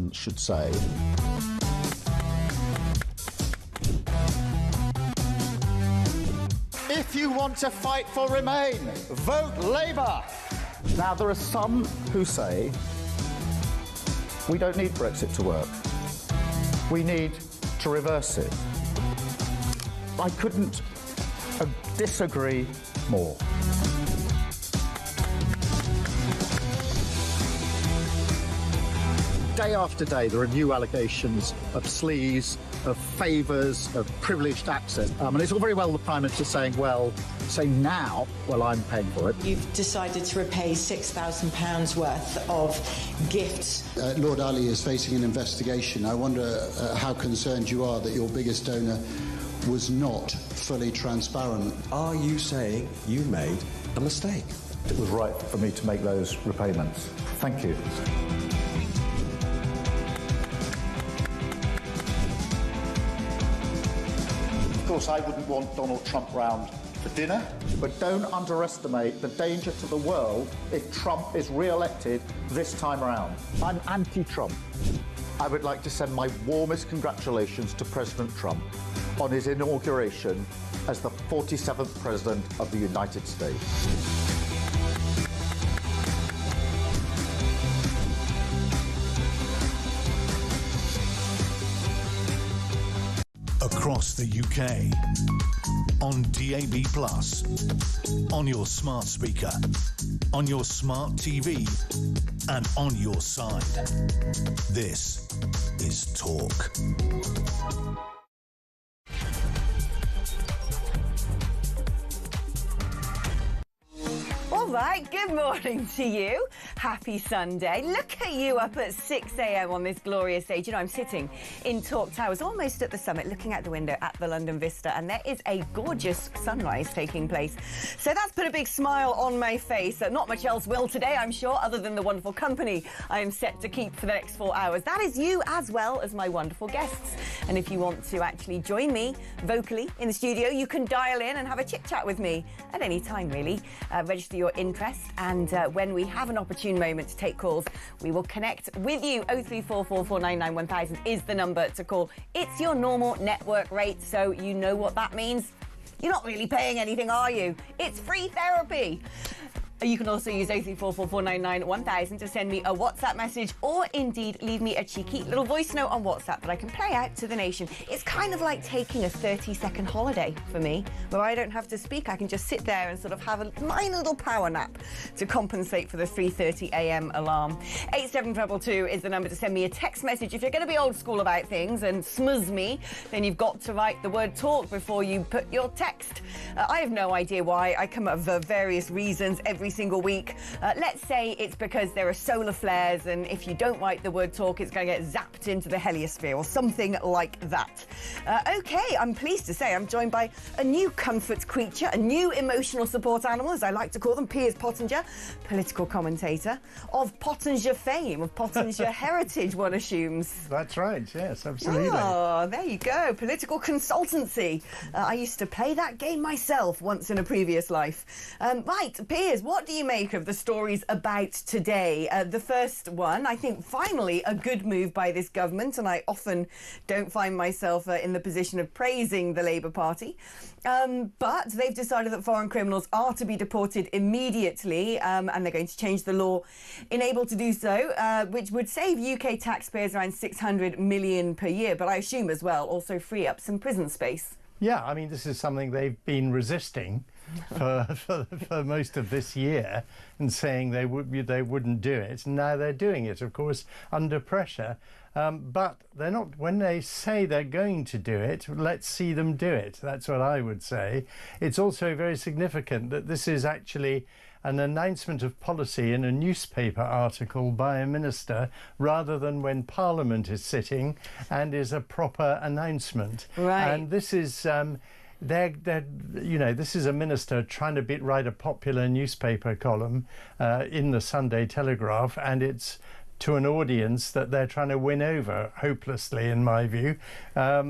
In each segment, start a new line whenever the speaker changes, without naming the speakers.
presidents should say. If you want to fight for Remain, vote Labour. Now, there are some who say we don't need Brexit to work. We need to reverse it. I couldn't disagree more. Day after day, there are new allegations of sleaze, of favours, of privileged access. And it's all very well the Prime Minister saying, well, say now, well, I'm paying for it.
You've decided to repay £6,000 worth of gifts.
Lord Ali is facing an investigation. I wonder how concerned you are that your biggest donor was not fully transparent.
Are you saying you made a mistake?
It was right for me to make those repayments. Thank you. Of course, I wouldn't want Donald Trump round for dinner, but don't underestimate the danger to the world if Trump is re-elected this time around. I'm anti-Trump. I would like to send my warmest congratulations to President Trump on his inauguration as the 47th President of the United States.
Across the UK, on DAB+, on your smart speaker, on your smart TV, and on your side. This is Talk.
All right, good morning to you. Happy Sunday. Look at you up at 6 a.m. on this glorious day. You know, I'm sitting in Talk Towers, almost at the summit, looking out the window at the London Vista, and there is a gorgeous sunrise taking place. So that's put a big smile on my face. Not much else will today, I'm sure, other than the wonderful company I am set to keep for the next 4 hours. That is you, as well as my wonderful guests. And if you want to actually join me vocally in the studio, you can dial in and have a chit-chat with me at any time, really. Register your interest, and when we have an opportune moment to take calls, we will connect with you. 03444991000 is the number to call. It's your normal network rate, so you know what that means. You're not really paying anything, are you? It's free therapy. You can also use 03444991000 to send me a WhatsApp message, or indeed leave me a cheeky little voice note on WhatsApp that I can play out to the nation. It's kind of like taking a 30-second holiday for me, where I don't have to speak. I can just sit there and sort of have a minor little power nap to compensate for the 3:30 a.m. alarm. 87222 is the number to send me a text message. If you're going to be old school about things and smuzz me, then you've got to write the word talk before you put your text. I have no idea why. I come up with various reasons every single week. Let's say it's because there are solar flares, and if you don't write the word talk, it's going to get zapped into the heliosphere or something like that. Okay, I'm pleased to say I'm joined by a new comfort creature, a new emotional support animal, as I like to call them, Piers Pottinger, political commentator of Pottinger fame, of Pottinger heritage, one assumes.
That's right, yes, absolutely.
Oh, there you go, political consultancy. I used to play that game myself once in a previous life. Right, Piers, what do you make of the stories about today? The first one, I think finally a good move by this government, and I often don't find myself in the position of praising the Labour Party, but they've decided that foreign criminals are to be deported immediately, and they're going to change the law enabled to do so, which would save UK taxpayers around 600 million per year, but I assume as well also free up some prison space.
Yeah, I mean, this is something they've been resisting for most of this year and saying they wouldn't do it. Now they're doing it, of course, under pressure. But they're not, when they say they're going to do it, let's see them do it. That's what I would say. It's also very significant that this is actually an announcement of policy in a newspaper article by a minister, rather than when Parliament is sitting and is a proper announcement.
Right.
And this is this is a minister trying to write a popular newspaper column in the Sunday Telegraph, and it's to an audience that they're trying to win over hopelessly, in my view. I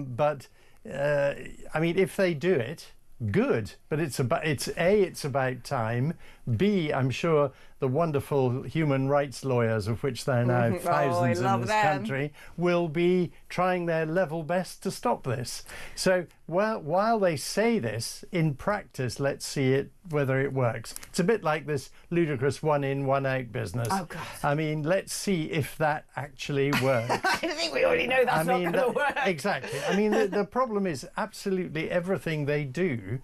mean, if they do it, good, but it's about time. B, I'm sure the wonderful human rights lawyers, of which there are now thousands in this country, will be trying their level best to stop this. So while they say this, in practice, let's see whether it works. It's a bit like this ludicrous one in, one out business.
Oh, God.
I mean, let's see if that actually works.
I think we already know that's not going to work.
Exactly. I mean, the problem is absolutely everything they do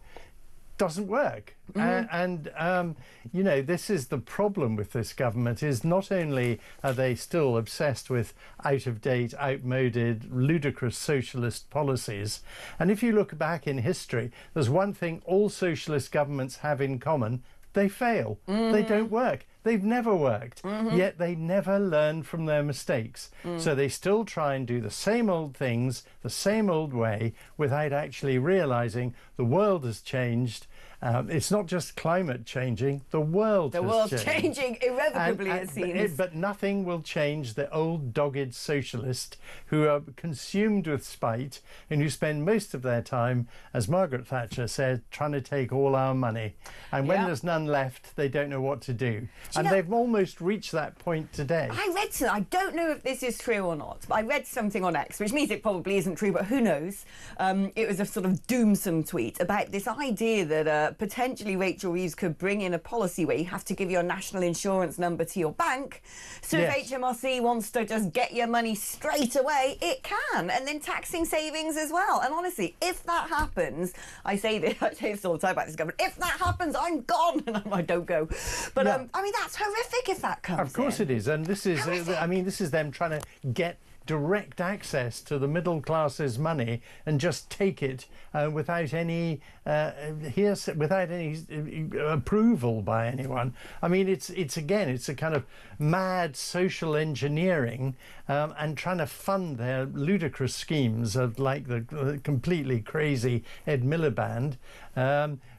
doesn't work. You know, this is the problem with this government, is not only are they still obsessed with out-of-date, outmoded, ludicrous socialist policies, and if you look back in history, there's one thing all socialist governments have in common: they fail. They don't work. They've never worked, yet they never learn from their mistakes. So they still try and do the same old things, the same old way, without actually realising the world has changed. It's not just climate changing, the world has changed.
Changing irrevocably, it seems.
But nothing will change the old dogged socialist who are consumed with spite and who spend most of their time, as Margaret Thatcher said, trying to take all our money. And when there's none left, they don't know what to do. And they've almost reached that point today.
I read something, I don't know if this is true or not, but I read something on X, which means it probably isn't true, but who knows. It was a sort of doomsome tweet about this idea that potentially Rachel Reeves could bring in a policy where you have to give your national insurance number to your bank. So if HMRC wants to just get your money straight away, it can. And then taxing savings as well. And honestly, if that happens, I say this all the time about this government, if that happens, I'm gone. And I don't go. But I mean, that's horrific if that comes
Of course it is. And this is, I mean, this is them trying to get direct access to the middle class's money and just take it without any without any approval by anyone. I mean, it's a kind of mad social engineering and trying to fund their ludicrous schemes of, like, the completely crazy Ed Miliband,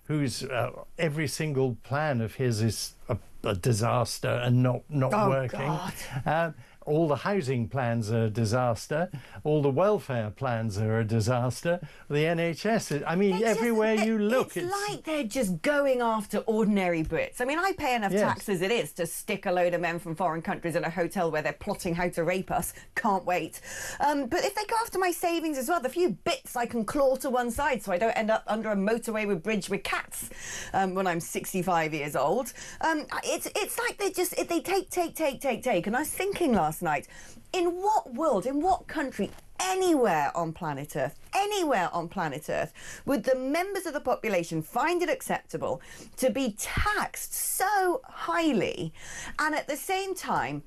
whose every single plan of his is a disaster and not working. All the housing plans are a disaster. All the welfare plans are a disaster. The NHS, I mean, everywhere you look,
it's like they're just going after ordinary Brits. I mean, I pay enough tax as it is to stick a load of men from foreign countries in a hotel where they're plotting how to rape us. Can't wait. But if they go after my savings as well, the few bits I can claw to one side so I don't end up under a motorway bridge with cats when I'm 65 years old. It's like they take. And I was thinking last night, in what world, in what country, anywhere on planet Earth, would the members of the population find it acceptable to be taxed so highly and at the same time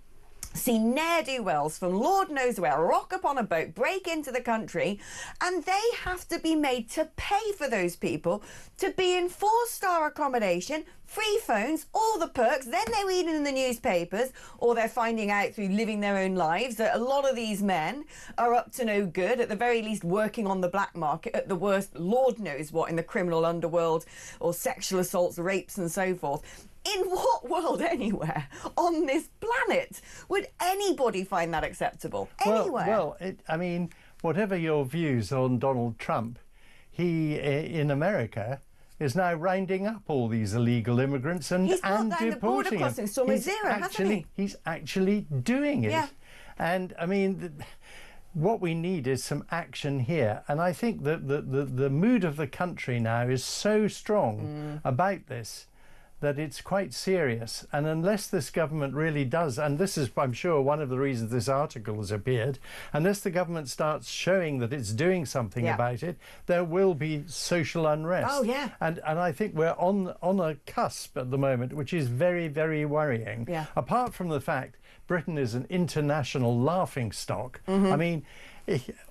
see ne'er-do-wells from Lord knows where rock up on a boat, break into the country, and they have to be made to pay for those people to be in 4-star accommodation, free phones, all the perks. Then they're reading in the newspapers, or they're finding out through living their own lives that a lot of these men are up to no good, at the very least working on the black market, at the worst, Lord knows what, in the criminal underworld, or sexual assaults, rapes and so forth. In what world, anywhere on this planet, would anybody find that acceptable? Anywhere?
I mean, whatever your views on Donald Trump, he, in America, is now rounding up all these illegal immigrants and deporting them. He's actually doing it. Yeah. And, I mean, what we need is some action here. And I think that the mood of the country now is so strong about this that it's quite serious. And unless this government really does, and this is, I'm sure, one of the reasons this article has appeared, unless the government starts showing that it's doing something about it, there will be social unrest.
Oh, yeah.
And I think we're on a cusp at the moment, which is very, very worrying.
Yeah.
Apart from the fact Britain is an international laughingstock. I mean,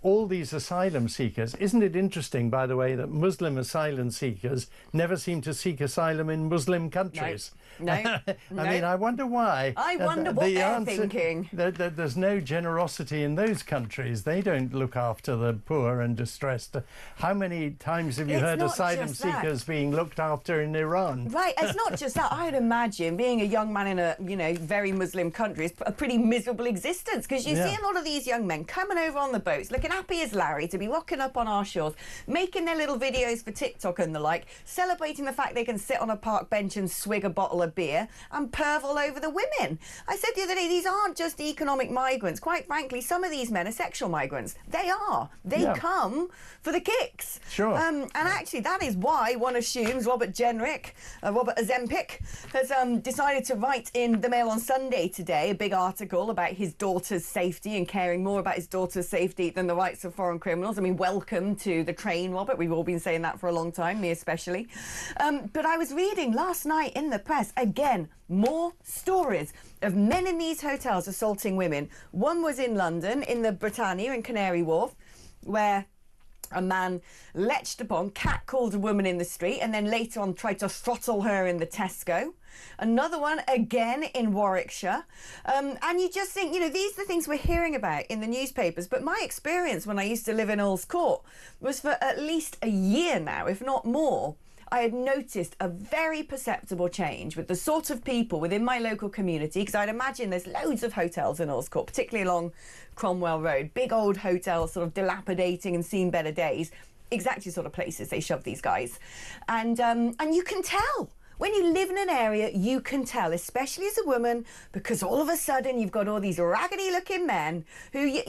all these asylum seekers, isn't it interesting, by the way, that Muslim asylum seekers never seem to seek asylum in Muslim countries?
No.
I mean, I wonder why.
I wonder what they're thinking.
There's no generosity in those countries. They don't look after the poor and distressed. How many times have you heard asylum seekers being looked after in Iran?
Right, it's not just that. I'd imagine being a young man in a, very Muslim country is a pretty miserable existence, because you see a lot of these young men coming over on the boats, looking happy as Larry to be rocking up on our shores, making their little videos for TikTok and the like, celebrating the fact they can sit on a park bench and swig a bottle of beer and perv all over the women. I said the other day, these aren't just economic migrants. Quite frankly, some of these men are sexual migrants. They are. They come for the kicks.
Sure.
And actually, that is why one assumes Robert Ozempic has decided to write in the Mail on Sunday today a big article about his daughter's safety and caring more about his daughter's safety than the rights of foreign criminals. I mean, welcome to the train, Robert. We've all been saying that for a long time, me especially. But I was reading last night in the press, again, more stories of men in these hotels assaulting women. One was in London, in the Britannia in Canary Wharf, where a man leapt upon, catcalled a woman in the street, and then later on tried to throttle her in the Tesco. Another one, again, in Warwickshire. And you just think, you know, these are the things we're hearing about in the newspapers. But my experience when I used to live in Earl's Court was for at least a year now, if not more, I had noticed a very perceptible change with the sort of people within my local community, because I'd imagine there's loads of hotels in Earl's Court, particularly along Cromwell Road, big old hotels, sort of dilapidating and seen better days, exactly sort of places they shove these guys. And you can tell. When you live in an area, you can tell, especially as a woman, because all of a sudden you've got all these raggedy-looking men who,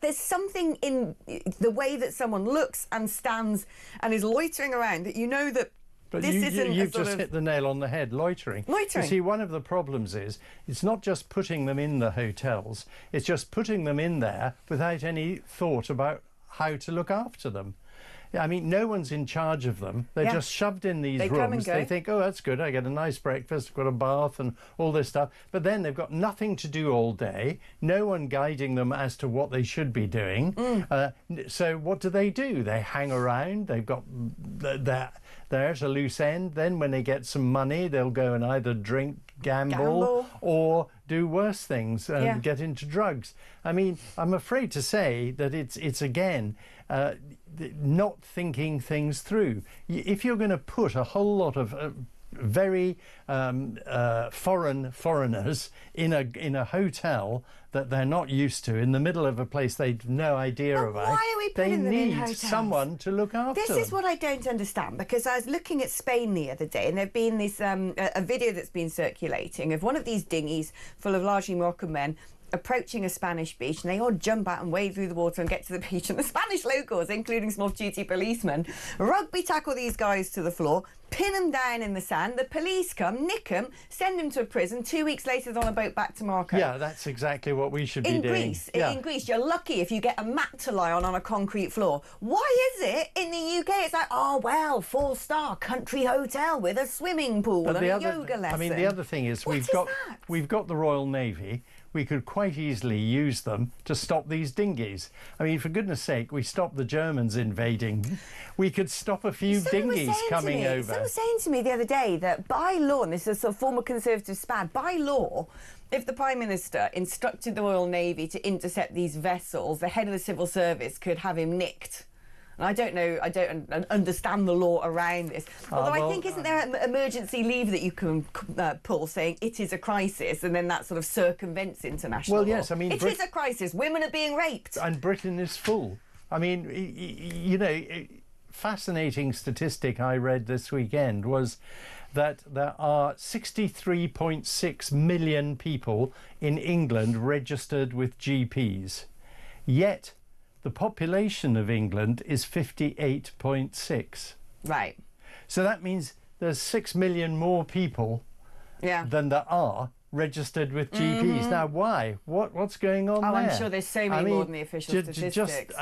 there's something in the way that someone looks and stands and is loitering around that you know that
But
this isn't
you've just hit the nail on the head, loitering.
Loitering.
You see, one of the problems is it's not just putting them in the hotels, it's just putting them in there without any thought about how to look after them. I mean, no one's in charge of them. They're just shoved in these rooms. They think, oh, that's good. I get a nice breakfast, I've got a bath and all this stuff. But then they've got nothing to do all day. No one guiding them as to what they should be doing. So what do? They hang around. They've got they're at a loose end. Then when they get some money, they'll go and either drink, gamble. Or do worse things and get into drugs. I mean, I'm afraid to say that it's again not thinking things through. If you're going to put a whole lot of very foreigners in a hotel that they're not used to, in the middle of a place they've no idea about,
why are we putting them in hotels?
They need someone to look after them.
This is what I don't understand, because I was looking at Spain the other day, and there've been this a video that's been circulating of one of these dinghies full of largely Moroccan men approaching a Spanish beach, and they all jump out and wade through the water and get to the beach, and the Spanish locals, including some off-duty policemen, rugby tackle these guys to the floor, pin them down in the sand. The police come, nick them, send them to a prison. 2 weeks later, they're on a boat back to Morocco.
Yeah, that's exactly what we should be doing.
In Greece, you're lucky if you get a mat to lie on a concrete floor. Why is it in the UK it's like, oh, well, 4-star country hotel with a swimming pool and a yoga lesson?
I mean, the other thing is we've got the Royal Navy. We could quite easily use them to stop these dinghies. I mean, for goodness sake, we stopped the Germans invading. We could stop a few dinghies coming over.
Someone was saying to me the other day that by law, and this is a sort of former Conservative spat, by law, if the Prime Minister instructed the Royal Navy to intercept these vessels, the head of the civil service could have him nicked. And I don't understand the law around this. Although I think, isn't there an emergency leave that you can pull saying it is a crisis, and then that sort of circumvents international law?
Well, yes, I mean...
It is a crisis. Women are being raped.
And Britain is full. I mean, you know, fascinating statistic I read this weekend was that there are 63.6 million people in England registered with GPs. Yet the population of England is 58.6.
Right.
So that means there's 6 million more people than there are registered with GPs. Now, why? What's going on there?
I'm sure there's so many more than the official statistics.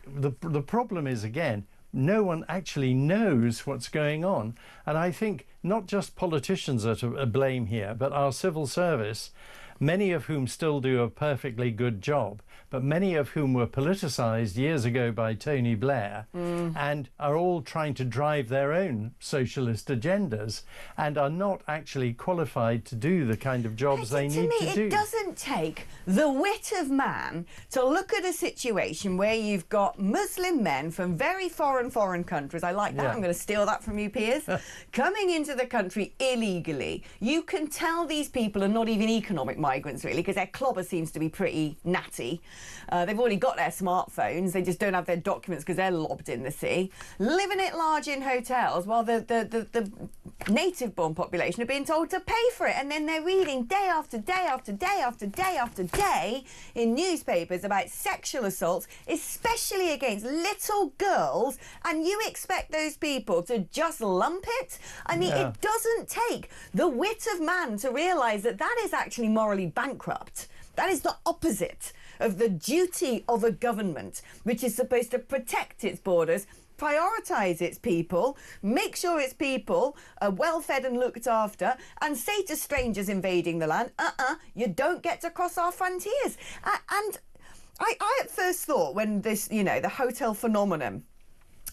The problem is, again, no one actually knows what's going on. And I think not just politicians are to blame here, but our civil service, many of whom still do a perfectly good job, but many of whom were politicised years ago by Tony Blair and are all trying to drive their own socialist agendas and are not actually qualified to do the kind of jobs they need to do.
It doesn't take the wit of man to look at a situation where you've got Muslim men from very foreign countries. I like that. I'm going to steal that from you, Piers. Coming into the country illegally. You can tell these people are not even economic migrants. migrants, really, because their clobber seems to be pretty natty. They've already got their smartphones. They just don't have their documents because they're lobbed in the sea. Living it large in hotels while the native-born population are being told to pay for it. And then they're reading day after day after day after day after day in newspapers about sexual assaults, especially against little girls, and you expect those people to just lump it? I mean, it doesn't take the wit of man to realise that that is actually morally bankrupt. That is the opposite of the duty of a government, which is supposed to protect its borders, prioritise its people, make sure its people are well fed and looked after, and say to strangers invading the land, you don't get to cross our frontiers. And I at first thought, when this, you know, the hotel phenomenon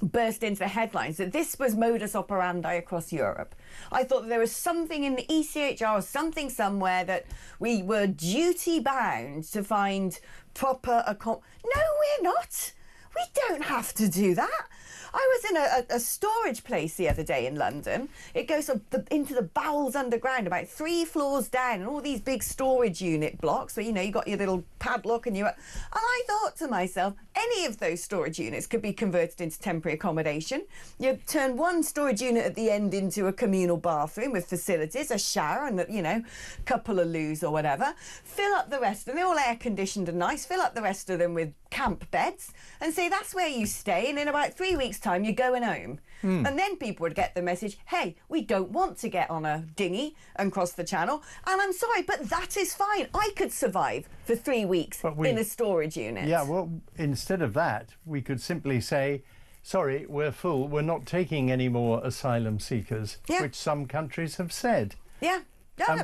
burst into the headlines, that this was modus operandi across Europe. I thought that there was something in the ECHR or something somewhere that we were duty bound to find proper No, we're not. We don't have to do that. I was in a storage place the other day in London. It goes into the bowels underground, about 3 floors down, and all these big storage unit blocks where, you know, you got your little padlock and and I thought to myself, any of those storage units could be converted into temporary accommodation. You turn one storage unit at the end into a communal bathroom with facilities, a shower and, you know, a couple of loos or whatever. Fill up the rest, and they're all air conditioned and nice. Fill up the rest of them with camp beds and say that's where you stay, and in about 3 weeks' time you're going home. And then people would get the message, hey, we don't want to get on a dinghy and cross the channel, and I'm sorry, but that is fine. I could survive for 3 weeks in a storage unit.
Yeah, well, instead of that, we could simply say, sorry, we're full, we're not taking any more asylum seekers, which some countries have said.
Yeah.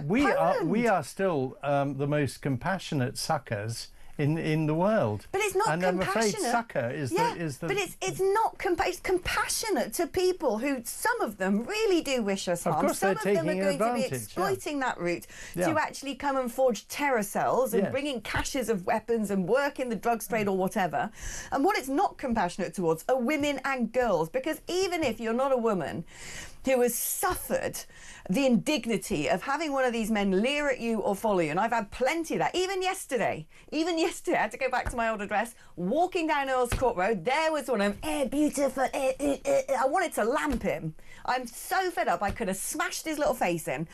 We are still the most compassionate suckers in the world.
But it's not
and
compassionate.
I'm afraid succour is the...
But it's not it's compassionate to people who, some of them really do wish us harm.
Of course,
some of them are going
advantage,
to be exploiting that route to actually come and forge terror cells and bring in caches of weapons and work in the drugs trade or whatever. And what it's not compassionate towards are women and girls, because even if you're not a woman who has suffered the indignity of having one of these men leer at you or follow you, and I've had plenty of that. Even yesterday, I had to go back to my old address, walking down Earl's Court Road, there was one of them, beautiful, I wanted to lamp him. I'm so fed up, I could have smashed his little face in.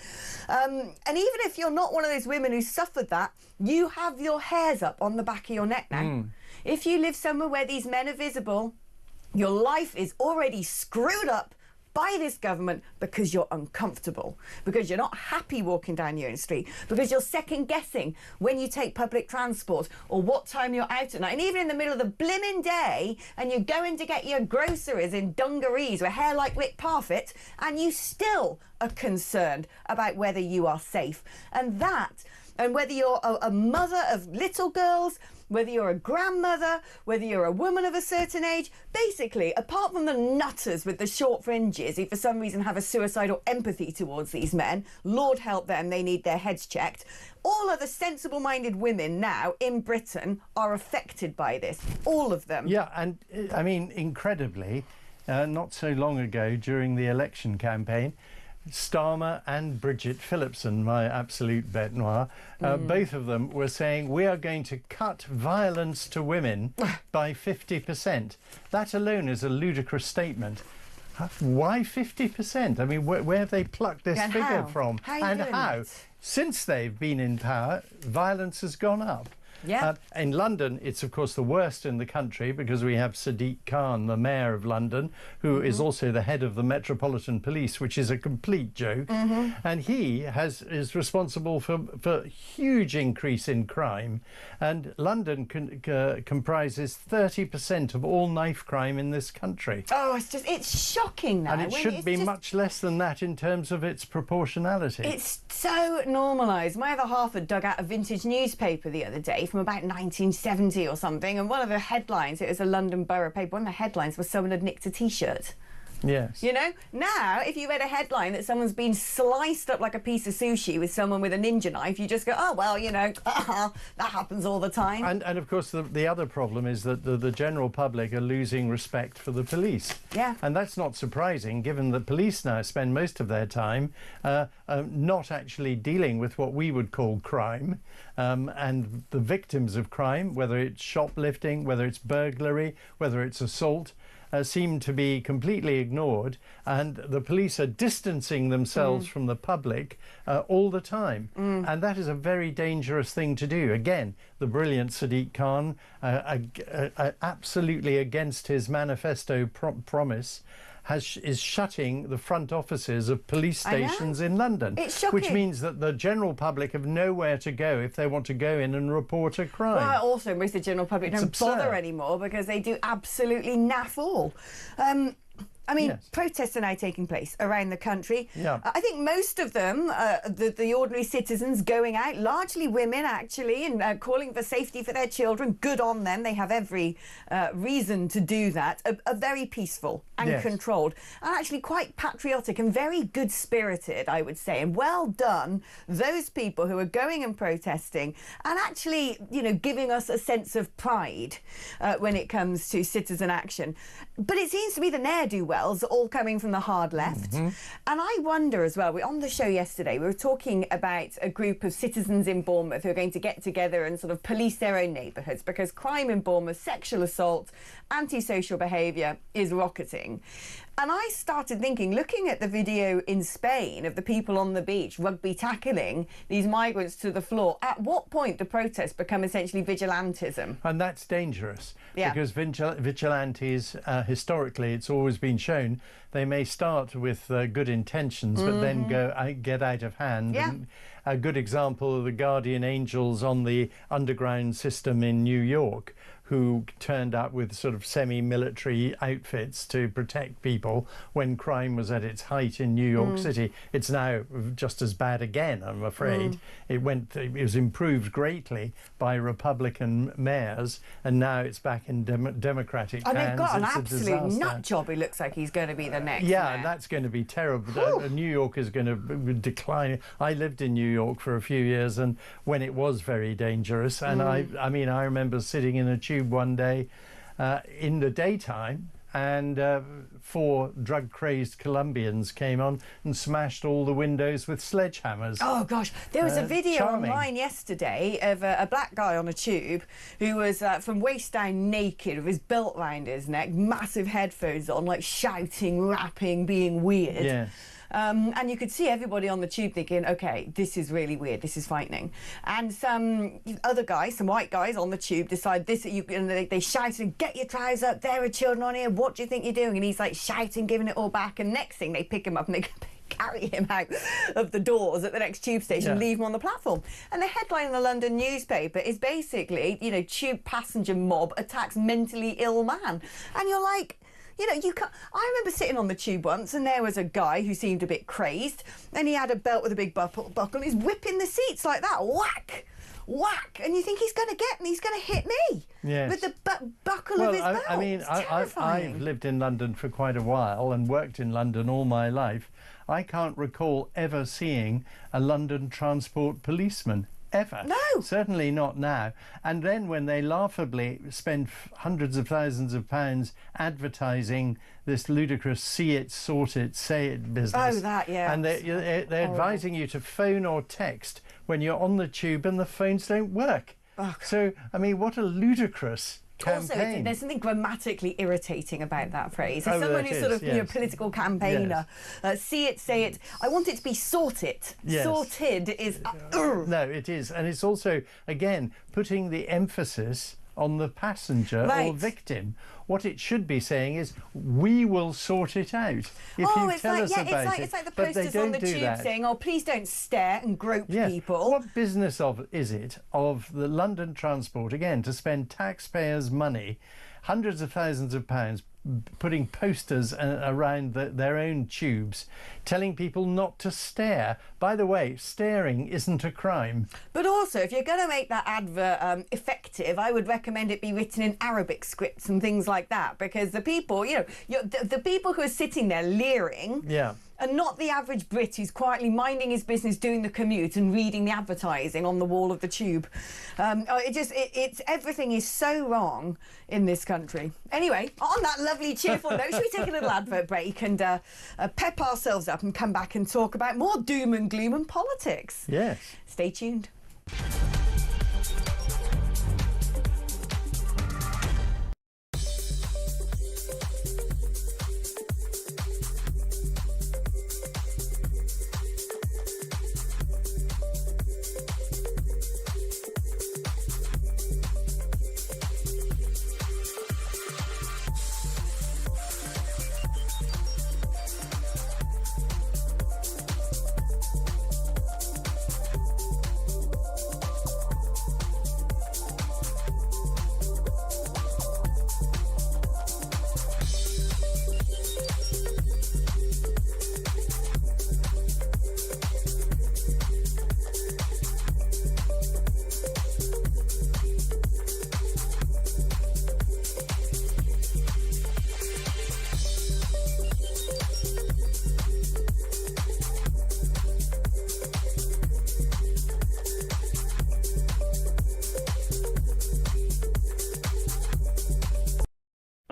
And even if you're not one of those women who suffered that, you have your hairs up on the back of your neck now. If you live somewhere where these men are visible, your life is already screwed up by this government because you're uncomfortable, because you're not happy walking down your own street, because you're second guessing when you take public transport or what time you're out at night, and even in the middle of the blimmin' day, and you're going to get your groceries in dungarees with hair like Rick Parfitt, and you still are concerned about whether you are safe. And whether you're a mother of little girls, whether you're a grandmother, whether you're a woman of a certain age, basically, apart from the nutters with the short fringes who for some reason have a suicidal empathy towards these men, Lord help them, they need their heads checked, all of the sensible-minded women now in Britain are affected by this. All of them. Yeah, and I mean, incredibly, not so long ago during the election campaign, Starmer and Bridget Phillipson, my absolute bête noire, both of them were saying we are going to cut violence to women by 50%. That alone is a ludicrous statement. Why 50%? I mean, where have they plucked this figure from? How? Since they've been in power, violence has gone up. Yeah. In London, it's of course the worst in the country because we have Sadiq Khan, the mayor of London, who is also the head of the Metropolitan Police, which is a complete joke. And he is responsible for huge increase in crime. And London comprises 30% of all knife crime in this country. Oh, it's shocking now. And it should be much less than that in terms of its proportionality. It's so normalised. My other half had dug out a vintage newspaper the other day from about 1970 or something, and one of the headlines, it was a London Borough paper, one of the headlines was someone had nicked a T-shirt.
Yes.
You know, now if you read a headline that someone's been sliced up like a piece of sushi with someone with a ninja knife, you just go, oh, well, you know, that happens all the time.
And of course, the other problem is that the general public are losing respect for the police.
Yeah.
And that's not surprising, given that police now spend most of their time not actually dealing with what we would call crime, and the victims of crime, whether it's shoplifting, whether it's burglary, whether it's assault, seem to be completely ignored, and the police are distancing themselves from the public all the time. And that is a very dangerous thing to do. Again, the brilliant Sadiq Khan, absolutely against his manifesto promise, is shutting the front offices of police stations in London.
It's shocking.
Which means that the general public have nowhere to go if they want to go in and report a crime.
Well, also, most of the general public don't
absurd.
bother anymore because they do absolutely naff all. I mean,
Yes.
protests are now taking place around the country.
Yeah.
I think most of them, the ordinary citizens going out, largely women actually, and calling for safety for their children. Good on them. They have every reason to do that. Are very peaceful and
Yes.
controlled, and actually quite patriotic and very good-spirited, I would say. And well done, those people who are going and protesting and actually, you know, giving us a sense of pride when it comes to citizen action. But it seems to be the ne'er-do-wells are all coming from the hard left. And I wonder as well, on the show yesterday, we were talking about a group of citizens in Bournemouth who are going to get together and sort of police their own neighbourhoods, because crime in Bournemouth, sexual assault, antisocial behaviour is rocketing. And I started thinking, looking at the video in Spain of the people on the beach rugby tackling these migrants to the floor, at what point do protests become essentially vigilantism?
And that's dangerous,
Yeah.
because vigilantes, historically, it's always been shown, they may start with good intentions, but then get out of hand.
Yeah.
And a good example of the Guardian Angels on the underground system in New York, who turned up with sort of semi-military outfits to protect people when crime was at its height in New York City. It's now just as bad again, I'm afraid. It was improved greatly by Republican mayors, and now it's back in Democratic
And
hands.
they've got an
It's a
absolute
disaster.
nut job who looks like he's going to be the next
Yeah,
mayor.
and that's going to be terrible. New York is going to decline. I lived in New York for a few years, and when it was very dangerous, and I mean, I remember sitting in a tube one day in the daytime, and 4 drug-crazed Colombians came on and smashed all the windows with sledgehammers.
Oh gosh, there was a video
charming.
online yesterday of a black guy on a tube who was from waist down naked with his belt round his neck, massive headphones on, like shouting, rapping, being weird.
Yes.
And you could see everybody on the tube thinking, okay, this is really weird, this is frightening. And some other guys, some white guys on the tube decide this, and they shouting, get your trousers up, there are children on here, what do you think you're doing? And he's like shouting, giving it all back, and next thing they pick him up and they carry him out of the doors at the next tube station, leave him on the platform. And the headline in the London newspaper is basically, you know, tube passenger mob attacks mentally ill man. And you're like, you know, you can't. I remember sitting on the tube once, and there was a guy who seemed a bit crazed, and he had a belt with a big buckle, and he's whipping the seats like that, whack, whack, and you think he's going to get me, he's going to hit me with the buckle of his belt.
I mean,
It's terrifying.
I've lived in London for quite a while and worked in London all my life. I can't recall ever seeing a London transport policeman. Ever.
No.
Certainly not now. And then when they laughably spend hundreds of thousands of pounds advertising this ludicrous see it, sort it, say it business.
Oh, that, yeah.
And they're advising you to phone or text when you're on the tube and the phones don't work.
Oh.
So, I mean, what a ludicrous
Also,
campaign.
there's something grammatically irritating about that phrase. As
Oh,
someone
that
who's
is,
sort of, you know,
yes.
political campaigner, see it, say it. I want it to be sort it.
Yes.
Sorted is.
No, it is. And it's also, again, putting the emphasis on the passenger or
Right.
victim. What it should be saying is, we will sort it out if you
it's
tell
like,
us about it.
it's like the
But they
posters on
don't
the
do
tube
that.
saying, oh, please don't stare and grope
Yes.
people.
What business is it of the London Transport, again, to spend taxpayers' money, hundreds of thousands of pounds, putting posters around their own tubes, telling people not to stare. By the way, staring isn't a crime.
But also, if you're going to make that advert effective, I would recommend it be written in Arabic scripts and things like that, because the people, the people who are sitting there leering, and not the average Brit who's quietly minding his business, doing the commute and reading the advertising on the wall of the tube. Everything is so wrong in this country. Anyway, on that lovely cheerful note, should we take a little advert break and pep ourselves up and come back and talk about more doom and gloom and politics?
Yes.
Stay tuned.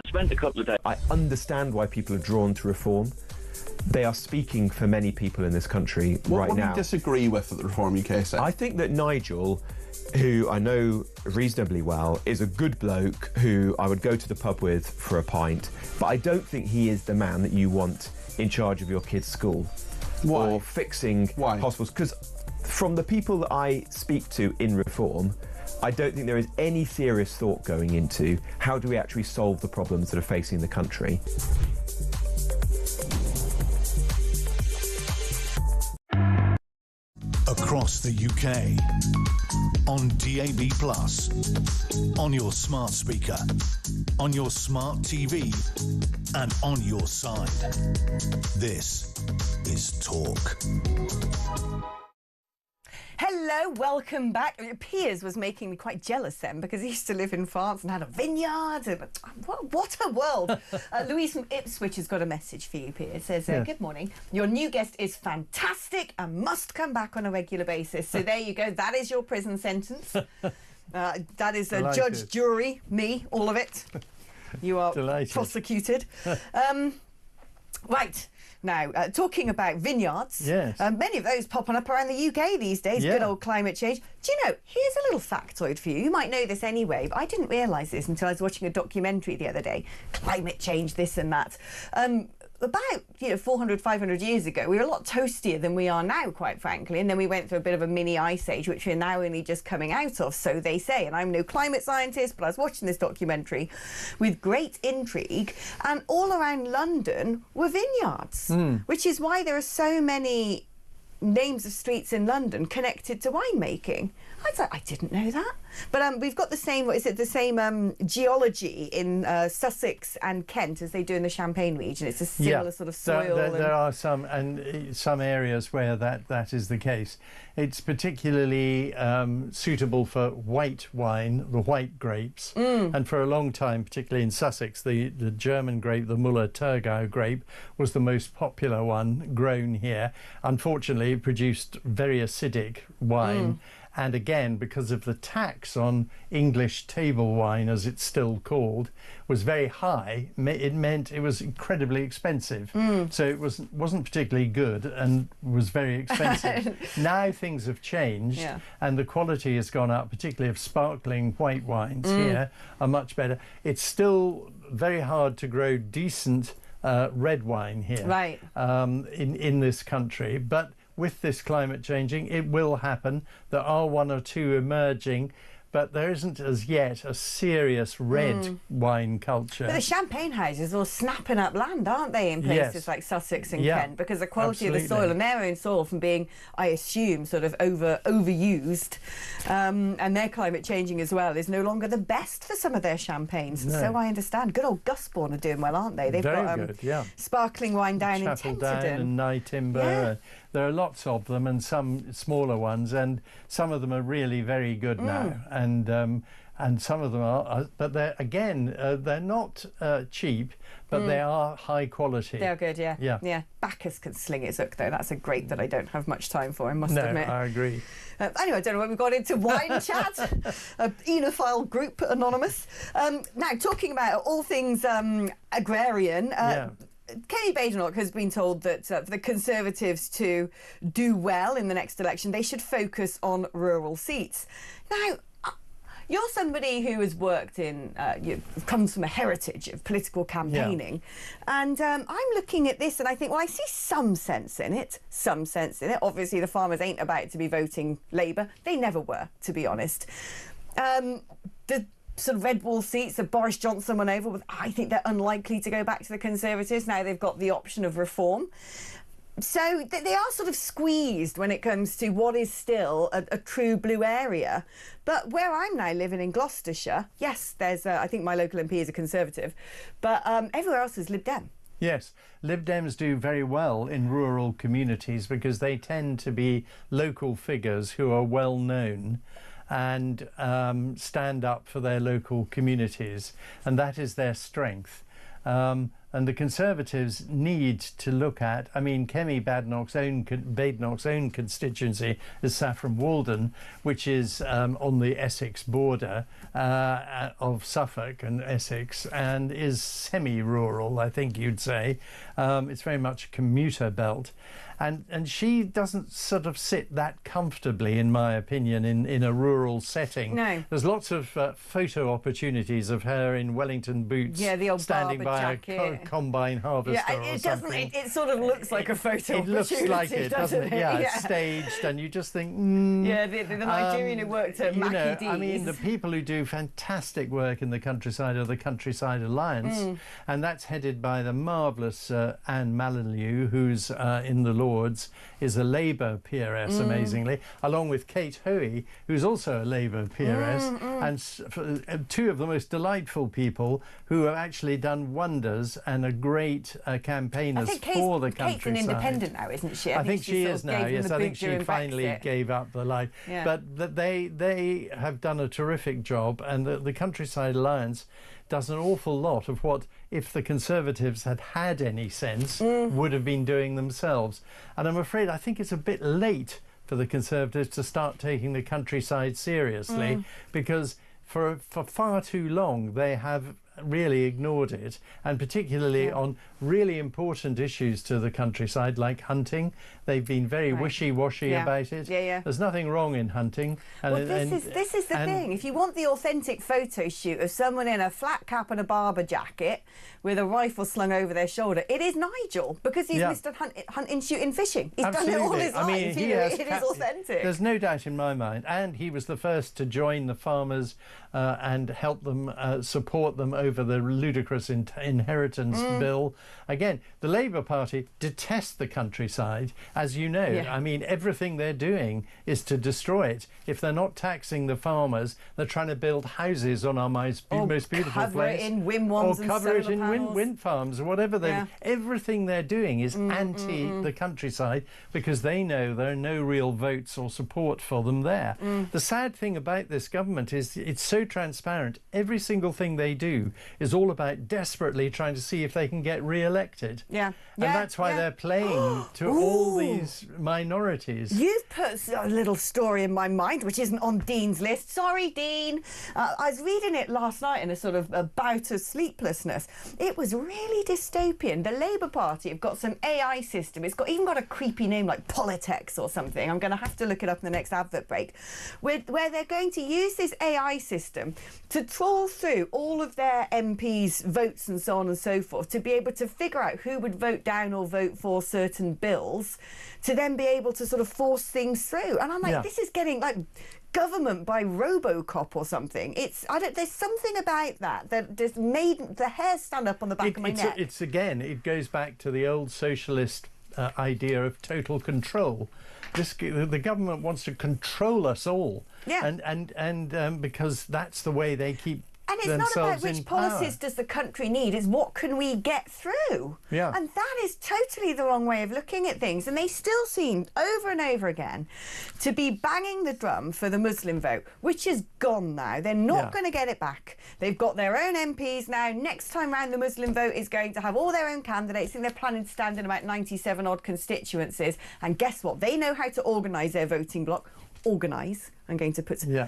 Spent a couple of days. I understand why people are drawn to reform. They are speaking for many people in this country right now.
What do you disagree with at the Reform UK say?
I think that Nigel, who I know reasonably well, is a good bloke who I would go to the pub with for a pint, but I don't think he is the man that you want in charge of your kids' school.
Why?
Or fixing hospitals. Because from the people that I speak to in Reform, I don't think there is any serious thought going into how do we actually solve the problems that are facing the country.
Across the UK, on DAB+, on your smart speaker, on your smart TV, and on your side. This is Talk.
Hello, welcome back. Piers was making me quite jealous then, because he used to live in France and had a vineyard. And what a world. Louise from Ipswich has got a message for you, Piers. Says, good morning. Your new guest is fantastic and must come back on a regular basis. So there you go. That is your prison sentence. That is a judge, jury, me, all of it. You are prosecuted. Right. Now, talking about vineyards, many of those popping up around the UK these days, good old climate change. Do you know, here's a little factoid for you. You might know this anyway, but I didn't realise this until I was watching a documentary the other day. Climate change, this and that. About 400, 500 years ago, we were a lot toastier than we are now, quite frankly. And then we went through a bit of a mini ice age, which we're now only just coming out of, so they say. And I'm no climate scientist, but I was watching this documentary with great intrigue. And all around London were vineyards, which is why there are so many names of streets in London connected to winemaking. I thought, I didn't know that. But we've got the same, the same geology in Sussex and Kent as they do in the Champagne region. It's a similar sort of soil.
There are some areas where that is the case. It's particularly suitable for white wine, the white grapes. And for a long time, particularly in Sussex, the German grape, the Müller-Thurgau grape, was the most popular one grown here. Unfortunately, it produced very acidic wine. And again, because of the tax on English table wine, as it's still called, was very high, it meant it was incredibly expensive. So it wasn't particularly good and was very expensive. Now things have changed and the quality has gone up, particularly of sparkling white wines here are much better. It's still very hard to grow decent red wine here in this country, but with this climate changing, it will happen. There are one or two emerging but there isn't as yet a serious red wine culture.
But the champagne houses are snapping up land, aren't they, in places like Sussex and Kent, because the quality of the soil and their own soil from being, I assume, sort of overused, and their climate changing as well, is no longer the best for some of their champagnes.
No.
So I understand. Good old Gusbourne are doing well, aren't they? They've got sparkling wine down in Tenterden
and Nye Timber. There are lots of them, and some smaller ones, and some of them are really very good now. And some of them are, but they're not cheap, but they are high quality.
They're good, yeah. Bacchus can sling its hook, though. That's a grape that I don't have much time for, I must admit.
No, I agree.
Anyway, I don't know when we got into wine chat. Enophile group, anonymous. Now, talking about all things agrarian, Kemi Badenoch has been told that for the Conservatives to do well in the next election, they should focus on rural seats. Now, you're somebody who has worked in, comes from a heritage of political campaigning, and I'm looking at this and I think, well, I see some sense in it. Obviously, the farmers ain't about to be voting Labour. They never were, to be honest. The sort of red wall seats that Boris Johnson went over with, I think they're unlikely to go back to the Conservatives. Now they've got the option of reform. So they are sort of squeezed when it comes to what is still a true blue area. But where I'm now living in Gloucestershire, yes, there's I think my local MP is a Conservative, but everywhere else is Lib Dem.
Yes, Lib Dems do very well in rural communities because they tend to be local figures who are well known and stand up for their local communities, and that is their strength. And the Conservatives need to look at, I mean, Kemi Badenoch's own constituency is Saffron Walden, which is on the Essex border of Suffolk and Essex, and is semi-rural, I think you'd say. It's very much a commuter belt. And she doesn't sort of sit that comfortably, in my opinion, in a rural setting. No. There's lots of photo opportunities of her in Wellington boots,
the old
standing by
jacket.
a combine harvester or something.
It sort of looks like a photo opportunity.
It looks like it, doesn't it? Yeah, it's staged, and you just think,
Yeah, the Nigerian who worked at Mackie D's.
I mean, the people who do fantastic work in the countryside are the Countryside Alliance, and that's headed by the marvellous Anne Malinieu, who's in the Lords, is a Labour peeress, amazingly, along with Kate Hoey, who's also a Labour peeress, and two of the most delightful people who have actually done wonders and are great campaigners for the countryside.
Kate's an independent now, isn't she?
I think she is now, yes. I think she finally gave up the life. Yeah. But they have done a terrific job, and the Countryside Alliance does an awful lot of what, if the Conservatives had had any sense, would have been doing themselves. And I'm afraid I think it's a bit late for the Conservatives to start taking the countryside seriously, because for far too long they have really ignored it, and particularly on really important issues to the countryside like hunting. They've been very wishy-washy about it. There's nothing wrong in hunting.
And, well, this is the thing. If you want the authentic photo shoot of someone in a flat cap and a barber jacket with a rifle slung over their shoulder, it is Nigel, because he's Mr. Hunting, shooting, fishing. He's done it all his life.
I mean,
it is authentic.
There's no doubt in my mind. And he was the first to join the farmers and help them, support them over the ludicrous inheritance bill. Again, the Labour Party detests the countryside, as you know. I mean, everything they're doing is to destroy it. If they're not taxing the farmers, they're trying to build houses on our most beautiful place.
Cover it in windwalls,
or cover it in wind farms, or whatever. Everything they're doing is anti the countryside, because they know there are no real votes or support for them there. The sad thing about this government is it's so transparent. Every single thing they do is all about desperately trying to see if they can get re-elected. And that's why they're playing to all these minorities.
You've put a little story in my mind which isn't on Dean's list. Sorry, Dean. I was reading it last night in a sort of a bout of sleeplessness. It was really dystopian. The Labour Party have got some AI system. It's even got a creepy name like Politex or something. I'm going to have to look it up in the next advert break. Where they're going to use this AI system to trawl through all of their MPs' votes and so on and so forth, to be able to figure out who would vote down or vote for certain bills, to then be able to sort of force things through. And I'm like, this is getting like government by RoboCop or something. There's something about that just made the hair stand up on the back of my neck.
It goes back to the old socialist idea of total control. The government wants to control us all, and because that's the way they keep. And it's not about which policies
does the country need, it's what can we get through.
Yeah.
And that is totally the wrong way of looking at things. And they still seem, over and over again, to be banging the drum for the Muslim vote, which is gone now. They're not going to get it back. They've got their own MPs now. Next time round, the Muslim vote is going to have all their own candidates. I think they're planning to stand in about 97 odd constituencies. And guess what? They know how to organise their voting bloc. Organise. I'm going to put, in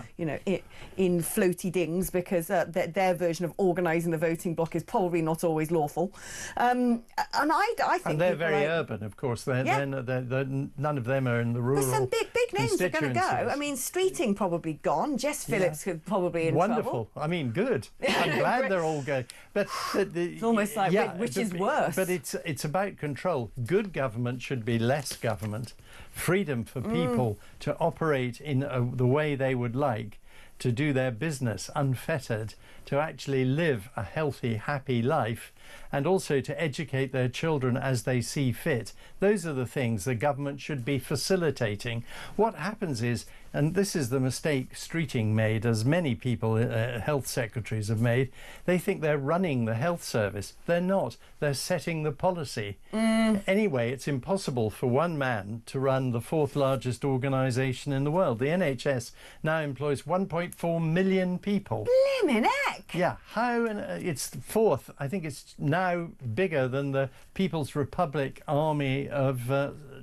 floaty dings, because their version of organising the voting bloc is probably not always lawful. And I think...
And they're very urban, of course. They're none of them are in the rural.
But some big names are going to go. I mean, Streeting probably gone. Jess Phillips could probably in
Wonderful.
trouble.
I mean, good. I'm glad they're all going. But
it's almost like which is worse.
But it's about control. Good government should be less government. Freedom for people to operate in the way they would like, to do their business unfettered, to actually live a healthy, happy life, and also to educate their children as they see fit. Those are the things the government should be facilitating. What happens is, and this is the mistake Streeting made, as many people, health secretaries have made, they think they're running the health service. They're not. They're setting the policy. Anyway, it's impossible for one man to run the fourth largest organisation in the world. The NHS now employs 1.4 million people.
Blimmin' heck!
Yeah, it's fourth. I think it's now bigger than the People's Republic Army of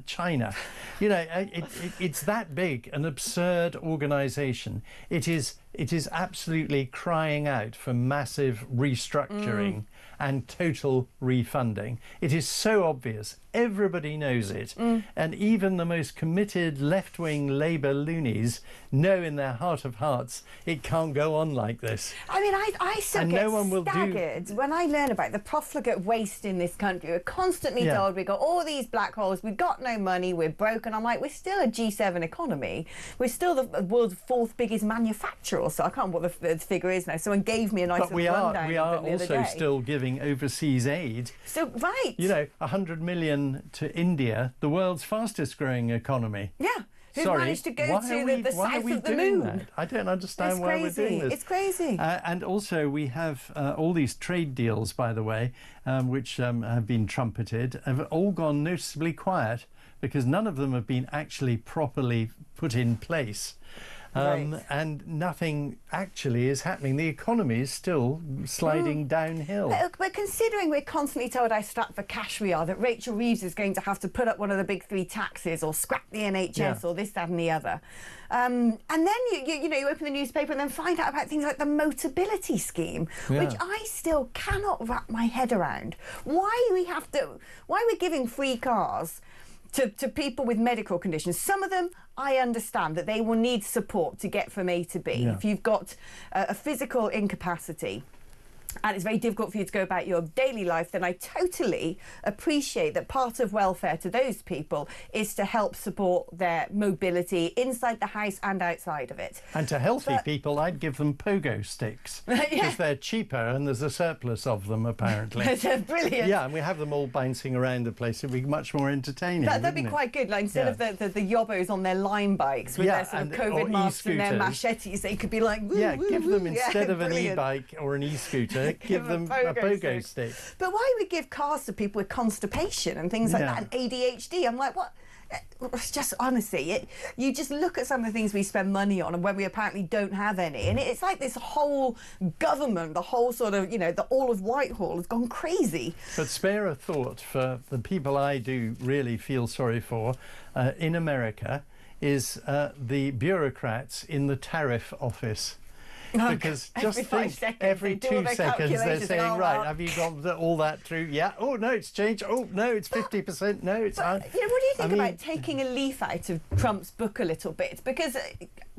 China. It's that big, an absurd organisation. It is absolutely crying out for massive restructuring and total refunding. It is so obvious. Everybody knows it. And even the most committed left-wing Labour loonies know in their heart of hearts it can't go on like this.
I mean, I still get staggered when I learn about the profligate waste in this country. We're constantly told we've got all these black holes, we've got no money, we're broke. And I'm like, we're still a G7 economy. We're still the world's fourth biggest manufacturer. So I can't remember what the figure is now. Someone gave me a nice rundown.
But we are also still giving overseas aid.
So, right.
100 million to India, the world's fastest growing economy.
Yeah. Who's managed to go to the south of the moon?
That? I don't understand why we're doing this.
It's crazy.
And also we have all these trade deals, by the way, which have been trumpeted, have all gone noticeably quiet because none of them have been actually properly put in place. And nothing actually is happening. The economy is still sliding downhill.
But considering we're constantly told how strapped for cash we are, that Rachel Reeves is going to have to put up one of the big three taxes or scrap the NHS or this, that and the other. And then you open the newspaper and then find out about things like the Motability scheme, which I still cannot wrap my head around. Why we're giving free cars to people with medical conditions. Some of them, I understand that they will need support to get from A to B.
Yeah.
If you've got a physical incapacity and it's very difficult for you to go about your daily life, then I totally appreciate that part of welfare to those people is to help support their mobility inside the house and outside of it.
And to healthy people, I'd give them pogo sticks because they're cheaper and there's a surplus of them, apparently.
They're brilliant.
Yeah, and we have them all bouncing around the place. It'd be much more entertaining.
That'd be quite good. Like, instead of the yobbos on their Lime bikes with their sort of COVID masks and their machetes, they could be like, woo, woo,
give them instead of
brilliant.
an e-bike or an e-scooter, give them a pogo stick.
But why we give cars to people with constipation and things like that and ADHD? I'm like, what? It's just, honestly, you just look at some of the things we spend money on and when we apparently don't have any, and it's like this whole government, the whole sort of, all of Whitehall has gone crazy.
But spare a thought for the people I do really feel sorry for in America is the bureaucrats in the tariff office. Because just think, every 2 seconds they're saying, right, have you got all that through? Yeah. Oh, no, it's changed. Oh, no, it's 50%. No, it's...
what do you think about taking a leaf out of Trump's book a little bit? Because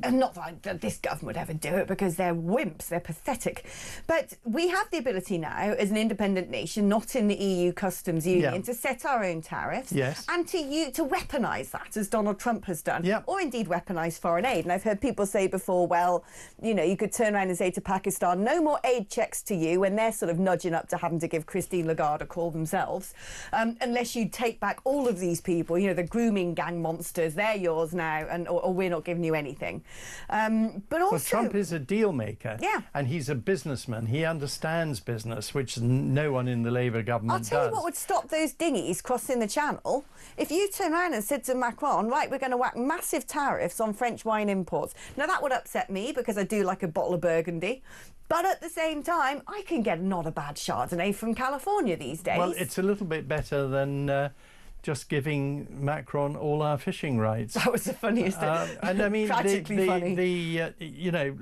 And not that this government would ever do it, because they're wimps, they're pathetic. But we have the ability now, as an independent nation, not in the EU customs union, to set our own tariffs and to weaponise that, as Donald Trump has done, or indeed weaponise foreign aid. And I've heard people say before, well, you know, you could turn around and say to Pakistan, no more aid checks to you, when they're sort of nudging up to having to give Christine Lagarde a call themselves, unless you take back all of these people, you know, the grooming gang monsters, they're yours now, and or we're not giving you anything. But also,
Trump is a deal maker, and he's a businessman. He understands business, which no one in the Labour government does.
I'll tell you what would stop those dinghies crossing the channel. If you turn around and said to Macron, right, we're going to whack massive tariffs on French wine imports. Now, that would upset me, because I do like a bottle of Burgundy. But at the same time, I can get not a bad Chardonnay from California these days.
Well, it's a little bit better than just giving Macron all our fishing rights.
That was the funniest thing.
And I mean,
tragically funny.
You know,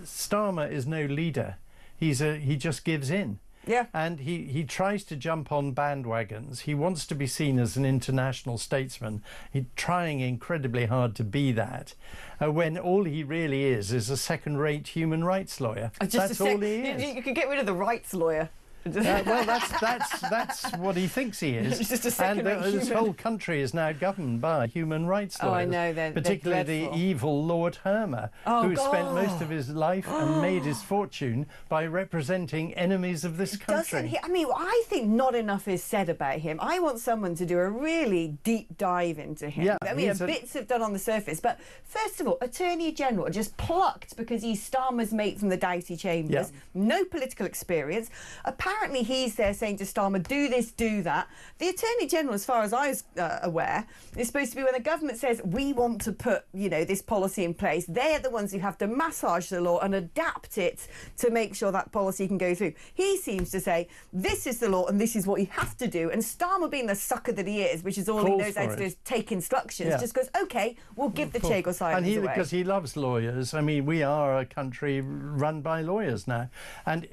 Starmer is no leader. He just gives in.
Yeah.
And he tries to jump on bandwagons. He wants to be seen as an international statesman. He's trying incredibly hard to be that, when all he really is a second-rate human rights lawyer. That's all he is.
You could get rid of the rights lawyer.
Well, that's what he thinks he is.
It's just a second-rate human.
This whole country is now governed by human rights lawyers.
Oh, I know. They're
particularly
dreadful.
the evil Lord Hermer, who spent most of his life and made his fortune by representing enemies of this country.
I mean, I think not enough is said about him. I want someone to do a really deep dive into him.
Yeah,
I mean, bits have done on the surface. But first of all, Attorney General just plucked because he's Starmer's mate from the Doughty Chambers. No political experience. Apparently, he's there saying to Starmer, do this, do that. The Attorney General, as far as I was aware, is supposed to be when the government says, we want to put, you know, this policy in place, they're the ones who have to massage the law and adapt it to make sure that policy can go through. He seems to say, this is the law and this is what you have to do. And Starmer, being the sucker that he is, which is all he knows how to do is take instructions, just goes, OK, we'll give the Chego silence away.
Because he loves lawyers. I mean, we are a country run by lawyers now. And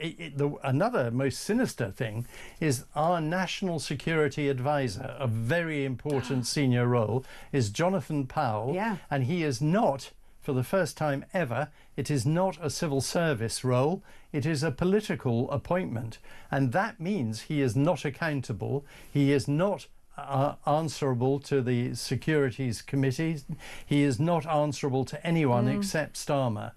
another most sinister thing is our national security advisor, a very important senior role, is Jonathan Powell, and he is not, for the first time ever, it is not a civil service role, it is a political appointment, and that means he is not accountable, he is not answerable to the securities committees, he is not answerable to anyone except Starmer.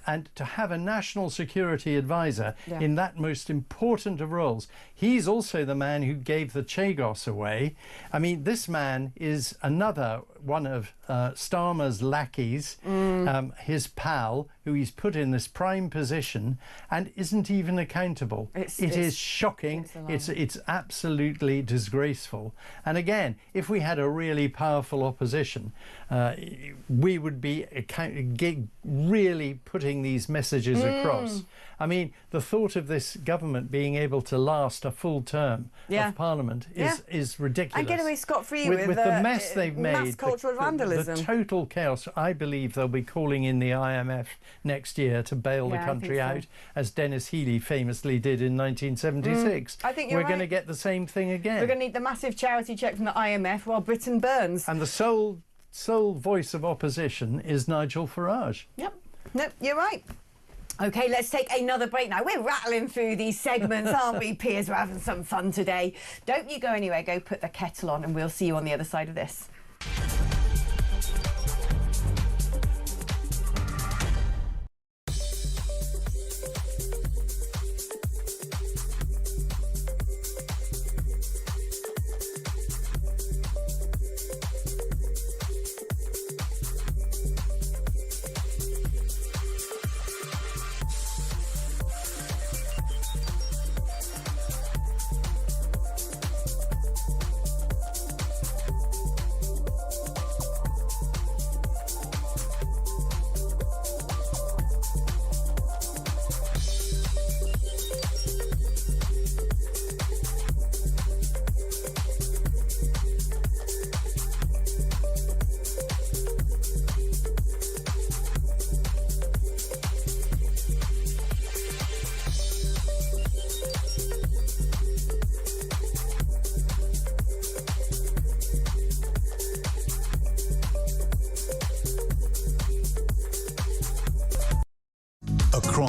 And to have a national security advisor in that most important of roles, he's also the man who gave the Chagos away. I mean, this man is another one of Starmer's lackeys, his pal, who he's put in this prime position and isn't even accountable. It is shocking. It's absolutely disgraceful. And again, if we had a really powerful opposition, we would be really putting these messages across. I mean, the thought of this government being able to last a full term of Parliament is ridiculous.
And get away scot-free
with the mess they've made,
mass cultural vandalism.
The total chaos. I believe they'll be calling in the IMF next year to bail the country out, as Dennis Healey famously did in 1976.
I think
we're going to get the same thing again.
We're going to need the massive charity cheque from the IMF while Britain burns.
And the sole voice of opposition is Nigel Farage.
Yep. No, you're right. OK, let's take another break now. We're rattling through these segments, aren't we, Piers? We're having some fun today. Don't you go anywhere. Go put the kettle on and we'll see you on the other side of this.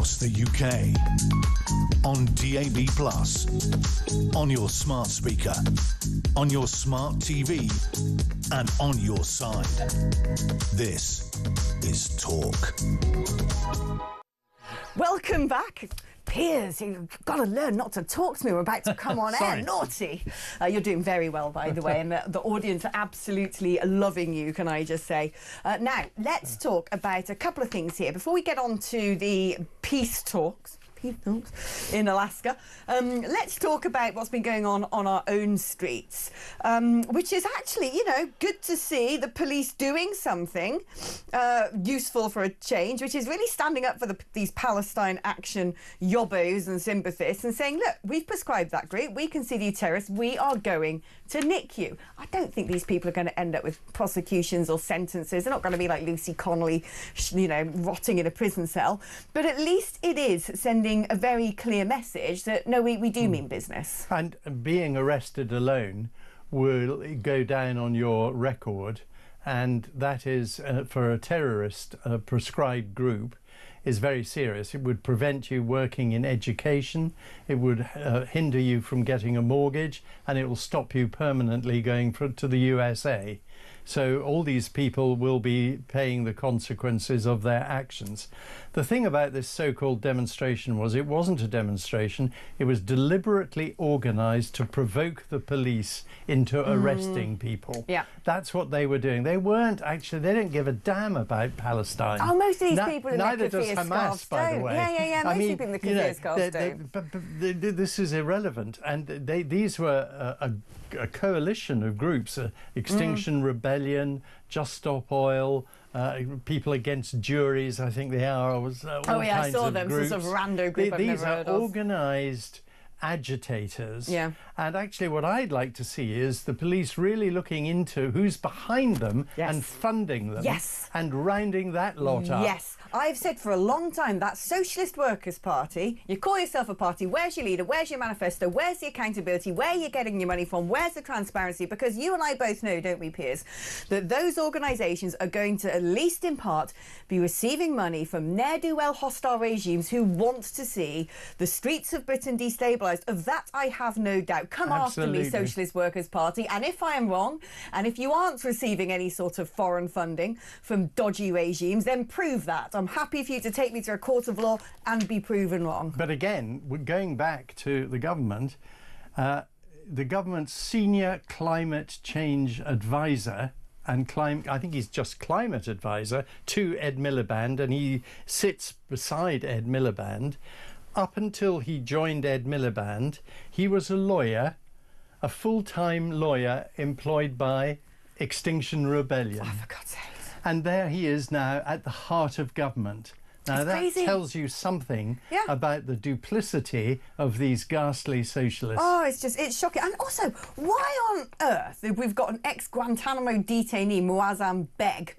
across the UK. On DAB+, on your smart speaker, on your smart TV, and on your side. This is Talk.
Welcome back. Piers, you've got to learn not to talk to me. We're about to come on air. Naughty. You're doing very well, by the way, and the audience are absolutely loving you, can I just say. Now, let's talk about a couple of things here. Before we get on to the peace talks in Alaska, let's talk about what's been going on our own streets, which is actually, you know, good to see the police doing something useful for a change, which is really standing up for these Palestine action yobbos and sympathists and saying, look, we've prescribed that group, we consider you terrorists, we are going to nick you. I don't think these people are going to end up with prosecutions or sentences. They're not going to be like Lucy Connolly, you know, rotting in a prison cell. But at least it is sending a very clear message that, no, we do mean business.
And being arrested alone will go down on your record, and that is, for a terrorist prescribed group, is very serious. It would prevent you working in education, it would hinder you from getting a mortgage, and it will stop you permanently going to the USA. So all these people will be paying the consequences of their actions. The thing about this so-called demonstration was it wasn't a demonstration, it was deliberately organised to provoke the police into arresting people.
Yeah.
That's what they were doing. They weren't actually, they don't give a damn about Palestine.
Oh, most of these people in the
neither does
keffiyeh
Hamas,
scarves
by the
don't.
way.
Yeah. Most people in the keffiyeh scarves don't.
But this is irrelevant. And these were a coalition of groups, Extinction Rebellion, Just Stop Oil, people against juries, I think they are.
I saw them. Some sort of rando group I've
these
never heard
are
of.
organised agitators.
Yeah.
And actually what I'd like to see is the police really looking into who's behind them and funding them.
Yes.
And rounding that lot up.
Yes. I've said for a long time that Socialist Workers' Party, you call yourself a party, where's your leader, where's your manifesto, where's the accountability, where are you getting your money from, where's the transparency? Because you and I both know, don't we, Piers, that those organisations are going to, at least in part, be receiving money from ne'er-do-well hostile regimes who want to see the streets of Britain destabilised. Of that I have no doubt. Come
Absolutely.
after me, Socialist Workers' Party, and if I am wrong, and if you aren't receiving any sort of foreign funding from dodgy regimes, then prove that. I'm happy for you to take me to a court of law and be proven wrong.
But again, we're going back to the government's senior climate change advisor, and I think he's just climate advisor to Ed Miliband, and he sits beside Ed Miliband. Up until he joined Ed Miliband, he was a lawyer, a full-time lawyer employed by Extinction Rebellion.
Oh, for God's sake.
And there he is now at the heart of government. Now that
crazy.
tells you something about the duplicity of these ghastly socialists.
Oh, it's shocking. And also, why on earth, if we've got an ex-Guantanamo detainee, Muazzam Beg,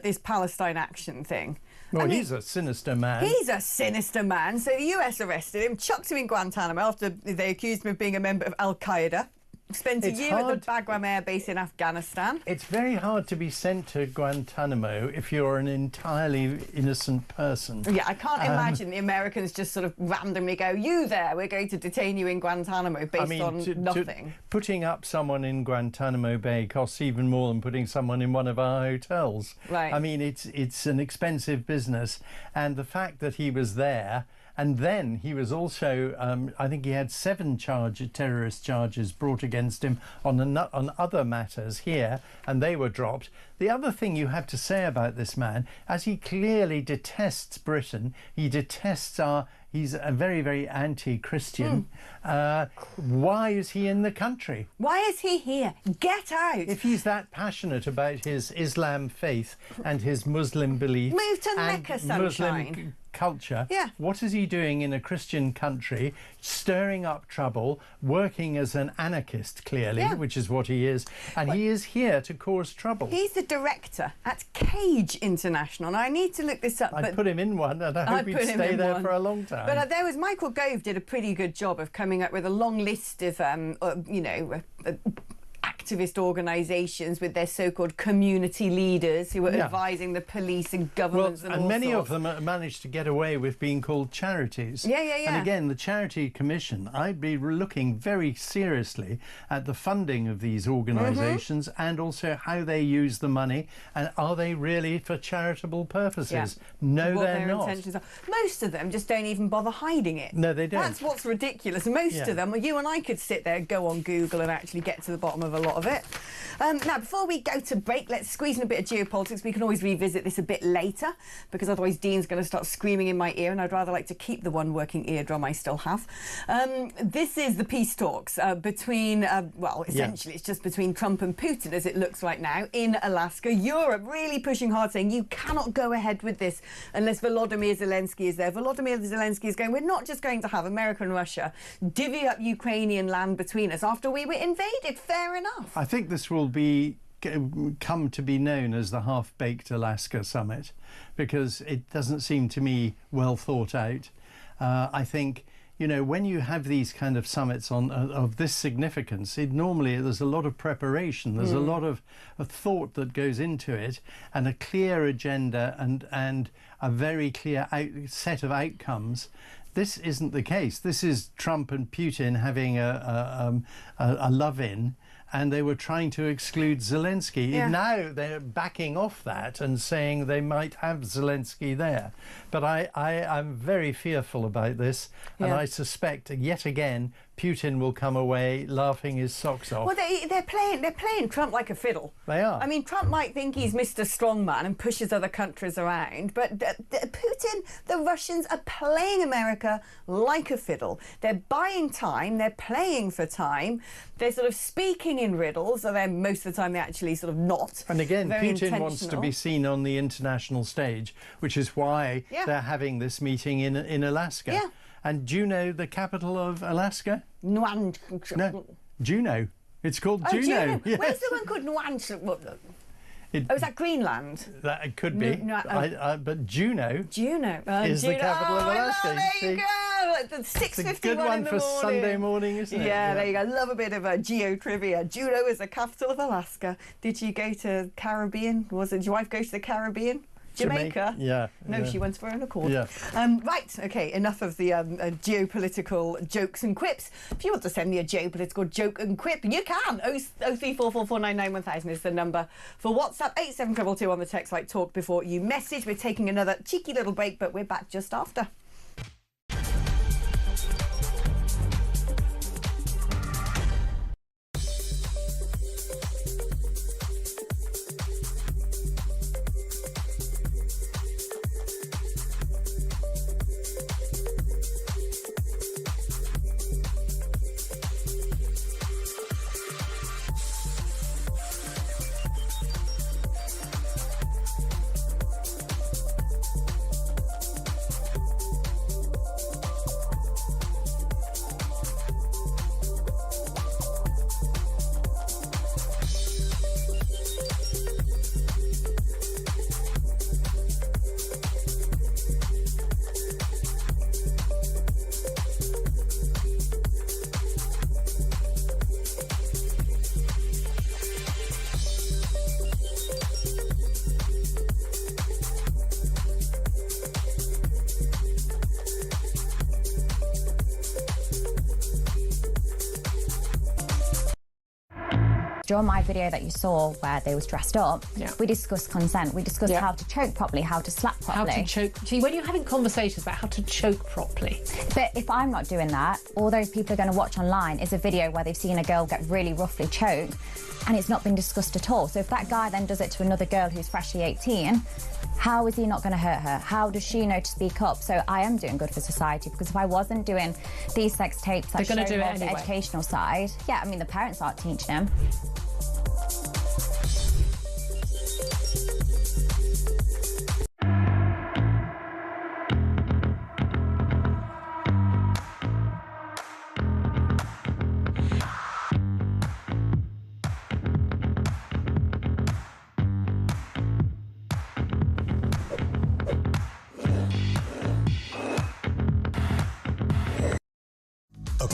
this Palestine action thing?
Well, he's a sinister man.
He's a sinister man. So the US arrested him, chucked him in Guantanamo after they accused him of being a member of Al-Qaeda. Spent a year at the Bagram Air Base in Afghanistan.
It's very hard to be sent to Guantanamo if you're an entirely innocent person.
Yeah, I can't imagine the Americans just sort of randomly go, you there, we're going to detain you in Guantanamo based on nothing.
Putting up someone in Guantanamo Bay costs even more than putting someone in one of our hotels.
Right.
I mean, it's an expensive business. And the fact that he was there, and then he was also, I think he had 7 terrorist charges brought against him on other matters here, and they were dropped. The other thing you have to say about this man, as he clearly detests Britain, he detests he's a very, very anti-Christian. Why is he in the country?
Why is he here? Get out!
If he's that passionate about his Islam faith and his Muslim beliefs...
Move to Mecca, sunshine.
Muslim culture.
Yeah.
What is he doing in a Christian country, stirring up trouble, working as an anarchist, clearly, which is what he is, and he is here to cause trouble.
He's the director at Cage International. Now, I need to look this up.
I'd put him in one, and I hope he'd stay there for a long time.
But there was Michael Gove did a pretty good job of coming up with a long list of, activist organisations with their so-called community leaders who are advising the police and governments and
many of them managed to get away with being called charities.
Yeah.
And again, the Charity Commission, I'd be looking very seriously at the funding of these organisations and also how they use the money, and are they really for charitable purposes? No,
what
they're
their
not.
intentions are. Most of them just don't even bother hiding it.
No, they don't.
That's what's ridiculous. Most of them, you and I could sit there, go on Google and actually get to the bottom of a lot of it. Now, before we go to break, let's squeeze in a bit of geopolitics. We can always revisit this a bit later, because otherwise Dean's going to start screaming in my ear, and I'd rather like to keep the one working eardrum I still have. This is the peace talks between, well, essentially it's just between Trump and Putin, as it looks right now, in Alaska. Europe really pushing hard, saying you cannot go ahead with this unless Volodymyr Zelensky is there. Volodymyr Zelensky is going, we're not just going to have America and Russia divvy up Ukrainian land between us after we were invaded. Fair enough.
I think this will come to be known as the half-baked Alaska summit, because it doesn't seem to me well thought out. I think, you know, when you have these kind of summits of this significance, normally there's a lot of preparation, there's a lot of thought that goes into it, and a clear agenda and a very clear set of outcomes. This isn't the case. This is Trump and Putin having a love-in, and they were trying to exclude Zelensky. Now they're backing off that and saying they might have Zelensky there. But I'm very fearful about this, and I suspect yet again Putin will come away laughing his socks off.
Well, they're playing Trump like a fiddle.
They are.
I mean, Trump might think he's Mr. Strongman and pushes other countries around, but Putin, the Russians are playing America like a fiddle. They're buying time, they're playing for time, they're sort of speaking in riddles, and then most of the time they're actually sort of not.
And again, Putin wants to be seen on the international stage, which is why they're having this meeting in Alaska.
Yeah.
And do you know the capital of Alaska? No, Juneau. It's called Juneau. Yes.
Where's the one called Nuan? Is that Greenland?
It could be. But Juneau is the capital of Alaska.
There you go. It's 6:51
It's a good one for Sunday morning, isn't it?
Yeah, there you go. Love a bit of geo trivia. Juneau is the capital of Alaska. Did you go to Caribbean? Did your wife go to the Caribbean? Jamaica?
Yeah.
No, she went for her own accord.
Yeah.
Right, OK, enough of the geopolitical jokes and quips. If you want to send me a geopolitical joke and quip, you can. 03444991000 is the number for WhatsApp. 87222 on the text like talk before you message. We're taking another cheeky little break, but we're back just after.
During my video that you saw where they was dressed up, we discussed consent. We discussed how to choke properly, how to slap properly.
How to choke. See, when you're having conversations about how to choke properly.
But if I'm not doing that, all those people are going to watch online is a video where they've seen a girl get really roughly choked and it's not been discussed at all. So if that guy then does it to another girl who's freshly 18, how is he not going to hurt her? How does she know to speak up? So I am doing good for society, because if I wasn't doing these sex tapes that show more of the educational side, I mean, the parents aren't teaching them.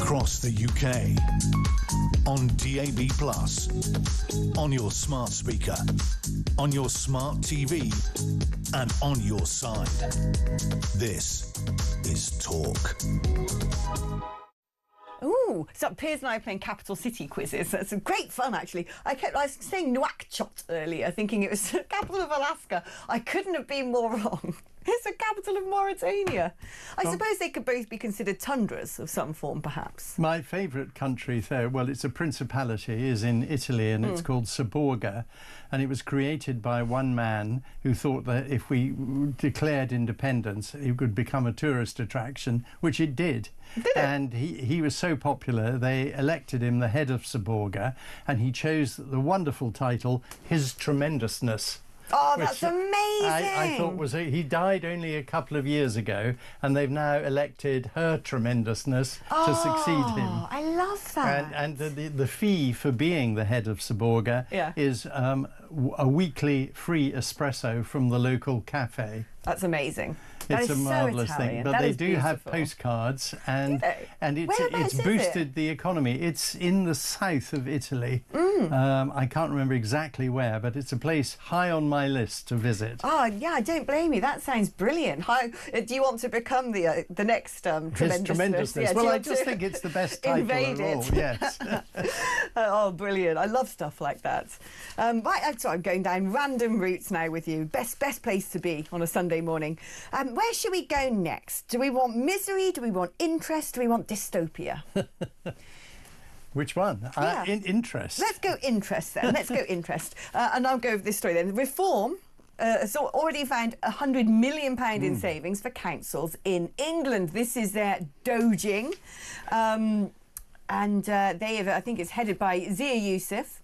across the UK, on DAB+, on your smart speaker, on your smart TV, and on your side. This is Talk.
Ooh, so Piers and I are playing capital city quizzes. That's great fun, actually. I was saying Nouakchott earlier, thinking it was the capital of Alaska. I couldn't have been more wrong. It's the capital of Mauritania. I suppose they could both be considered tundras of some form, perhaps.
My favourite country there, well, it's a principality, is in Italy, and it's called Saborga. And it was created by one man who thought that if we declared independence, it would become a tourist attraction, which it did. Did it? And he was so popular, they elected him the head of Saborga, and he chose the wonderful title, His Tremendousness.
Oh, that's amazing!
I thought he died only a couple of years ago, and they've now elected Her Tremendousness to succeed him.
I love that.
And the fee for being the head of Saborga is a weekly free espresso from the local cafe.
That's amazing.
It's a marvellous
so
thing, but they do have postcards, and it's boosted the economy. It's in the south of Italy. I can't remember exactly where, but it's a place high on my list to visit.
Oh yeah, I don't blame you. That sounds brilliant. How do you want to become the next Tremendousness?
Yeah, well, I just think it's the best title of all. Yes.
Oh, brilliant! I love stuff like that. Right, so I'm going down random routes now with you. Best place to be on a Sunday morning. Where should we go next? Do we want misery? Do we want interest? Do we want dystopia?
Which one? Interest.
Let's go interest then. Let's go interest. And I'll go with this story then. Reform has already found £100 million in savings for councils in England. This is their doging. And they have, I think it's headed by Zia Youssef.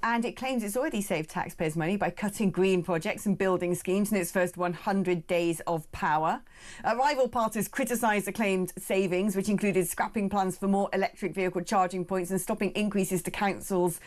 And it claims it's already saved taxpayers' money by cutting green projects and building schemes in its first 100 days of power. Rival parties criticised the claimed savings, which included scrapping plans for more electric vehicle charging points and stopping increases to councillors'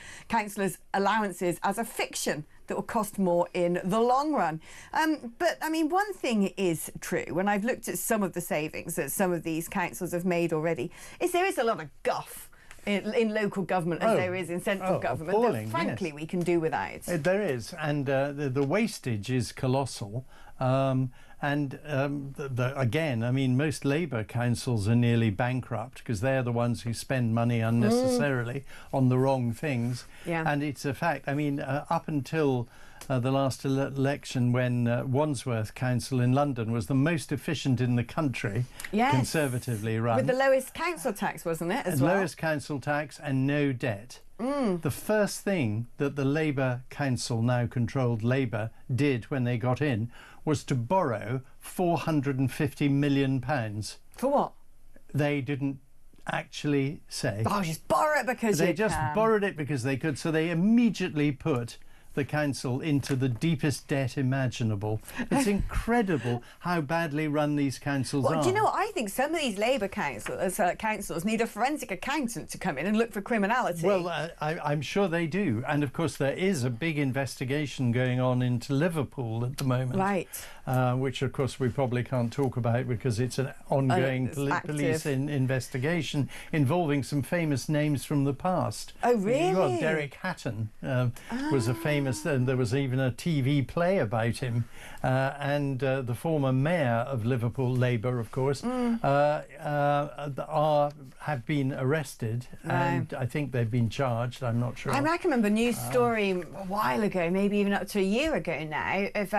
allowances as a fiction that will cost more in the long run. But, I mean, one thing is true, when I've looked at some of the savings that some of these councils have made already, is there is a lot of guff in local government as there is in central government that frankly we can do without.
There is, and the wastage is colossal. Again, I mean, most Labour councils are nearly bankrupt because they're the ones who spend money unnecessarily on the wrong things. And it's a fact. I mean, up until the last election, when Wandsworth Council in London was the most efficient in the country, conservatively run.
With the lowest council tax, wasn't it, as well?
Lowest council tax and no debt. The first thing that the Labour Council, now controlled Labour, did when they got in was to borrow £450 million.
For what?
They didn't actually say.
Oh, just borrow it because
they just borrowed it because they could. So they immediately put the council into the deepest debt imaginable. It's incredible how badly run these councils are.
Do you know what? I think some of these Labour councils need a forensic accountant to come in and look for criminality.
Well, I'm sure they do. And of course, there is a big investigation going on into Liverpool at the moment.
Right.
Which, of course, we probably can't talk about because it's an ongoing police investigation involving some famous names from the past.
Oh, really?
Well, Derek Hatton was a famous, and there was even a TV play about him. And the former mayor of Liverpool, Labour, of course, have been arrested, and I think they've been charged. I'm not sure.
I can remember a news story a while ago, maybe even up to a year ago now. If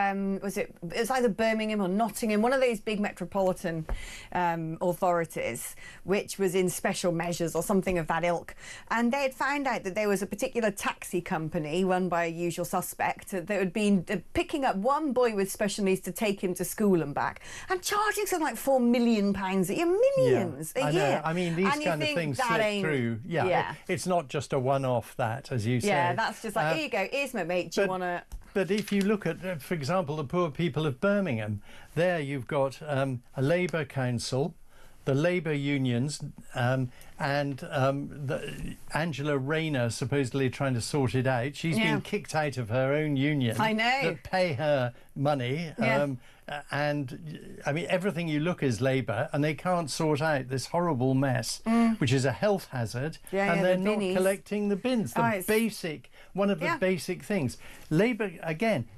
it was either Birmingham or Nottingham, one of those big metropolitan authorities, which was in special measures or something of that ilk, and they had found out that there was a particular taxi company run by a usual suspect that had been picking up one boy with special needs to take him to school and back, and charging something like £4 million a year, millions a year.
I mean, these kind of things slip through. It's not just a one-off, that, as you say.
Yeah, that's just like, here you go, here's my mate, do you want to...
But if you look at, for example, the poor people of Birmingham, there you've got a Labour council the Labour unions and Angela Rayner supposedly trying to sort it out. She's been kicked out of her own union.
I know.
That pay her money. And I mean, everything you look is Labour, and they can't sort out this horrible mess, which is a health hazard, and they're not collecting the bins. One of the basic things. Labour, again,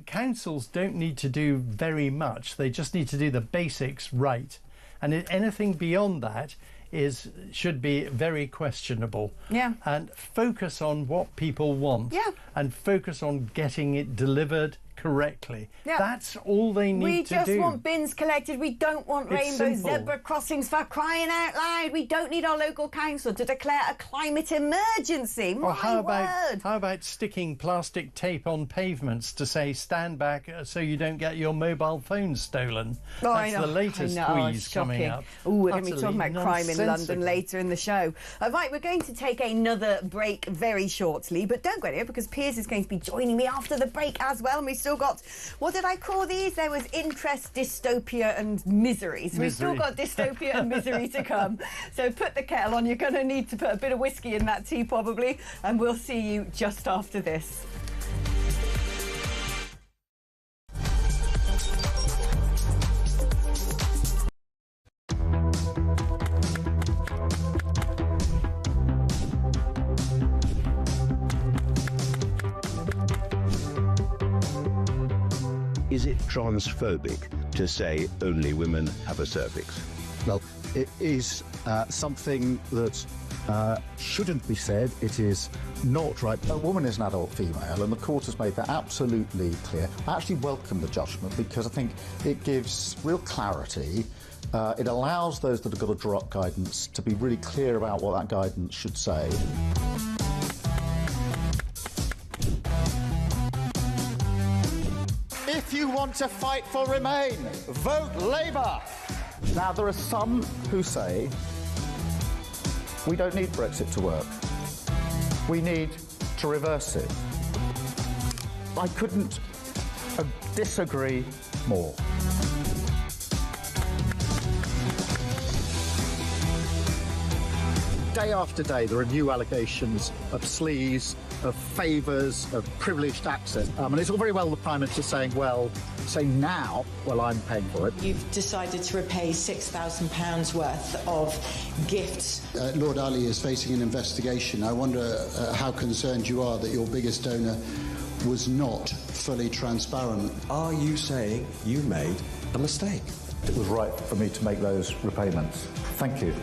councils don't need to do very much. They just need to do the basics right. And anything beyond that should be very questionable. And focus on what people want. And focus on getting it delivered correctly. That's all they need to do.
We just want bins collected. We don't want rainbow zebra crossings, for crying out loud. We don't need our local council to declare a climate emergency.
Or how about sticking plastic tape on pavements to say stand back so you don't get your mobile phone stolen? That's the latest squeeze coming up.
Oh, we're going to be talking about crime in London later in the show. Right, we're going to take another break very shortly, but don't go anywhere because Piers is going to be joining me after the break as well. And we still got, what did I call these? There was interest, dystopia and misery. So we've still got dystopia and misery to come. So put the kettle on. You're going to need to put a bit of whiskey in that tea probably, and we'll see you just after this.
Is it transphobic to say only women have a cervix?
Well, it is something that shouldn't be said. It is not right. A woman is an adult female, and the court has made that absolutely clear. I actually welcome the judgment because I think it gives real clarity. It allows those that have got to draw up guidance to be really clear about what that guidance should say. If you want to fight for Remain, vote Labour. Now, there are some who say we don't need Brexit to work. We need to reverse it. I couldn't disagree more. Day after day, there are new allegations of sleaze, of favours, of privileged access. And it's all very well the Prime Minister saying, well, say now, well, I'm paying for it.
You've decided to repay £6,000 worth of gifts.
Lord Ali is facing an investigation. I wonder how concerned you are that your biggest donor was not fully transparent.
Are you saying you made a mistake?
It was right for me to make those repayments. Thank you.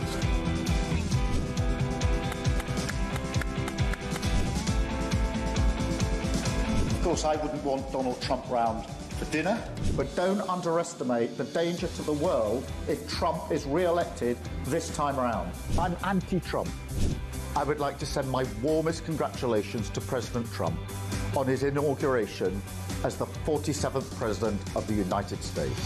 Of course, I wouldn't want Donald Trump round for dinner, but don't underestimate the danger to the world if Trump is re-elected this time around. I'm anti-Trump. I would like to send my warmest congratulations to President Trump on his inauguration as the 47th President of the United States.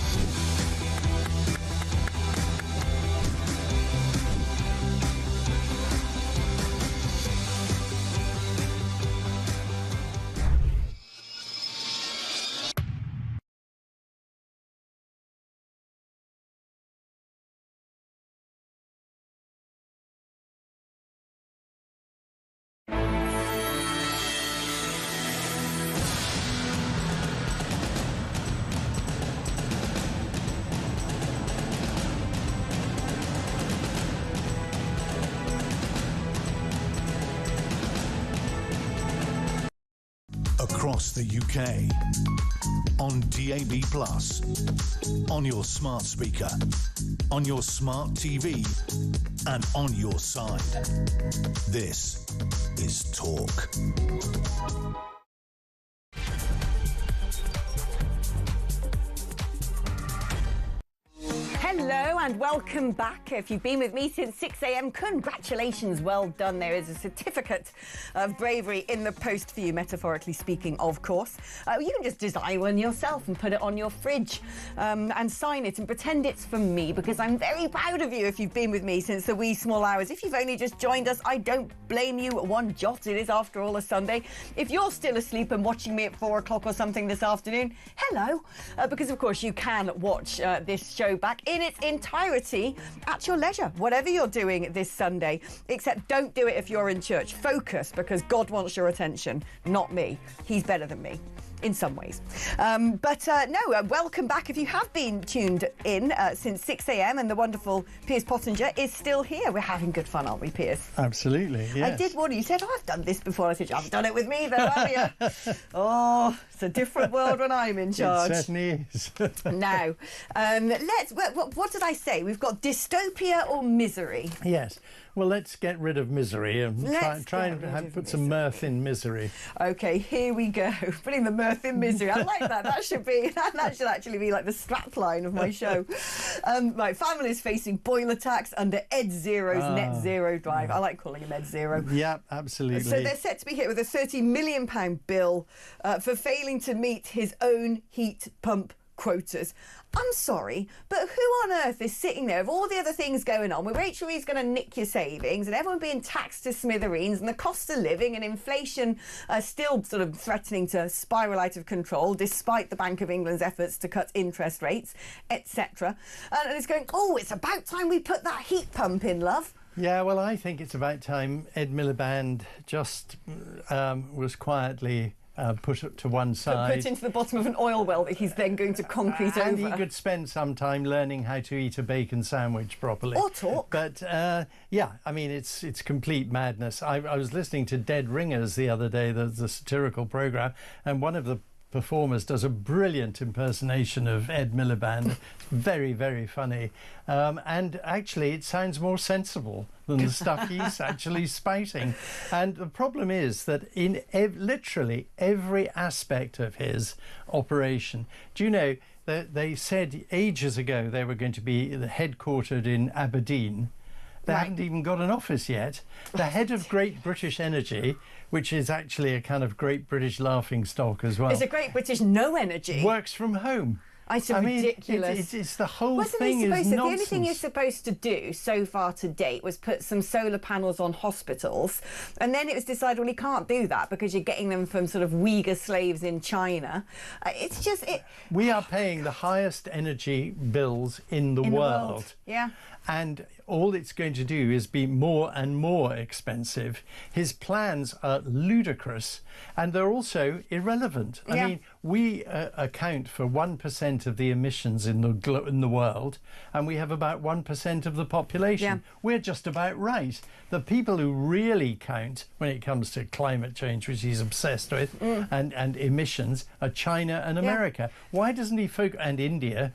Across the UK, on DAB+, on your smart speaker, on your smart TV, and on your side. This is Talk.
Hello and welcome back. If you've been with me since 6 a.m, congratulations, well done. There is a certificate of bravery in the post for you, metaphorically speaking, of course. You can just design one yourself and put it on your fridge and sign it and pretend it's from me, because I'm very proud of you if you've been with me since the wee small hours. If you've only just joined us, I don't blame you one jot. It is, after all, a Sunday. If you're still asleep and watching me at 4 o'clock or something this afternoon, hello, because of course you can watch this show back in its entirety entirety at your leisure, whatever you're doing this Sunday, except don't do it if you're in church. Focus, because God wants your attention, not me. He's better than me in some ways. Welcome back if you have been tuned in since 6 a.m. and the wonderful Piers Pottinger is still here. We're having good fun, aren't we, Piers?
Absolutely, yes.
I did warn you. You said, I've done this before. I said, you haven't done it with me, though, have you? Oh, it's a different world when I'm in charge.
It certainly is.
Now, what did I say? We've got dystopia or misery.
Yes. Well, let's get rid of misery and try and put some mirth in misery.
OK, here we go. Putting the mirth in misery. I like that. That should actually be like the strapline of my show. Right, families facing boiler tax under Ed Zero's net zero drive. I like calling him Ed Zero.
Yeah, absolutely.
So they're set to be hit with a £30 million bill for failing to meet his own heat pump quotas. I'm sorry, but who on earth is sitting there with all the other things going on with HMRC's going to nick your savings and everyone being taxed to smithereens and the cost of living and inflation still sort of threatening to spiral out of control despite the Bank of England's efforts to cut interest rates, etc. And it's going, oh, it's about time we put that heat pump in, love.
Yeah, well, I think it's about time Ed Miliband just was quietly put to one side.
Put into the bottom of an oil well that he's then going to concrete over.
And he could spend some time learning how to eat a bacon sandwich properly.
Or talk.
But, yeah, I mean, it's complete madness. I was listening to Dead Ringers the other day, the satirical programme, and one of the performers does a brilliant impersonation of Ed Miliband. Very, very funny. And actually, it sounds more sensible than the stuff he's actually spouting. And the problem is that in literally every aspect of his operation, do you know, they said ages ago they were going to be headquartered in Aberdeen. They haven't even got an office yet. The head of Great British Energy, which is actually a kind of Great British laughing stock as well.
It's a Great British no energy.
Works from home.
It's ridiculous.
It's the whole thing is nonsense.
The only thing you're supposed to do so far to date was put some solar panels on hospitals, and then it was decided, well, you can't do that because you're getting them from sort of Uyghur slaves in China. It's just it.
We are paying the highest energy bills in the world.
Yeah.
And all it's going to do is be more and more expensive. His plans are ludicrous and they're also irrelevant. I mean, we account for 1% of the emissions in the world, and we have about 1% of the population. Yeah. We're just about right. The people who really count when it comes to climate change, which he's obsessed with, and emissions, are China and America. Why doesn't he focus? And India.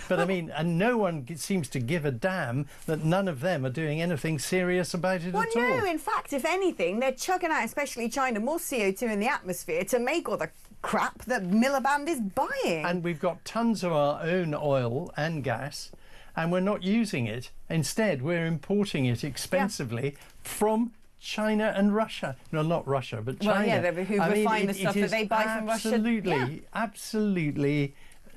But I mean, and no one seems to give a damn that none of them are doing anything serious about it at all.
Well, no, in fact, if anything, they're chugging out, especially China, more CO2 in the atmosphere to make all the crap that Miliband is buying.
And we've got tons of our own oil and gas, and we're not using it. Instead, we're importing it expensively from China and Russia. No, not Russia, but China.
Well, yeah, who refine the stuff that they buy from Russia.
Absolutely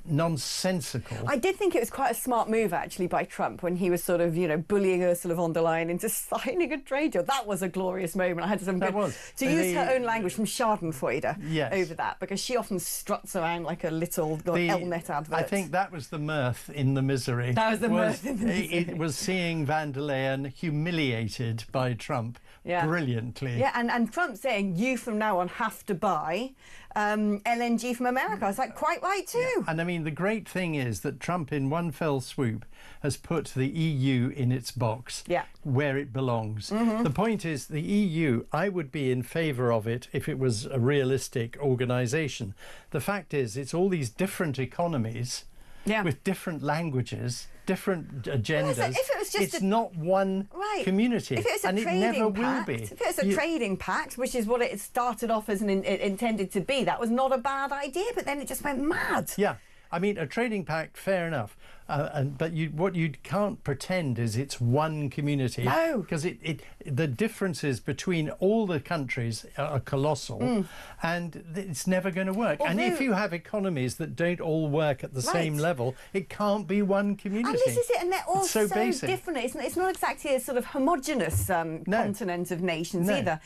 nonsensical.
I did think it was quite a smart move, actually, by Trump when he was sort of, bullying Ursula von der Leyen into signing a trade deal. That was a glorious moment. I had to use her own language from Schadenfreude over that, because she often struts around like a little Elnet advert.
I think that was the mirth in the misery.
That was the mirth in the misery.
It was seeing van der Leyen humiliated by Trump brilliantly.
Yeah, and Trump saying, you from now on have to buy LNG from America. I was like, quite right too.
Yeah. And I mean, the great thing is that Trump in one fell swoop has put the EU in its box where it belongs. The point is, the EU, I would be in favour of it if it was a realistic organisation. The fact is, it's all these different economies with different languages, different agendas.
Well, if it was just
it's not one community,
if it was
and it never will be.
If it was a trading pact, which is what it started off as intended to be, that was not a bad idea, but then it just went mad.
Yeah. I mean, a trading pact, fair enough. But what you can't pretend is it's one community.
No.
Because the differences between all the countries are colossal, and it's never going to work. And if you have economies that don't all work at the same level, it can't be one community.
And this is it, and they're all so different. It's not exactly a sort of homogenous continent of nations either.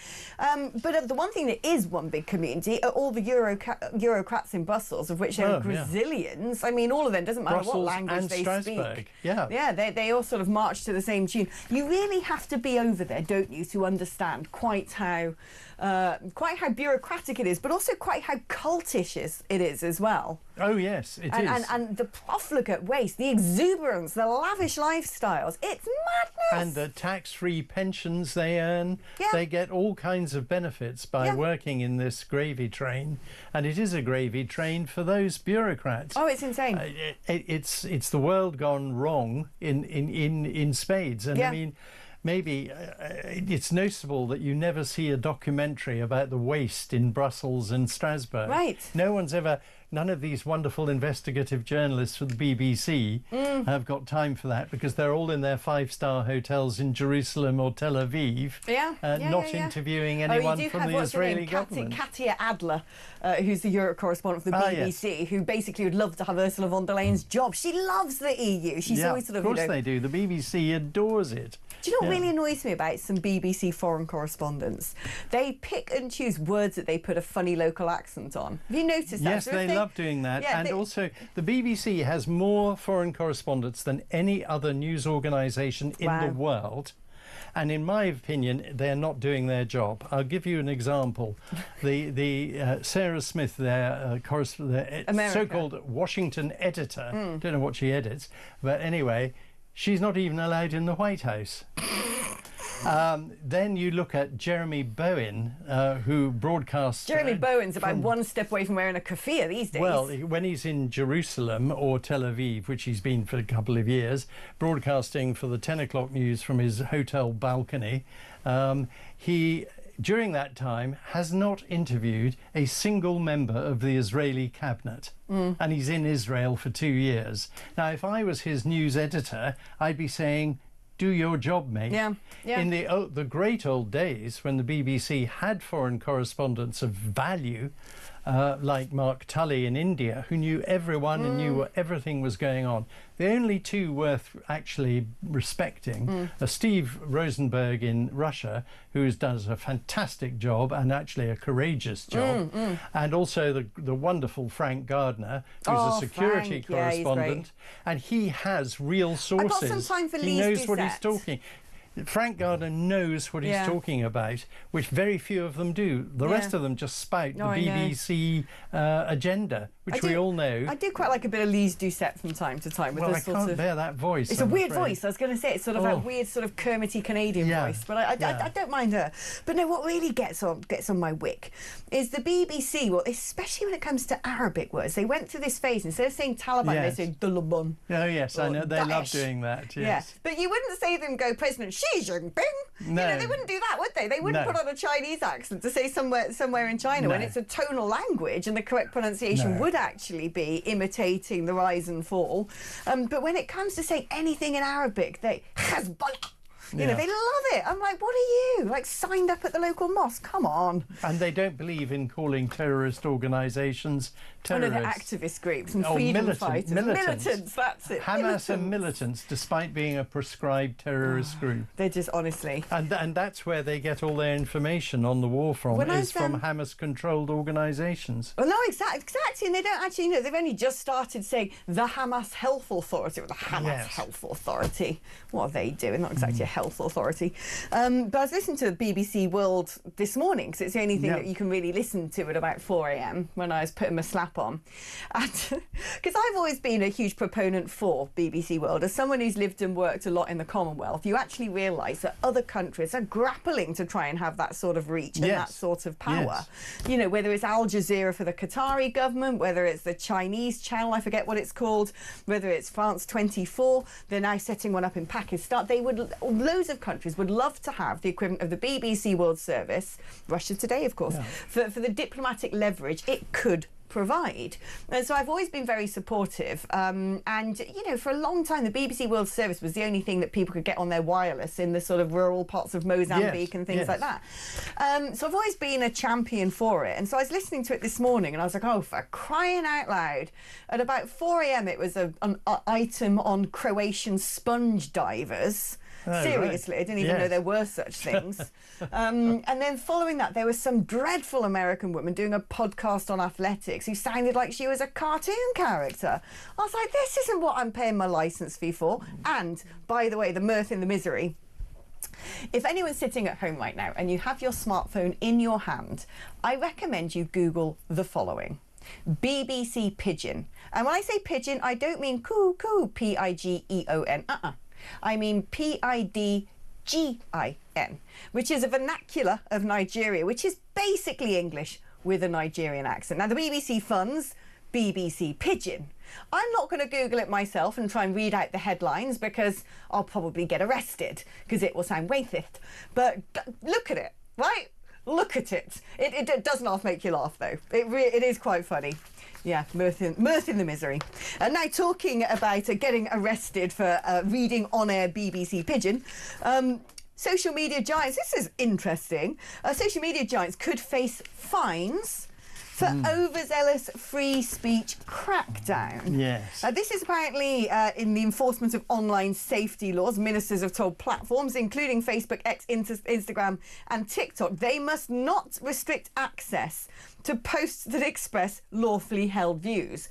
But the one thing that is one big community are all the Eurocrats in Brussels, of which there are gazillions. I mean, all of them, doesn't matter what language they
Strasbourg.
speak.
Yeah,
they all sort of march to the same tune. You really have to be over there, don't you, to understand quite how bureaucratic it is, but also quite how cultish it is as well.
Oh yes, it is.
And the profligate waste, the exuberance, the lavish lifestyles. It's madness.
And the tax-free pensions they earn. They get all kinds of benefits by working in this gravy train. And it is a gravy train for those bureaucrats.
Oh, it's insane.
It's the world gone wrong in spades. And I mean, maybe it's noticeable that you never see a documentary about the waste in Brussels and Strasbourg.
Right.
None of these wonderful investigative journalists for the BBC have got time for that, because they're all in their 5-star hotels in Jerusalem or Tel Aviv, not interviewing anyone from the Israeli government.
Katia Adler, who's the Europe correspondent for the BBC, who basically would love to have Ursula von der Leyen's job. She loves the EU. She's always sort of,
of course they do. The BBC adores it.
Do you know what really annoys me about some BBC foreign correspondents? They pick and choose words that they put a funny local accent on. Have you noticed that?
Yes, they love doing that. And also, the BBC has more foreign correspondents than any other news organisation in the world. And in my opinion, they're not doing their job. I'll give you an example. The Sarah Smith, their so-called Washington editor, don't know what she edits, but anyway, she's not even allowed in the White House. Then you look at Jeremy Bowen, who broadcasts...
Jeremy Bowen's about one step away from wearing a keffiyeh these days.
Well, when he's in Jerusalem or Tel Aviv, which he's been for a couple of years, broadcasting for the 10 o'clock news from his hotel balcony, he, during that time, has not interviewed a single member of the Israeli cabinet. And he's in Israel for 2 years. Now, if I was his news editor, I'd be saying, do your job, mate. In the great old days when the BBC had foreign correspondents of value, like Mark Tully in India, who knew everyone and knew what everything was going on. The only two worth actually respecting are Steve Rosenberg in Russia, who does a fantastic job and actually a courageous job, and also the wonderful Frank Gardner, who's a security correspondent, and he has real sources.
I've got some time for
he knows what he's talking. Frank Gardner knows what he's talking about, which very few of them do. The rest of them just spout the BBC agenda, which we all know.
I do quite like a bit of Lise Doucette from time to time. With
I can't bear that voice.
It's a weird voice. I was going to say it's sort of that weird sort of Kermity Canadian voice, but I don't mind her. But no, what really gets on my wick is the BBC. Well, especially when it comes to Arabic words, they went through this phase. Instead of saying Taliban, they say Taliban.
Oh yes, I know they love doing that. Yes.
But you wouldn't say them go President Xi Jinping.
No.
You know, they wouldn't do that, would they? They wouldn't put on a Chinese accent to say somewhere in China when it's a tonal language, and the correct pronunciation would actually be imitating the rise and fall. But when it comes to saying anything in Arabic, they Hezbollah. You know, they love it. I'm like, what are you? Like, signed up at the local mosque? Come on.
And they don't believe in calling terrorist organisations terrorists.
Oh, no, they're activist groups and freedom fighters. Militants, that's it.
Hamas are militants, despite being a proscribed terrorist group.
They're just, honestly...
And that's where they get all their information on the war from, from Hamas-controlled organisations.
Well, no, exactly. And they don't actually know. They've only just started saying the Hamas Health Authority, or the Hamas Health Authority. What are they doing? Not exactly a health authority. But I was listening to BBC World this morning, because it's the only thing that you can really listen to at about 4 a.m. when I was putting my slap on. And because I've always been a huge proponent for BBC World. As someone who's lived and worked a lot in the Commonwealth, you actually realise that other countries are grappling to try and have that sort of reach and that sort of power. You know, whether it's Al Jazeera for the Qatari government, whether it's the Chinese channel, I forget what it's called, whether it's France 24, they're now setting one up in Pakistan. Loads of countries would love to have the equivalent of the BBC World Service, Russia Today, of course, for the diplomatic leverage it could provide. And so I've always been very supportive, and you know, for a long time the BBC World Service was the only thing that people could get on their wireless in the sort of rural parts of Mozambique and things like that. So I've always been a champion for it, and so I was listening to it this morning and I was like, oh, for crying out loud. At about 4 a.m. it was an item on Croatian sponge divers.
Oh,
Seriously,
right.
I didn't even know there were such things. And then following that, there was some dreadful American woman doing a podcast on athletics who sounded like she was a cartoon character. I was like, this isn't what I'm paying my licence fee for. And, by the way, the mirth in the misery. If anyone's sitting at home right now and you have your smartphone in your hand, I recommend you Google the following. BBC Pidgin. And when I say pigeon, I don't mean coo, P-I-G-E-O-N. I mean P-I-D-G-I-N, which is a vernacular of Nigeria, which is basically English with a Nigerian accent. Now, the BBC funds BBC Pidgin. I'm not going to Google it myself and try and read out the headlines because I'll probably get arrested because it will sound racist. But look at it, right? Look at it. It doesn't half make you laugh, though. It is quite funny. Yeah, mirth in the misery. And now talking about getting arrested for reading on-air BBC Pidgin, social media giants, this is interesting. Social media giants could face fines for overzealous free speech crackdown.
Yes.
This is apparently in the enforcement of online safety laws. Ministers have told platforms, including Facebook, X, Instagram and TikTok, they must not restrict access to posts that express lawfully held views.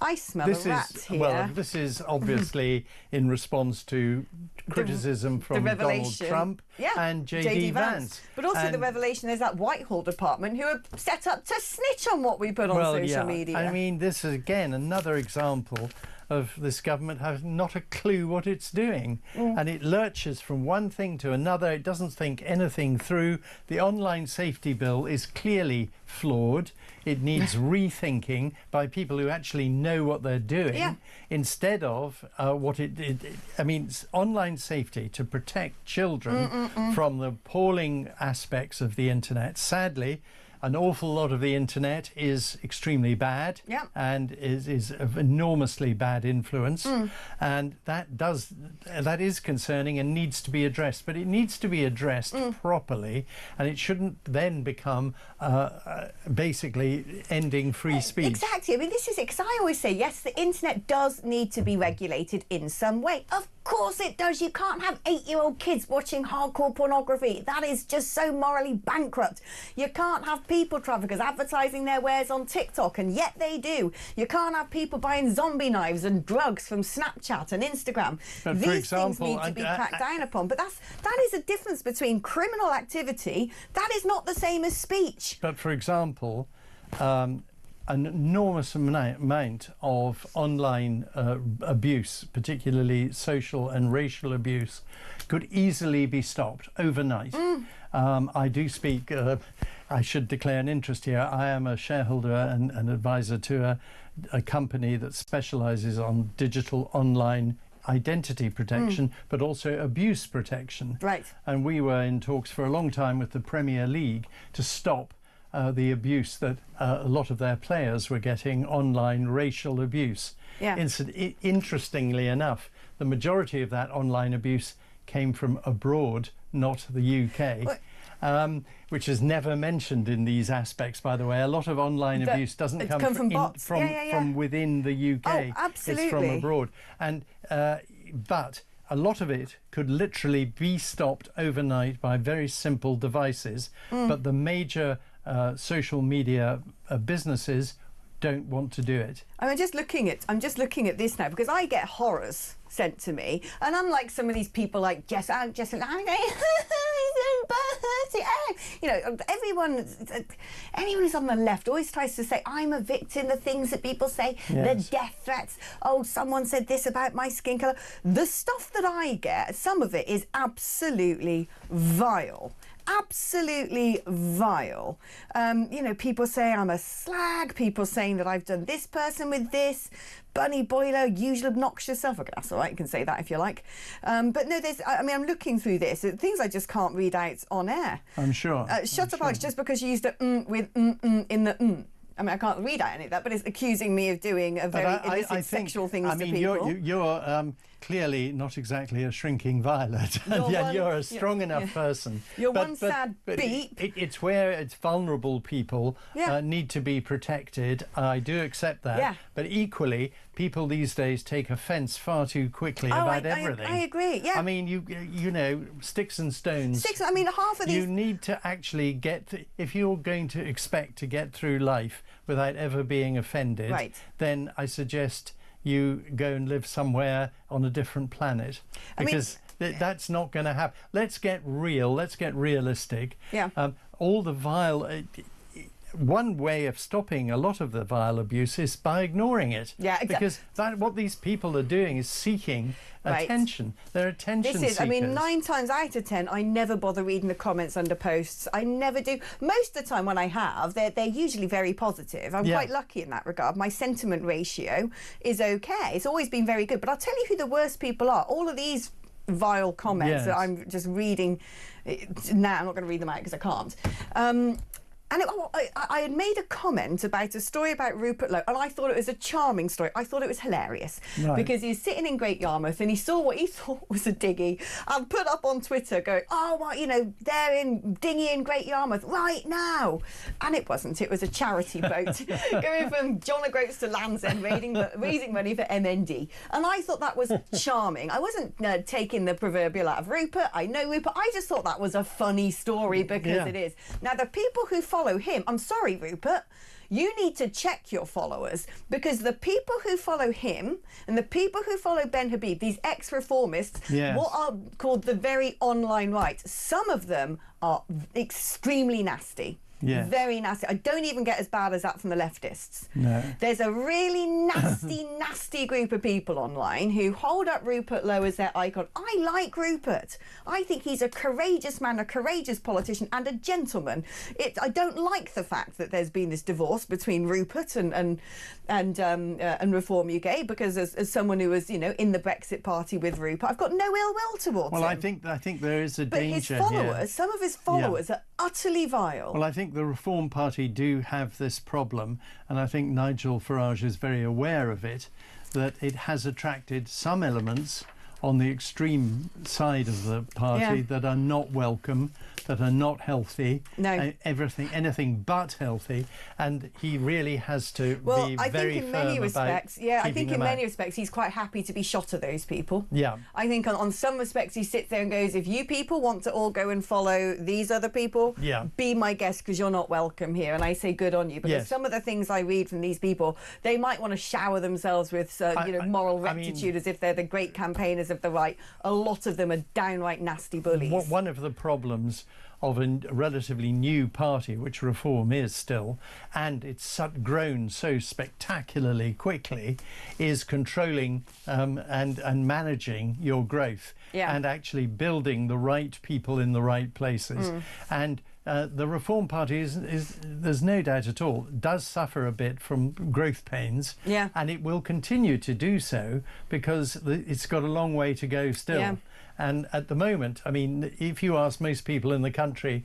I smell a rat here.
Well, this is obviously in response to criticism from Donald Trump and J.D. Vance.
But also the revelation there's that Whitehall department who are set up to snitch on what we put on social media.
I mean, this is, again, another example of this government having not a clue what it's doing. And it lurches from one thing to another. It doesn't think anything through. The online safety bill is clearly flawed. It needs rethinking by people who actually know what they're doing instead of I mean, online safety to protect children from the appalling aspects of the internet. Sadly, an awful lot of the internet is extremely bad and is of enormously bad influence, and that is concerning and needs to be addressed. But it needs to be addressed properly, and it shouldn't then become basically ending free speech.
Exactly. I mean, this is because I always say yes, the internet does need to be regulated in some way. Of course it does. You can't have 8-year-old kids watching hardcore pornography. That is just so morally bankrupt. You can't have people traffickers advertising their wares on TikTok, and yet they do. You can't have people buying zombie knives and drugs from Snapchat and Instagram.
But
These things need to be cracked down upon. But that is a difference between criminal activity. That is not the same as speech.
But for example, an enormous amount of online abuse, particularly social and racial abuse, could easily be stopped overnight. I do speak, I should declare an interest here. I am a shareholder and an advisor to a company that specialises on digital online identity protection, but also abuse protection.
Right.
And we were in talks for a long time with the Premier League to stop the abuse that a lot of their players were getting, online racial abuse. Interestingly enough, the majority of that online abuse came from abroad, not the UK. Which is never mentioned in these aspects, by the way. A lot of online abuse doesn't come
from bots.
From within the UK.
Oh, absolutely.
It's from abroad. And but a lot of it could literally be stopped overnight by very simple devices. But the major social media businesses don't want to do it.
I'm just looking at this now because I get horrors sent to me, and unlike some of these people like anyone who's on the left always tries to say I'm a victim, the things that people say, the death threats, someone said this about my skin colour. The stuff that I get, some of it is absolutely vile. Absolutely vile. People say I'm a slag, people saying that I've done this person with this, bunny boiler, usual obnoxious self. Okay, that's all right, you can say that if you like. But no, I'm looking through this, things I just can't read out on air.
I'm sure.
Shut up, Alex, just because you used a with in the I mean, I can't read out any of that, but it's accusing me of doing a very illicit sexual things to people.
You're clearly not exactly a shrinking violet. You're a strong enough person.
You're one sad beep.
It's where it's vulnerable people need to be protected. I do accept that.
Yeah.
But equally, people these days take offence far too quickly about everything.
I agree. Yeah.
I mean, you know, sticks and stones.
I mean, half of these.
You need to actually if you're going to expect to get through life without ever being offended, then I suggest you go and live somewhere on a different planet, because that's not going to happen. Let's get real. Let's get realistic.
Yeah.
All the vile. One way of stopping a lot of the vile abuse is by ignoring it.
Yeah, exactly.
Because what these people are doing is seeking attention. They're attention seekers.
I mean, 9 times out of 10, I never bother reading the comments under posts. I never do. Most of the time when I have, they're usually very positive. I'm quite lucky in that regard. My sentiment ratio is okay. It's always been very good. But I'll tell you who the worst people are. All of these vile comments that I'm just reading now. I'm not going to read them out because I can't. And I had made a comment about a story about Rupert Lowe, and I thought it was a charming story. I thought it was hilarious because he's sitting in Great Yarmouth and he saw what he thought was a dinghy and put up on Twitter going, oh, well, you know, they're in dinghy in Great Yarmouth right now. And it wasn't. It was a charity boat going from John O'Groats to Land's End raising money for MND. And I thought that was charming. I wasn't taking the proverbial out of Rupert. I know Rupert. I just thought that was a funny story because it is. Now, the people who follow him, I'm sorry, Rupert, you need to check your followers, because the people who follow him and the people who follow Ben Habib, these ex-reformists, what are called the very online right, some of them are extremely nasty. Yeah. Very nasty. I don't even get as bad as that from the leftists. No. There's a really nasty, nasty group of people online who hold up Rupert Lowe as their icon. I like Rupert. I think he's a courageous man, a courageous politician and a gentleman. I don't like the fact that there's been this divorce between Rupert and Reform UK, because as someone who was, you know, in the Brexit party with Rupert, I've got no ill will towards him.
Well, I think there is a danger
here. But his followers,
here.
Some of his followers are utterly vile.
Well, I think the Reform Party do have this problem, and I think Nigel Farage is very aware of it, that it has attracted some elements on the extreme side of the party that are not welcome, that are not healthy, anything but healthy, and he really has to be very firm about
I think in many respects he's quite happy to be shot at those people. Yeah. I think on some respects he sits there and goes, if you people want to all go and follow these other people, be my guest, because you're not welcome here. And I say good on you, because some of the things I read from these people, they might want to shower themselves with moral rectitude, as if they're the great campaigners of the right. A lot of them are downright nasty bullies.
One of the problems of a relatively new party, which Reform is still, and it's grown so spectacularly quickly, is controlling and managing your growth and actually building the right people in the right places. And the Reform Party is there's no doubt at all, does suffer a bit from growth pains, and it will continue to do so, because it's got a long way to go still. And at the moment, I mean, if you ask most people in the country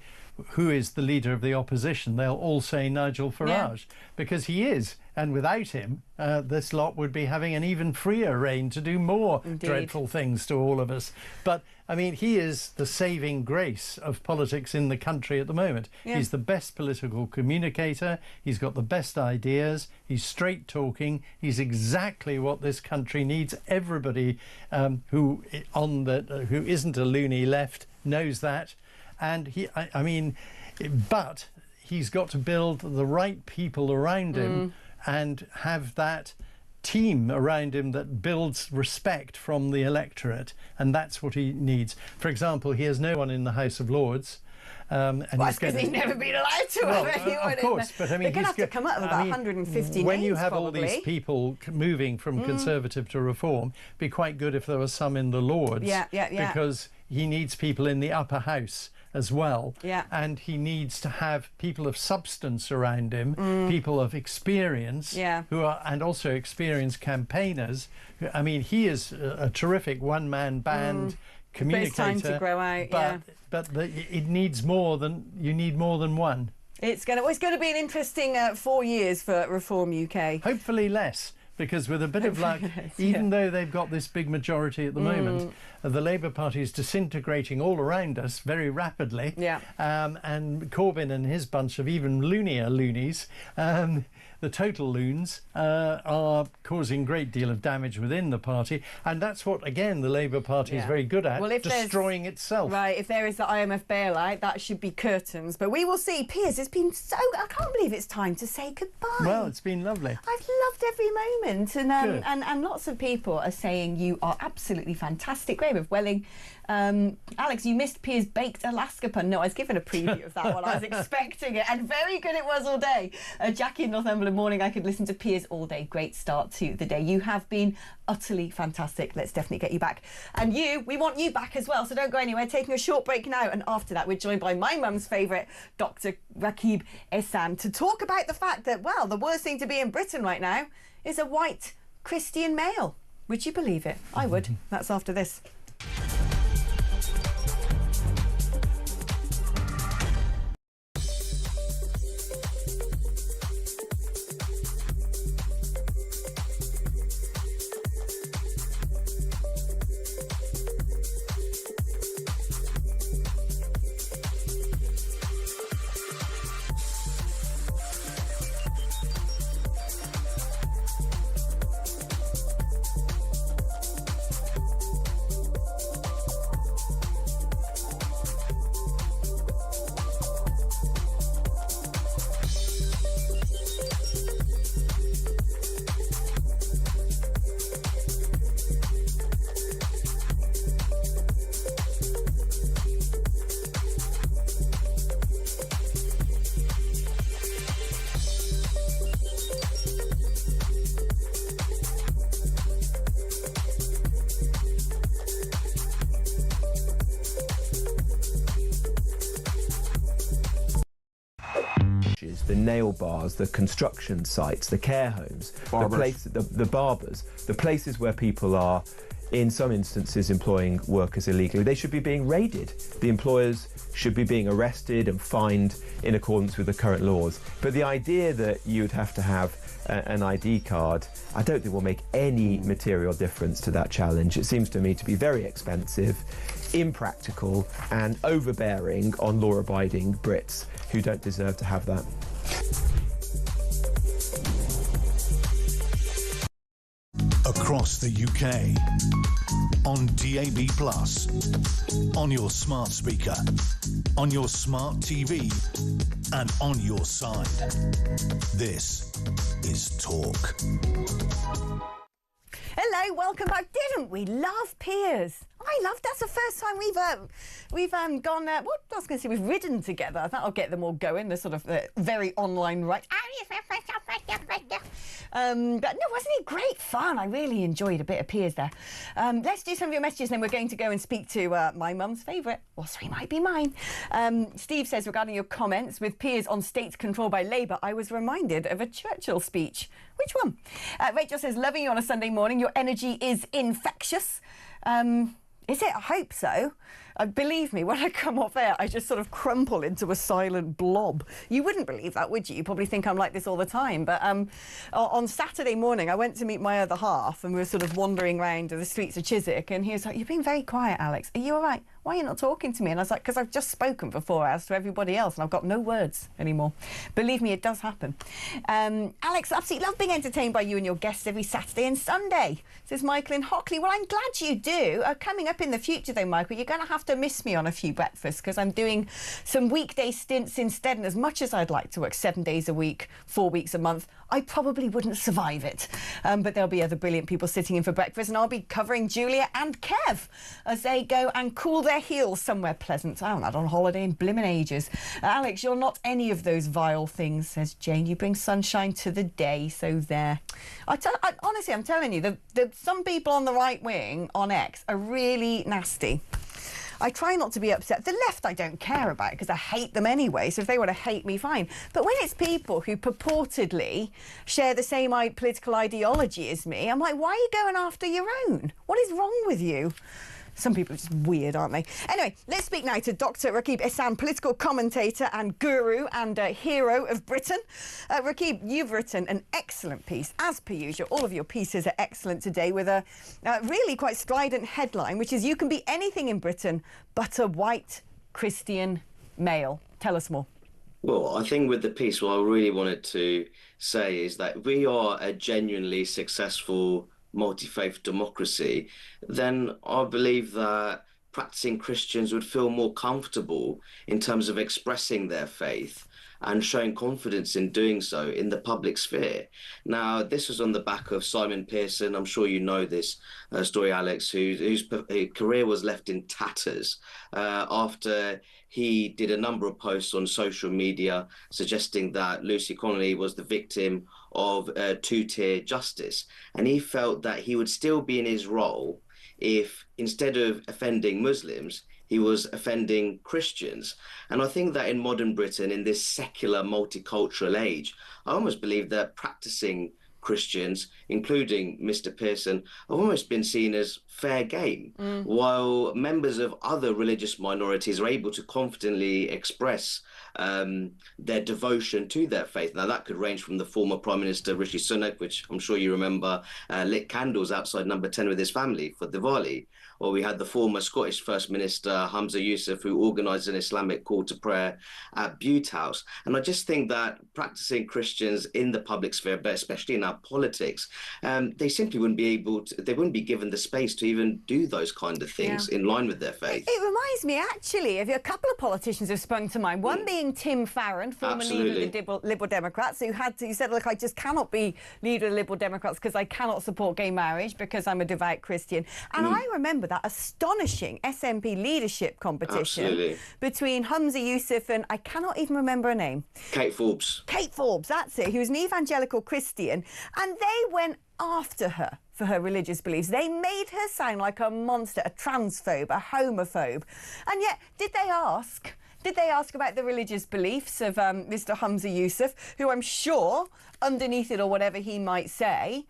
who is the leader of the opposition, they'll all say Nigel Farage, because he is. And without him, this lot would be having an even freer reign to do more dreadful things to all of us. But, I mean, he is the saving grace of politics in the country at the moment. He's the best political communicator. He's got the best ideas. He's straight talking. He's exactly what this country needs. Everybody who isn't a loony left knows that. And but he's got to build the right people around him and have that team around him that builds respect from the electorate, and that's what he needs. For example, he has no one in the House of Lords.
And that's because he's never been allowed to have anyone.
Of course, but I mean,
they're going to have to come up with about 150
when
names,
you have
probably.
all these people moving from Conservative to Reform, it'd be quite good if there was some in the Lords. Because he needs people in the upper house as well, and he needs to have people of substance around him, people of experience, who are, and also experienced campaigners. I mean, he is a terrific one-man band communicator.
But it's time to grow out.
But it needs more than you need more than one.
It's going to be an interesting 4 years for Reform UK.
Hopefully less. because with a bit of luck, even though they've got this big majority at the moment, the Labour Party is disintegrating all around us very rapidly. And Corbyn and his bunch of even loonier loonies, the total loons, are causing a great deal of damage within the party, and that's what, again, the Labour Party is very good at, destroying itself.
Right, if there is the IMF bailout, that should be curtains. But we will see. Piers, it's been so... I can't believe it's time to say goodbye.
Well, it's been lovely.
I've loved every moment, and lots of people are saying you are absolutely fantastic. Great with Welling. Alex, you missed Piers' baked Alaska pun. No, I was given a preview of that one. I was expecting it, and very good it was all day. Jackie in Northumberland morning, I could listen to Piers all day. Great start to the day. You have been utterly fantastic. Let's definitely get you back. And we want you back as well, so don't go anywhere. Taking a short break now, and after that we're joined by my mum's favourite, Dr. Rakib Ehsan, to talk about the fact that, well, the worst thing to be in Britain right now is a white Christian male. Would you believe it? I would. That's after this.
The nail bars, the construction sites, the care homes, the barbers, the places where people are, in some instances, employing workers illegally. They should be being raided. The employers should be being arrested and fined in accordance with the current laws. But the idea that you'd have to have an ID card, I don't think will make any material difference to that challenge. It seems to me to be very expensive, impractical and overbearing on law-abiding Brits who don't deserve to have that.
Across the UK, on DAB+, on your smart speaker, on your smart TV, and on your side. This is Talk.
Hello, welcome back. Didn't we love Piers? That's the first time we've gone. What I was going to say, we've ridden together. That'll get them all going. The sort of very online right. But no, wasn't it great fun? I really enjoyed a bit of Piers there. Let's do some of your messages, and then we're going to go and speak to my mum's favourite. Well, three might be mine. Steve says, regarding your comments with Piers on states controlled by Labour, I was reminded of a Churchill speech. Which one? Rachel says, loving you on a Sunday morning. Your energy is infectious. Is it? I hope so. Believe me, when I come off air, I just sort of crumple into a silent blob. You wouldn't believe that, would you? You probably think I'm like this all the time. But on Saturday morning, I went to meet my other half, and we were sort of wandering around the streets of Chiswick, and he was like, you've been very quiet, Alex. Are you all right? Why are you not talking to me? And I was like, because I've just spoken for 4 hours to everybody else, and I've got no words anymore. Believe me, it does happen. Alex, absolutely love being entertained by you and your guests every Saturday and Sunday, says Michael in Hockley. Well, I'm glad you do. Coming up in the future, though, Michael, you're going to have to miss me on a few breakfasts, because I'm doing some weekday stints instead, and as much as I'd like to work 7 days a week, 4 weeks a month, I probably wouldn't survive it. But there'll be other brilliant people sitting in for breakfast, and I'll be covering Julia and Kev as they go and cool their heels somewhere pleasant. I'm not on holiday in blimmin' ages. Alex, you're not any of those vile things, says Jane. You bring sunshine to the day, so there. Honestly, I'm telling you, some people on the right wing on X are really nasty. I try not to be upset. The left I don't care about, because I hate them anyway, so if they want to hate me, fine. But when it's people who purportedly share the same political ideology as me, I'm like, why are you going after your own? What is wrong with you? Some people are just weird, aren't they? Anyway, let's speak now to Dr. Rakib Ehsan, political commentator and guru and hero of Britain. Rakib, you've written an excellent piece, as per usual. All of your pieces are excellent today, with a really quite strident headline, which is "You can be anything in Britain but a white Christian male." Tell us more.
Well, I think with the piece, what I really wanted to say is that we are a genuinely successful multi-faith democracy, then I believe that practicing Christians would feel more comfortable in terms of expressing their faith and showing confidence in doing so in the public sphere. Now, this was on the back of Simon Pearson. I'm sure you know this story, Alex, whose career was left in tatters after he did a number of posts on social media suggesting that Lucy Connolly was the victim of two-tier justice. And he felt that he would still be in his role if, instead of offending Muslims, he was offending Christians. And I think that in modern Britain, in this secular, multicultural age, I almost believe that practicing Christians, including Mr. Pearson, have almost been seen as fair game, while members of other religious minorities are able to confidently express their devotion to their faith. Now, that could range from the former Prime Minister Rishi Sunak, which I'm sure you remember, lit candles outside Number 10 with his family for Diwali. Or we had the former Scottish First Minister Hamza Yusuf, who organised an Islamic call to prayer at Bute House. And I just think that practicing Christians in the public sphere, but especially in our politics, they simply wouldn't be able to, they wouldn't be given the space to even do those kind of things in line with their faith.
It reminds me, actually, of a couple of politicians have sprung to mind. One being Tim Farron, former leader of the Liberal Democrats, who said, look, I just cannot be leader of the Liberal Democrats because I cannot support gay marriage because I'm a devout Christian. And I remember that astonishing SNP leadership competition between Hamza Yusuf and I cannot even remember her name.
Kate Forbes.
Kate Forbes, that's it, who was an evangelical Christian. And they went after her for her religious beliefs. They made her sound like a monster, a transphobe, a homophobe. And yet, did they ask about the religious beliefs of Mr. Hamza Yusuf, who I'm sure, underneath it or whatever he might say,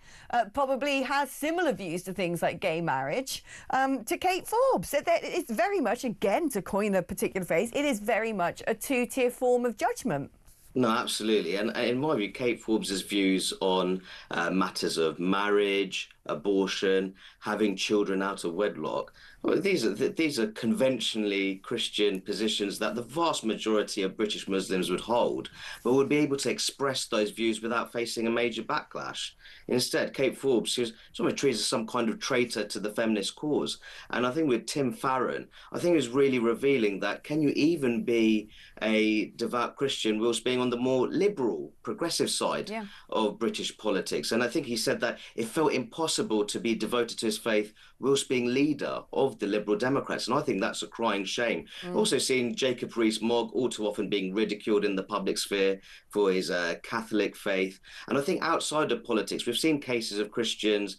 probably has similar views to things like gay marriage to Kate Forbes? It's very much, again, to coin a particular phrase, it is very much a two-tier form of judgment.
No, absolutely. And in my view, Kate Forbes' views on matters of marriage, abortion, having children out of wedlock, well, these are conventionally Christian positions that the vast majority of British Muslims would hold, but would be able to express those views without facing a major backlash. Instead, Kate Forbes, who's sort of treated as some kind of traitor to the feminist cause. And I think with Tim Farron, I think it was really revealing that can you even be a devout Christian whilst being on the more liberal, progressive side of British politics? And I think he said that it felt impossible to be devoted to his faith whilst being leader of the Liberal Democrats. And I think that's a crying shame. Also seen Jacob Rees-Mogg all too often being ridiculed in the public sphere for his Catholic faith. And I think outside of politics, we've seen cases of Christians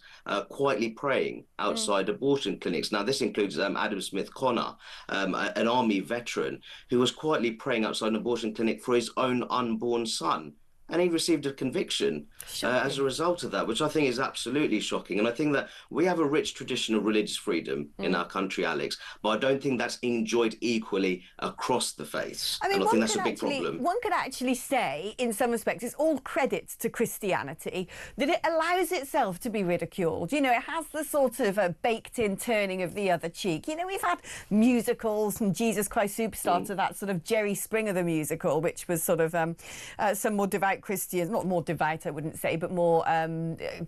quietly praying outside abortion clinics. Now, this includes Adam Smith Connor, an army veteran who was quietly praying outside an abortion clinic for his own unborn son. And he received a conviction as a result of that, which I think is absolutely shocking. And I think that we have a rich tradition of religious freedom in our country, Alex, but I don't think that's enjoyed equally across the faiths.
I mean,
and I think that's a big problem.
One could actually say, in some respects, it's all credit to Christianity that it allows itself to be ridiculed. You know, it has the sort of baked-in turning of the other cheek. You know, we've had musicals from Jesus Christ Superstar to that sort of Jerry Springer the musical, which was sort of some more devout Christians, not more devout, I wouldn't say, but more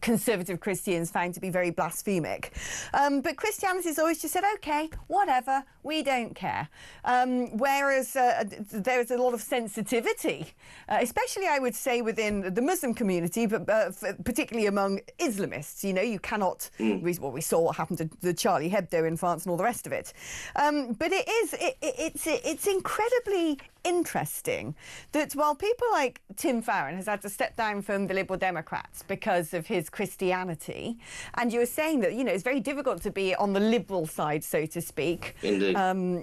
conservative Christians found to be very blasphemic. But Christianity's always just said, OK, whatever, we don't care. Whereas there's a lot of sensitivity, especially, I would say, within the Muslim community, but particularly among Islamists. You know, you cannot, we saw what happened to the Charlie Hebdo in France and all the rest of it. But it's incredibly interesting that while people like Tim Farron Farron has had to step down from the Liberal Democrats because of his Christianity. And you were saying that, you know, it's very difficult to be on the liberal side, so to speak.
Indeed.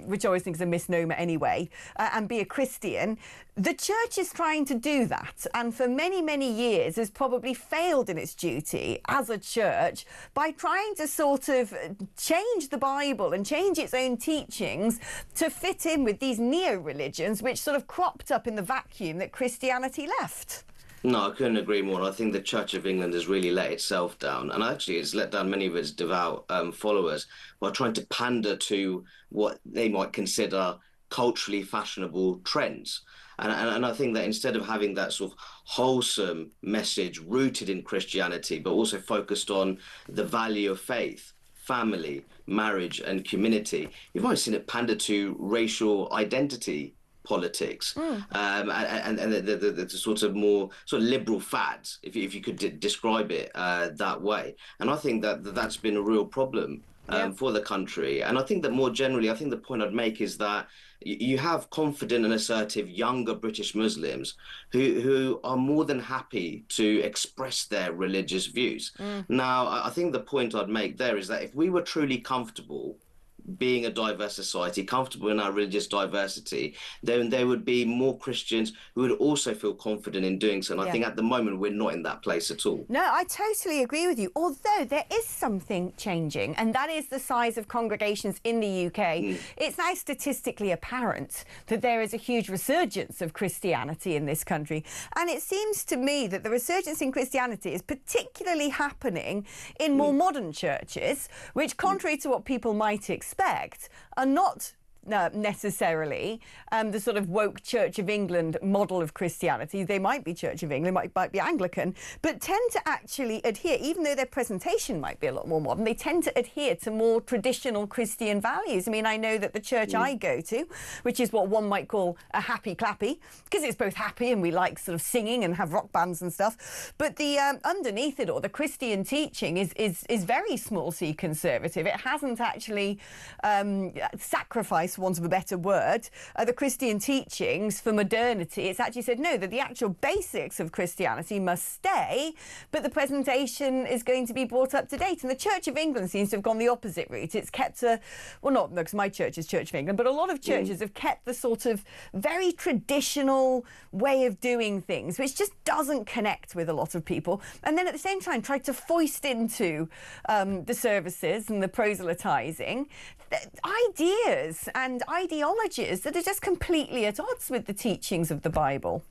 Which I always think is a misnomer anyway, and be a Christian. The church is trying to do that, and for many, many years has probably failed in its duty as a church by trying to sort of change the Bible and change its own teachings to fit in with these neo-religions which sort of cropped up in the vacuum that Christianity left.
No, I couldn't agree more. I think the Church of England has really let itself down, and actually it's let down many of its devout followers by trying to pander to what they might consider culturally fashionable trends. And I think that instead of having that sort of wholesome message rooted in Christianity, but also focused on the value of faith, family, marriage and community, you've always seen it pander to racial identity politics and the sort of more sort of liberal fads, if you could describe it that way. And I think that that's been a real problem for the country. And I think that more generally, I think the point I'd make is that you have confident and assertive younger British Muslims who are more than happy to express their religious views. Now, I think the point I'd make there is that if we were truly comfortable being a diverse society, comfortable in our religious diversity, then there would be more Christians who would also feel confident in doing so. And I think at the moment we're not in that place at all.
No, I totally agree with you. Although there is something changing, and that is the size of congregations in the UK. It's now statistically apparent that there is a huge resurgence of Christianity in this country. And it seems to me that the resurgence in Christianity is particularly happening in more modern churches, which, contrary to what people might expect, are not necessarily the sort of woke Church of England model of Christianity. They might be Church of England, might be Anglican, but tend to actually adhere, even though their presentation might be a lot more modern, they tend to adhere to more traditional Christian values. I mean, I know that the church I go to, which is what one might call a happy clappy, because it's both happy and we like sort of singing and have rock bands and stuff, but the underneath it all, the Christian teaching is very small c conservative. It hasn't actually sacrificed, for want of a better word, the Christian teachings for modernity. It's actually said no, that the actual basics of Christianity must stay, but the presentation is going to be brought up to date. And the Church of England seems to have gone the opposite route. It's kept well, not because my church is Church of England, but a lot of churches have kept the sort of very traditional way of doing things, which just doesn't connect with a lot of people. And then at the same time, tried to foist into the services and the proselytizing ideas and ideologies that are just completely at odds with the teachings of the Bible.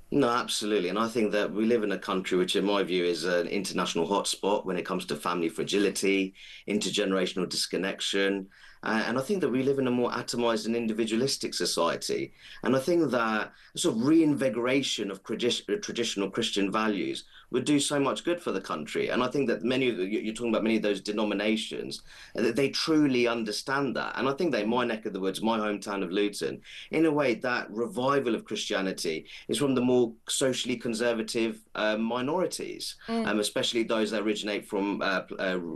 No, absolutely. And I think that we live in a country which, in my view, is an international hotspot when it comes to family fragility, intergenerational disconnection. And I think that we live in a more atomized and individualistic society. And I think that sort of reinvigoration of traditional Christian values would do so much good for the country. And I think that you're talking about many of those denominations, they truly understand that. And I think that in my neck of the woods, my hometown of Luton, in a way, that revival of Christianity is from the more socially conservative minorities, especially those that originate from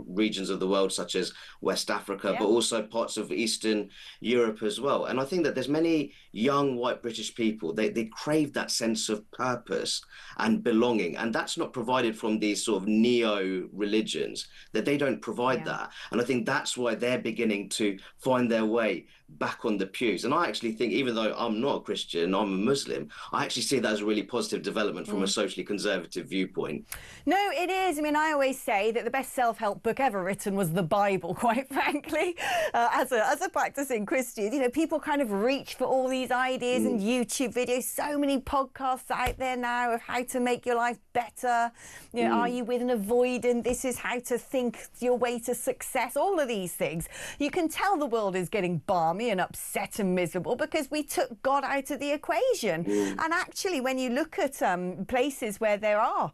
regions of the world such as West Africa, but also parts of Eastern Europe as well. And I think that there's many young white British people, they crave that sense of purpose and belonging, and that's not provided from these sort of neo-religions, that they don't provide that. And I think that's why they're beginning to find their way back on the pews. And I actually think, even though I'm not a Christian, I'm a Muslim, I actually see that as a really positive development from a socially conservative viewpoint.
No, it is. I mean, I always say that the best self-help book ever written was the Bible, quite frankly. As a practicing Christian, you know, people kind of reach for all these ideas and YouTube videos, so many podcasts out there now of how to make your life better. You know, are you with an avoidant? This is how to think your way to success. All of these things. You can tell the world is getting balmy and upset and miserable because we took God out of the equation. And actually, when you look at places where there are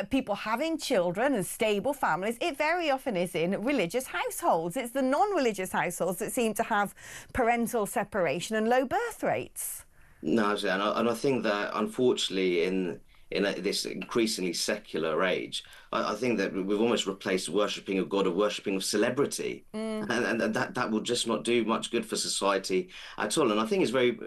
people having children and stable families, it very often is in religious households. It's the non-religious households that seem to have parental separation and low birth rates.
No, absolutely. And I think that, unfortunately, in in this increasingly secular age. I think that we've almost replaced worshipping of God with worshipping of celebrity, and that will just not do much good for society at all. And I think it's very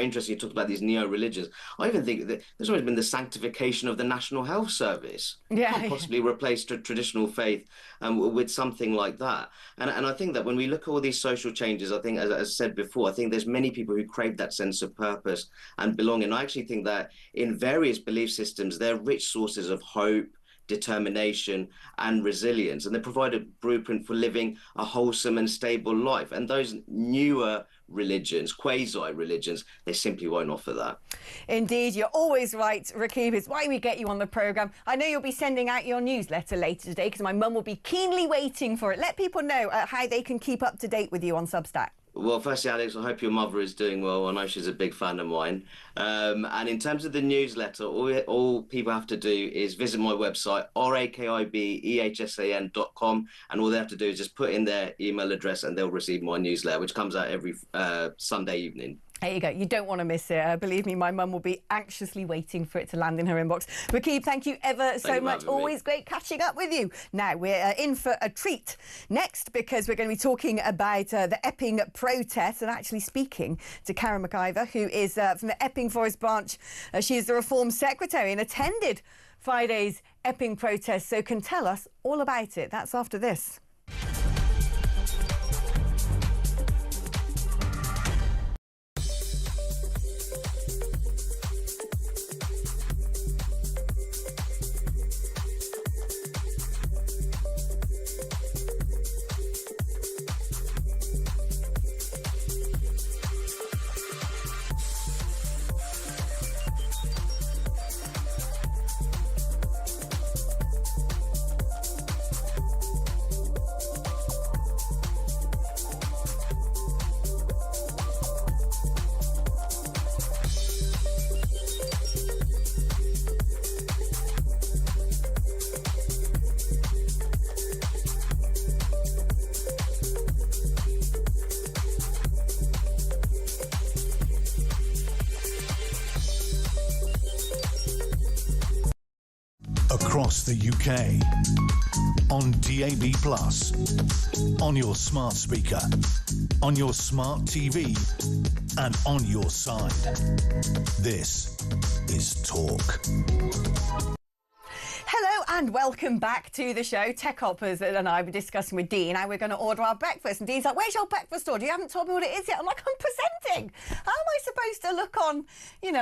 interesting you talked about these neo-religions. I even think that there's always been the sanctification of the National Health Service.
Yeah,
you can't possibly replace traditional faith with something like that. And I think that when we look at all these social changes, I think, as I said before, I think there's many people who crave that sense of purpose and belonging. I actually think that in various belief systems, they're rich sources of hope, determination and resilience, and they provide a blueprint for living a wholesome and stable life. And those newer religions, quasi-religions, they simply won't offer that.
Indeed, you're always right, Rakib. It's why we get you on the programme. I know you'll be sending out your newsletter later today because my mum will be keenly waiting for it. Let people know how they can keep up to date with you on Substack.
Well, firstly, Alex, I hope your mother is doing well. I know she's a big fan of mine. And in terms of the newsletter, all people have to do is visit my website, rakibehsan.com, and all they have to do is just put in their email address and they'll receive my newsletter, which comes out every Sunday evening.
There you go. You don't want to miss it. Believe me, my mum will be anxiously waiting for it to land in her inbox. Rakib, thank you ever so much. Always great catching up with you. Now, we're in for a treat next because we're going to be talking about the Epping protests and actually speaking to Karen McIver, who is from the Epping Forest branch. She is the Reform Secretary and attended Friday's Epping protest, so can tell us all about it. That's after this.
Across the UK, on DAB+, on your smart speaker, on your smart TV, and on your side. This is Talk.
Hello and welcome back to the show. Tech Hoppers and I were discussing with Dean how we're going to order our breakfast. And Dean's like, where's your breakfast order? You haven't told me what it is yet. I'm like, I'm presenting. How am I supposed to look on,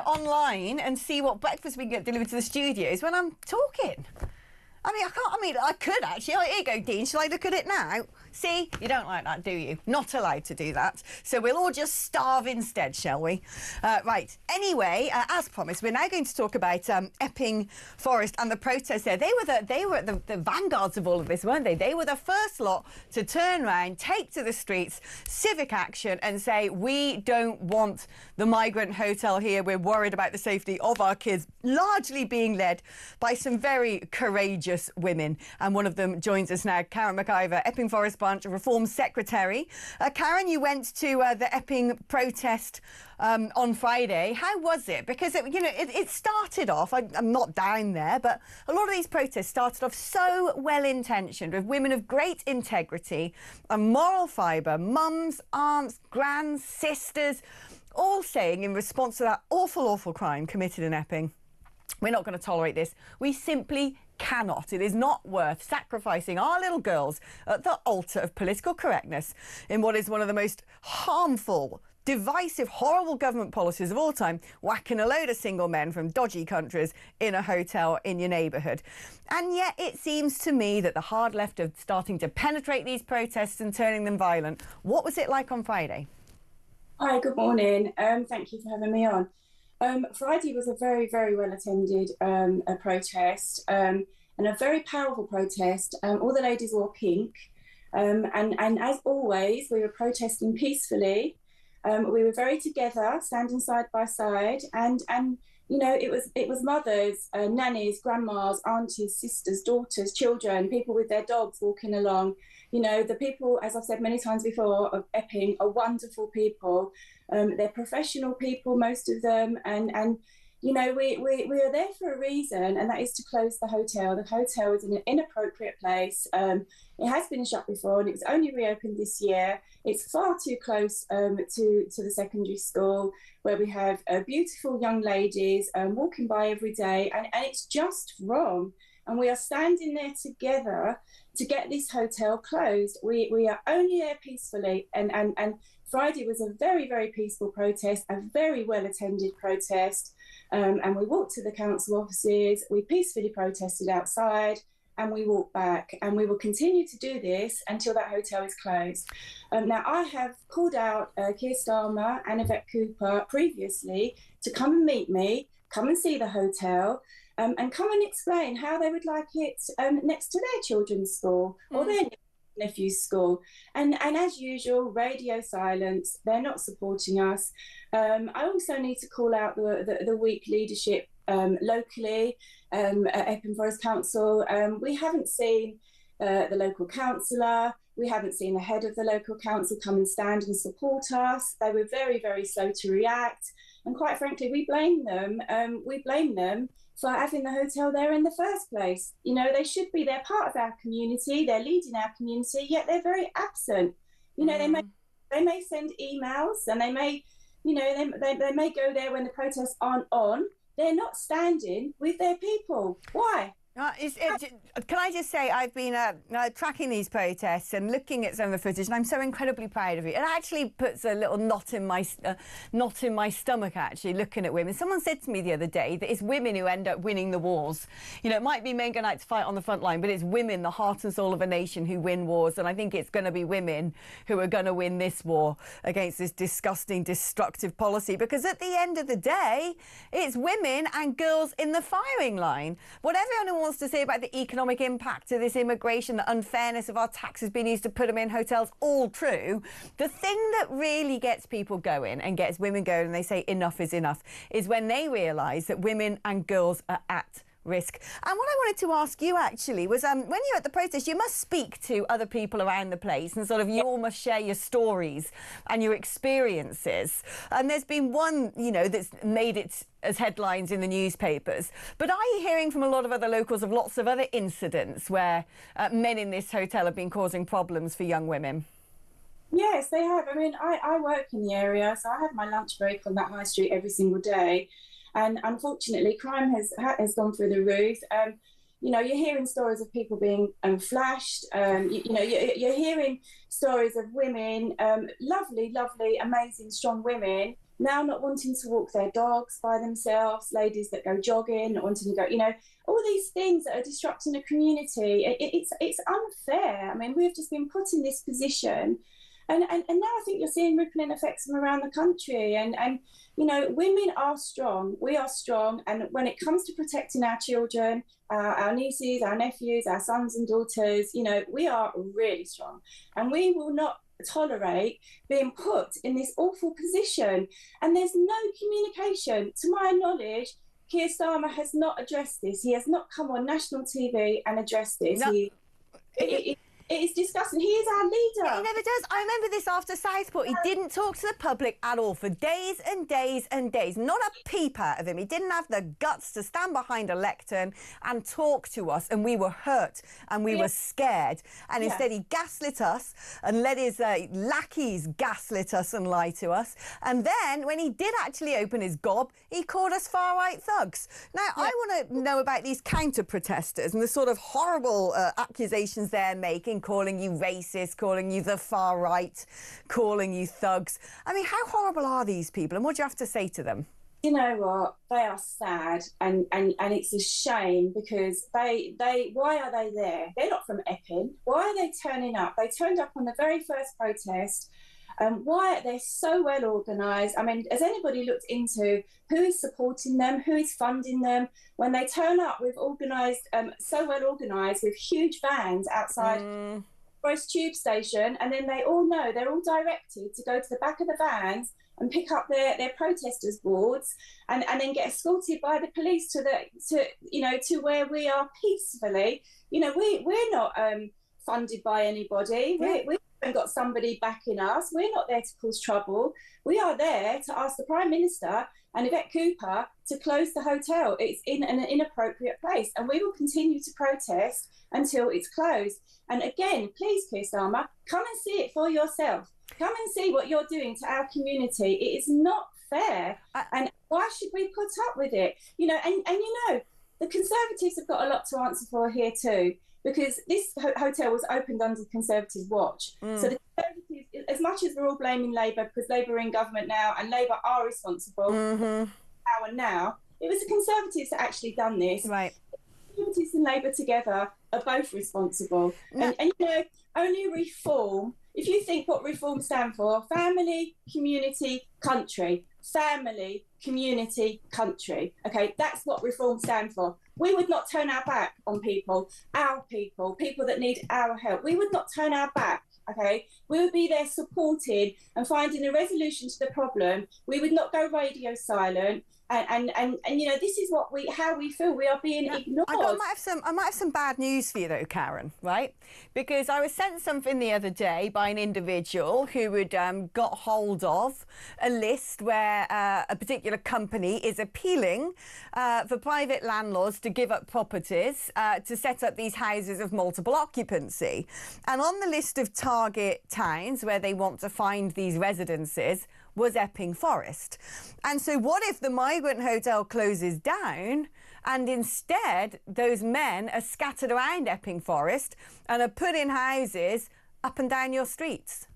online and see what breakfast we can get delivered to the studios when I'm talking? I could actually. Oh, here you go, Dean. Shall I look at it now? See, you don't like that, do you? Not allowed to do that. So we'll all just starve instead, shall we? Right. Anyway, as promised, we're now going to talk about Epping Forest and the protests there. They were the vanguards of all of this, weren't they? They were the first lot to turn around, take to the streets, civic action, and say, we don't want the migrant hotel here. We're worried about the safety of our kids, largely being led by some very courageous women. And one of them joins us now, Karen McIver, Epping Forest branch Reform Secretary. Karen, you went to the Epping protest on Friday. How was it? Because it started off, I'm not down there, but a lot of these protests started off so well-intentioned with women of great integrity and moral fibre, mums, aunts, grands, sisters, all saying in response to that awful, awful crime committed in Epping, we're not going to tolerate this. We simply cannot. It is not worth sacrificing our little girls at the altar of political correctness in what is one of the most harmful, divisive, horrible government policies of all time, whacking a load of single men from dodgy countries in a hotel in your neighbourhood. And yet it seems to me that the hard left are starting to penetrate these protests and turning them violent. What was it like on Friday?
Hi, good morning. Thank you for having me on. Friday was a very, very well attended protest and a very powerful protest. All the ladies wore pink and as always, we were protesting peacefully. We were very together, standing side by side, and it was mothers, nannies, grandmas, aunties, sisters, daughters, children, people with their dogs walking along. The people, as I've said many times before, of Epping are wonderful people. They're professional people, most of them, and You know, we are there for a reason, and that is to close the hotel. The hotel is in an inappropriate place. It has been shut before, and it was only reopened this year. It's far too close to the secondary school, where we have beautiful young ladies walking by every day, and it's just wrong. And we are standing there together to get this hotel closed. We are only there peacefully, and Friday was a very, very peaceful protest, a very well-attended protest. And we walked to the council offices, we peacefully protested outside, and we walked back. And we will continue to do this until that hotel is closed. Now, I have called out Keir Starmer and Yvette Cooper previously to come and meet me, come and see the hotel, and come and explain how they would like it next to their children's school or their nephew's school. And as usual, radio silence. They're not supporting us. I also need to call out the weak leadership locally at Epping Forest Council. We haven't seen the local councillor. We haven't seen the head of the local council come and stand and support us. They were very, very slow to react. And quite frankly, we blame them. For having the hotel there in the first place. You know, they should be, they're part of our community, they're leading our community, yet they're very absent. You know, they may send emails, and they may, you know, they may go there when the protests aren't on. They're not standing with their people. Why?
Can I just say, I've been tracking these protests and looking at some of the footage, and I'm so incredibly proud of it. It actually puts a little knot in my stomach, actually, looking at women. Someone said to me the other day that it's women who end up winning the wars. You know, it might be men going out to fight on the front line, but it's women, the heart and soul of a nation, who win wars. And I think it's going to be women who are going to win this war against this disgusting, destructive policy. Because at the end of the day, it's women and girls in the firing line. Whatever anyone wants to say about the economic impact of this immigration, the unfairness of our taxes being used to put them in hotels, all true. The thing that really gets people going and gets women going, and they say enough is enough, is when they realise that women and girls are at risk. And what I wanted to ask you actually was, when you're at the protest, you must speak to other people around the place, and sort of you all must share your stories and your experiences. And there's been one, you know, that's made it as headlines in the newspapers. But are you hearing from a lot of other locals of lots of other incidents where men in this hotel have been causing problems for young women?
Yes, they have. I mean, I work in the area, so I have my lunch break on that high street every single day. And unfortunately, crime has gone through the roof. You know, you're hearing stories of people being flashed. You know, you're hearing stories of women, lovely, amazing, strong women, now not wanting to walk their dogs by themselves, ladies that go jogging, not wanting to go, you know, all these things that are disrupting a community. It's unfair. I mean, we've just been put in this position. And now I think you're seeing rippling effects from around the country. And you know, women are strong. We are strong. And when it comes to protecting our children, our nieces, our nephews, our sons and daughters, you know, we are really strong. And we will not tolerate being put in this awful position. And there's no communication. To my knowledge, Keir Starmer has not addressed this. He has not come on national TV and addressed this. No. It is disgusting. He is our leader.
He never does. I remember this after Southport. He didn't talk to the public at all for days and days and days. Not a peep out of him. He didn't have the guts to stand behind a lectern and talk to us. And we were hurt and we were scared. And instead he gaslit us and let his lackeys gaslit us and lie to us. And then when he did actually open his gob, he called us far-right thugs. Now, I want to know about these counter-protesters and the sort of horrible accusations they're making, calling you racist, calling you the far right, calling you thugs. I mean, how horrible are these people, and what do you have to say to them?
You know what? They are sad, and it's a shame, because they why are they there? They're not from Epping. Why are they turning up? They turned up on the very first protest. Why they're so well organised. I mean, has anybody looked into who is supporting them, who is funding them? When they turn up with organised, so well organised, with huge vans outside Forest Tube Station, and then they all know, they're all directed to go to the back of the vans and pick up their protesters' boards, and then get escorted by the police to where we are peacefully. You know, we're not funded by anybody. We're haven't got somebody backing us. We're not there to cause trouble. We are there to ask the Prime Minister and Yvette Cooper to close the hotel. It's in an inappropriate place, and we will continue to protest until it's closed. And again, please, Keir Starmer, come and see it for yourself. Come and see what you're doing to our community. It is not fair. And why should we put up with it? You know, and you know, the Conservatives have got a lot to answer for here too, because this hotel was opened under the Conservative watch. So the Conservatives, as much as we're all blaming Labour, because Labour are in government now and Labour are responsible for power now, it was the Conservatives that actually done this.
Right.
Conservatives and Labour together are both responsible. And you know, only reform, if you think what reform stands for, family, community, country. Family, community, country. Okay, that's what reform stands for. We would not turn our back on people that need our help. We would not turn our back. Okay, we would be there supporting and finding a resolution to the problem. We would not go radio silent. And you know, this is how we feel. We are being ignored.
I might have some bad news for you though, Karen, right? Because I was sent something the other day by an individual who had got hold of a list where a particular company is appealing for private landlords to give up properties to set up these houses of multiple occupancy. And on the list of target towns where they want to find these residences was Epping Forest. And so what if the migrant hotel closes down and instead those men are scattered around Epping Forest and are put in houses up and down your streets?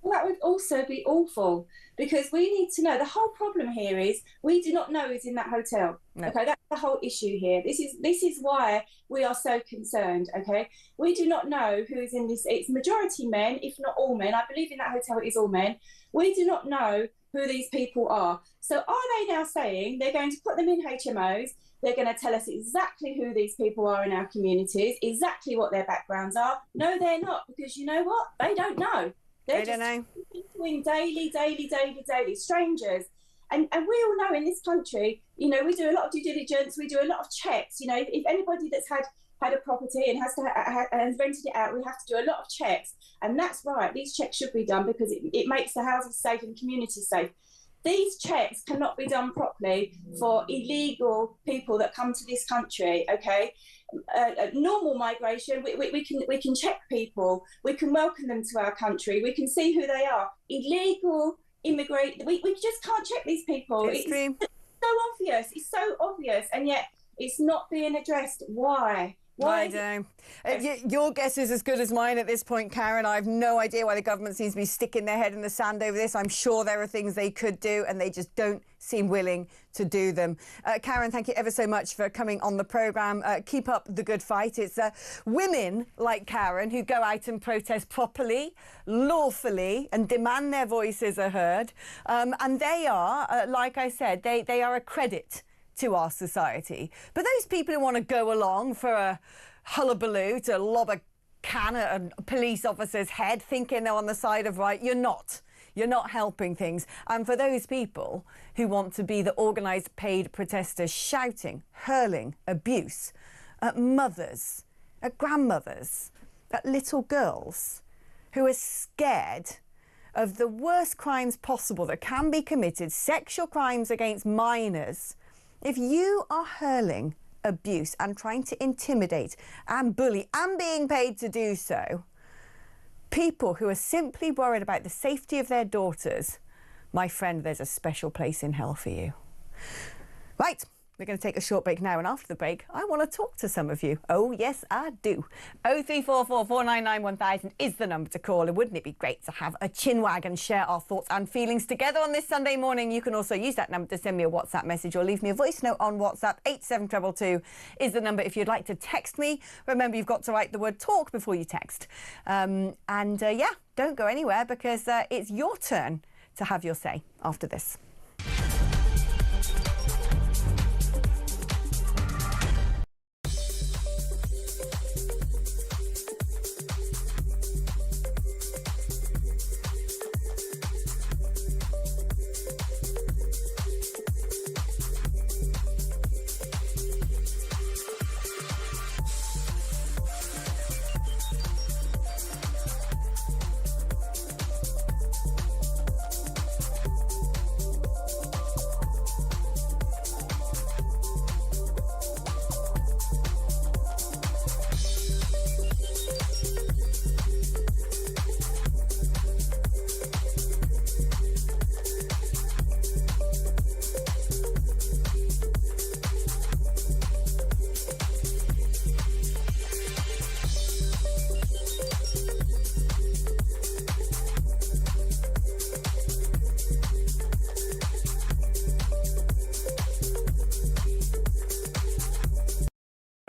Well, that would also be awful, because we need to know. The whole problem here is we do not know who's in that hotel. No. Okay, that's the whole issue here. This is why we are so concerned. Okay, we do not know who's in this. It's majority men, if not all men. I believe in that hotel it is all men. We do not know who these people are. So are they now saying they're going to put them in HMOs? They're going to tell us exactly who these people are in our communities, exactly what their backgrounds are? No, they're not, because you know what? They don't know. They're just interviewing daily, strangers. And we all know in this country, you know, we do a lot of due diligence, we do a lot of checks. You know, if anybody that's had a property and has rented it out, we have to do a lot of checks. And that's right, these checks should be done because it makes the houses safe and communities safe. These checks cannot be done properly for illegal people that come to this country, okay? Normal migration, we can check people, we can welcome them to our country, we can see who they are. Illegal immigrant, we just can't check these people. It's so obvious, and yet it's not being addressed. Why?
I don't know. Your guess is as good as mine at this point, Karen. I have no idea why the government seems to be sticking their head in the sand over this. I'm sure there are things they could do, and they just don't seem willing to do them. Karen, thank you ever so much for coming on the programme. Keep up the good fight. It's women like Karen who go out and protest properly, lawfully, and demand their voices are heard. And they are, like I said, they are a credit to our society. But those people who want to go along for a hullabaloo to lob a can at a police officer's head thinking they're on the side of right, you're not. You're not helping things. And for those people who want to be the organised paid protesters shouting, hurling abuse at mothers, at grandmothers, at little girls who are scared of the worst crimes possible that can be committed, sexual crimes against minors. If you are hurling abuse and trying to intimidate and bully and being paid to do so, people who are simply worried about the safety of their daughters, my friend, there's a special place in hell for you. Right, we're going to take a short break now, and after the break, I want to talk to some of you. Oh, yes, I do. 0344 499 1000 is the number to call, and wouldn't it be great to have a chinwag and share our thoughts and feelings together on this Sunday morning? You can also use that number to send me a WhatsApp message or leave me a voice note on WhatsApp. 87222 is the number if you'd like to text me. Remember, you've got to write the word talk before you text. Yeah, don't go anywhere, because it's your turn to have your say after this.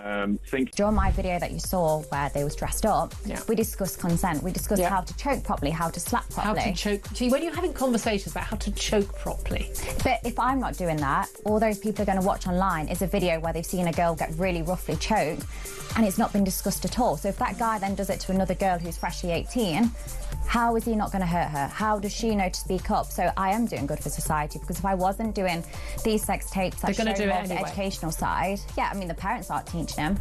During my video that you saw where they was dressed up, we discussed consent, we discussed how to choke properly, how to slap properly.
How to choke. See, when you're having conversations about how to choke properly.
But if I'm not doing that, all those people are going to watch online is a video where they've seen a girl get really roughly choked and it's not been discussed at all. So if that guy then does it to another girl who's freshly 18, how is he not going to hurt her? How does she know to speak up? So I am doing good for society, because if I wasn't doing these sex tapes that show more of the educational side, I mean, the parents aren't teaching them.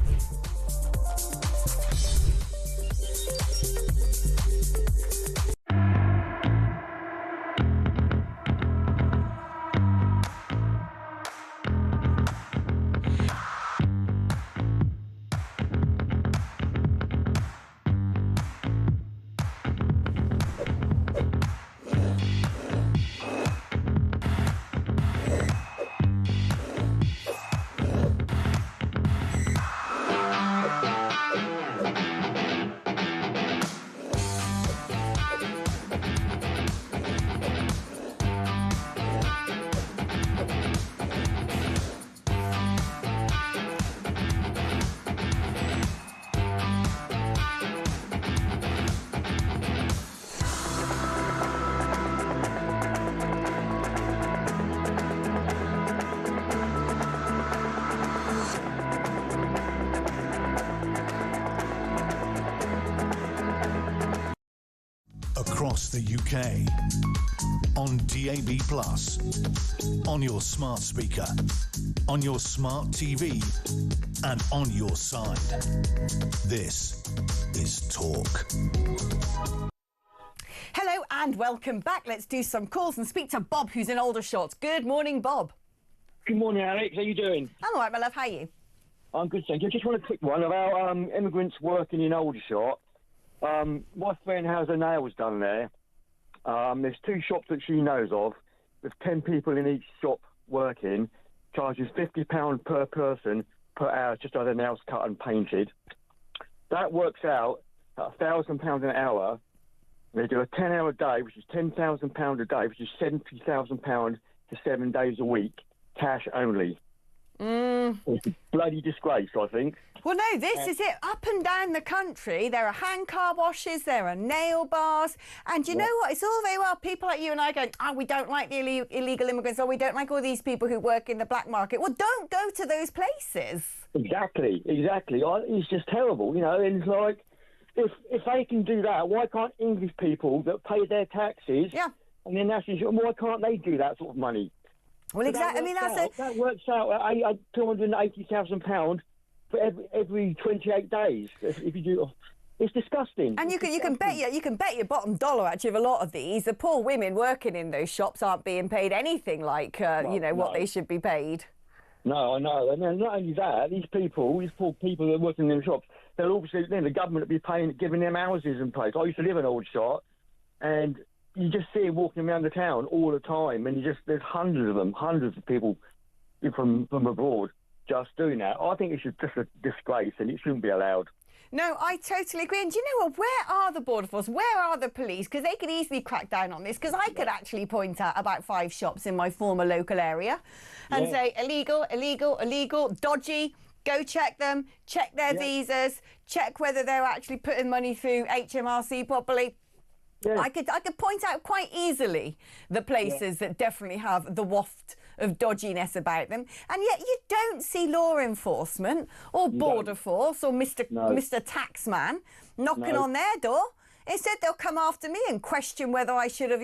Across the UK, on DAB+, on your smart speaker, on your smart TV, and on your side. This is Talk.
Hello and welcome back. Let's do some calls and speak to Bob, who's in Aldershot. Good morning, Bob.
Good morning, Alex. How you doing?
I'm all right, my love. How are you?
I'm good, thank you. Just want a quick one about immigrants working in Aldershot. My friend has her nails done there. There's 2 shops that she knows of, with 10 people in each shop working, charges £50 per person per hour just to have their nails cut and painted. That works out at £1,000 an hour. They do a 10-hour day, which is £10,000 a day, which is £70,000 for 7 days a week, cash only. It's a bloody disgrace, I think.
Well, no, this is it. Up and down the country, there are hand car washes, there are nail bars, and you know what? It's all very well people like you and I going, we don't like the illegal immigrants, or we don't like all these people who work in the black market. Well, don't go to those places.
Exactly. It's just terrible, you know, and it's like, if they can do that, why can't English people that pay their taxes and their national insurance, why can't they do that sort of money?
Well, exactly. I mean,
that works out at £280,000 for every 28 days. If you do, it's disgusting.
And you can bet your bottom dollar actually of a lot of these, the poor women working in those shops aren't being paid anything like what they should be paid.
No, I know. And then not only that, these poor people that are working in the shops, they'll obviously then the government will be giving them houses and place. I used to live in Aldershot, and you just see them walking around the town all the time, and there's hundreds of people from abroad just doing that. I think it's just a disgrace, and it shouldn't be allowed.
No, I totally agree. And do you know what? Where are the border force? Where are the police? Because they could easily crack down on this. Because I could actually point out about 5 shops in my former local area and say illegal, dodgy. Go check them, check their visas, check whether they're actually putting money through HMRC properly. Yeah. I could point out quite easily the places that definitely have the waft of dodginess about them, and yet you don't see law enforcement or border force or Mr. Taxman knocking on their door. Instead, they'll come after me and question whether I should have,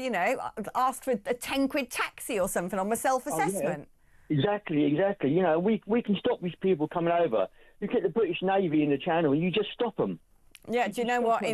asked for a 10-quid taxi or something on my self-assessment.
Exactly. You know, we can stop these people coming over. You get the British Navy in the Channel, and you just stop them.
Yeah, do you know what?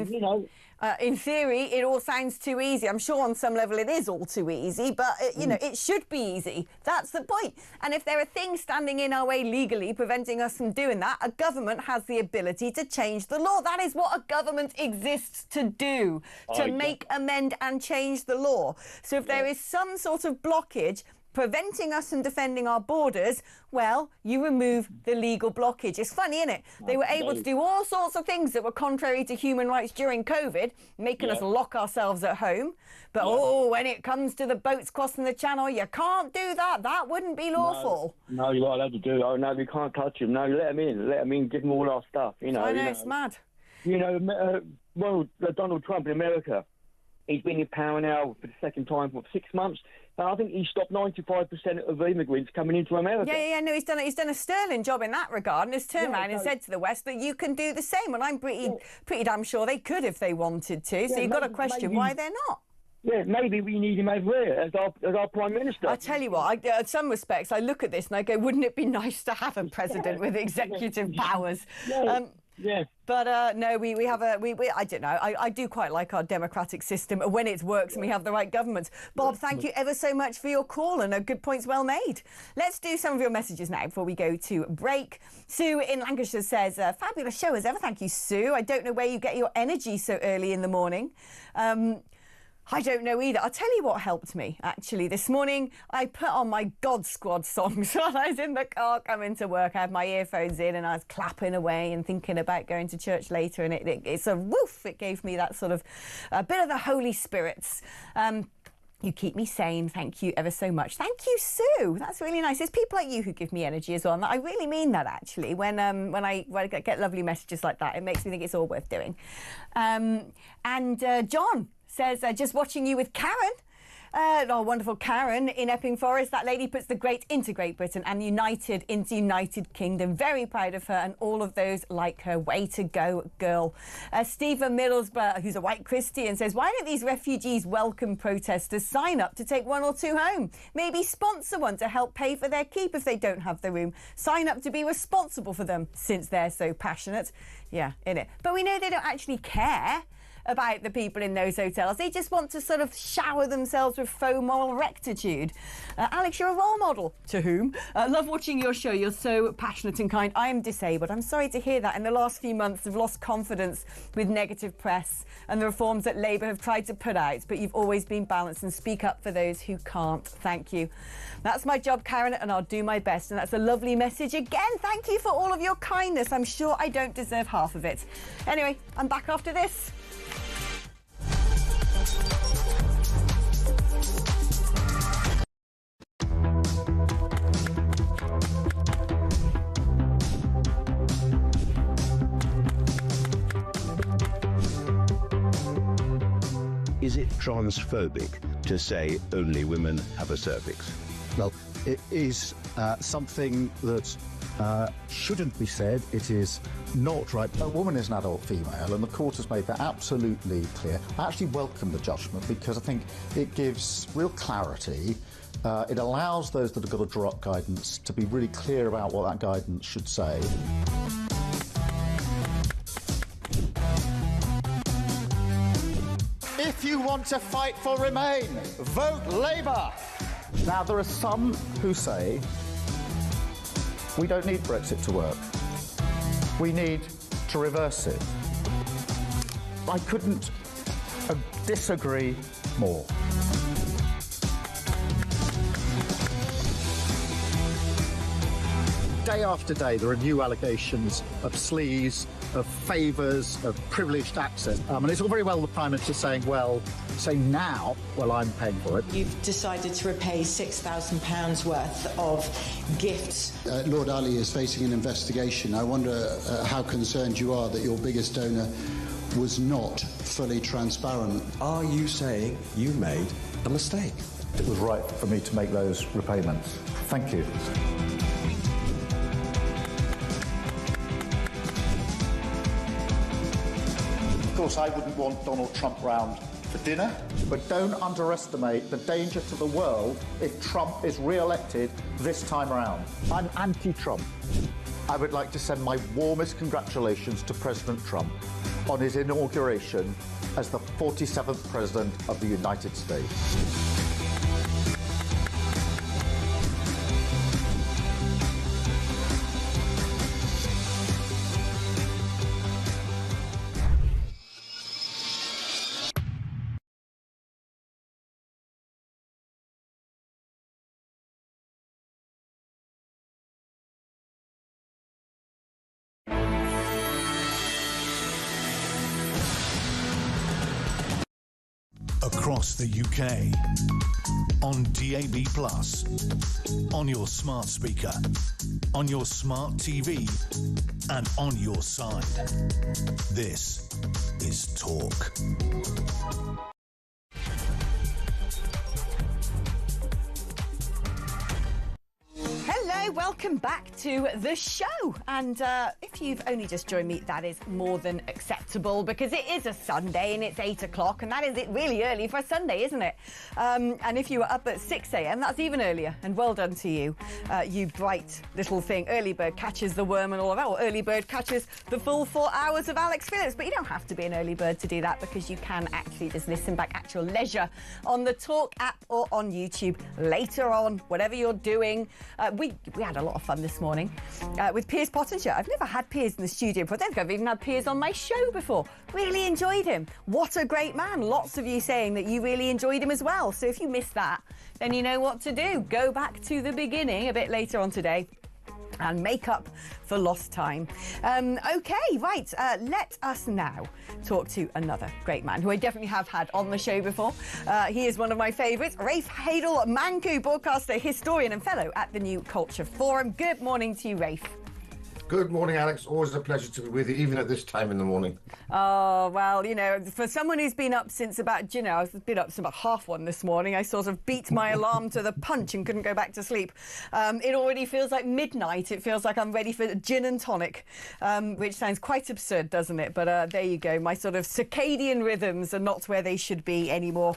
In theory, it all sounds too easy. I'm sure on some level it is all too easy, but, it should be easy. That's the point. And if there are things standing in our way legally preventing us from doing that, a government has the ability to change the law. That is what a government exists to do, to make, amend and change the law. So if there is some sort of blockage, preventing us from defending our borders, well, you remove the legal blockage. It's funny, isn't it? They were able to do all sorts of things that were contrary to human rights during COVID, making us lock ourselves at home. But, when it comes to the boats crossing the channel, you can't do that. That wouldn't be lawful.
No, you're not allowed to do it. Oh, no, we can't touch them. No, let them in. Let them in. Give them all our stuff. You know,
I know, it's mad.
You know, Donald Trump in America, he's been in power now for the second time for 6 months. And I think he stopped 95% of immigrants coming into America.
Yeah, no, he's done a sterling job in that regard, and has turned around and said to the West that you can do the same. And I'm pretty damn sure they could if they wanted to. So you've got to question why they're not.
Yeah, maybe we need him over here as our Prime Minister.
I tell you what, in some respects, I look at this and I go, wouldn't it be nice to have a president with executive powers?
Yeah.
But no, we have I don't know. I do quite like our democratic system when it works and we have the right government. Bob, thank you ever so much for your call and good points well made. Let's do some of your messages now before we go to break. Sue in Lancashire says, fabulous show as ever. Thank you, Sue. I don't know where you get your energy so early in the morning. I don't know either. I'll tell you what helped me, actually. This morning, I put on my God Squad songs while I was in the car coming to work. I had my earphones in and I was clapping away and thinking about going to church later. And it's a woof. It gave me that sort of a bit of the Holy Spirits. You keep me sane. Thank you ever so much. Thank you, Sue. That's really nice. It's people like you who give me energy as well. And I really mean that, actually. When I get lovely messages like that, it makes me think it's all worth doing. John says, just watching you with Karen. Wonderful Karen in Epping Forest. That lady puts the great into Great Britain and United into United Kingdom. Very proud of her and all of those like her. Way to go, girl. Stephen Middlesbrough, who's a white Christian, says, why don't these refugees welcome protesters sign up to take one or two home? Maybe sponsor one to help pay for their keep if they don't have the room. Sign up to be responsible for them since they're so passionate. Yeah, innit? But we know they don't actually care about the people in those hotels. They just want to sort of shower themselves with faux moral rectitude. Alex, you're a role model. To whom? Love watching your show. You're so passionate and kind. I am disabled. I'm sorry to hear that. In the last few months, I've lost confidence with negative press and the reforms that Labour have tried to put out. But you've always been balanced and speak up for those who can't. Thank you. That's my job, Karen, and I'll do my best. And that's a lovely message again. Thank you for all of your kindness. I'm sure I don't deserve half of it. Anyway, I'm back after this.
Is it transphobic to say only women have a cervix?
Well, it is something that shouldn't be said. It is not right. A woman is an adult female, and the court has made that absolutely clear. I actually welcome the judgment because I think it gives real clarity. It allows those that have got to draw up guidance to be really clear about what that guidance should say. If you want to fight for Remain, vote Labour. Now, there are some who say we don't need Brexit to work. We need to reverse it. I couldn't disagree more. Day after day, there are new allegations of sleaze, of favours, of privileged access. And it's all very well the Prime Minister saying, now, I'm paying for it.
You've decided to repay £6,000 worth of gifts.
Lord Ali is facing an investigation. I wonder how concerned you are that your biggest donor was not fully transparent.
Are you saying you made a mistake?
It was right for me to make those repayments. Thank you. Of course, I wouldn't want Donald Trump round for dinner, but don't underestimate the danger to the world if Trump is re-elected this time around. I'm anti-Trump. I would like to send my warmest congratulations to President Trump on his inauguration as the 47th President of the United States.
across the UK. On DAB+, on your smart speaker, on your smart TV, and on your side. This is Talk.
Hello, welcome back to the show. And if you've only just joined me, that is more than acceptable because it is a Sunday and it's 8 o'clock, and that is it really early for a Sunday, isn't it? And if you were up at 6 a.m, that's even earlier, and well done to you, you bright little thing. Early bird catches the worm and all of that, or early bird catches the full 4 hours of Alex Phillips. But you don't have to be an early bird to do that because you can actually just listen back at your leisure on the Talk app or on YouTube later on, whatever you're doing. We had a lot of fun this morning with Piers Pottinger. I've never had Piers in the studio before. I don't think I've even had Piers on my show before. Really enjoyed him. What a great man. Lots of you saying that you really enjoyed him as well. So if you missed that, then you know what to do. Go back to the beginning a bit later on today and make up for lost time. OK, right, let us now talk to another great man who I definitely have had on the show before. He is one of my favourites, Rafe Hadel-Mancu, broadcaster, historian and fellow at the New Culture Forum. Good morning to you, Rafe.
Good morning, Alex. Always a pleasure to be with you, even at this time in the morning.
Oh, well, you know, for someone who's been up since about, I've been up since about 1:30 this morning. I sort of beat my alarm to the punch and couldn't go back to sleep. It already feels like midnight. It feels like I'm ready for gin and tonic, which sounds quite absurd, doesn't it? But there you go. My sort of circadian rhythms are not where they should be anymore.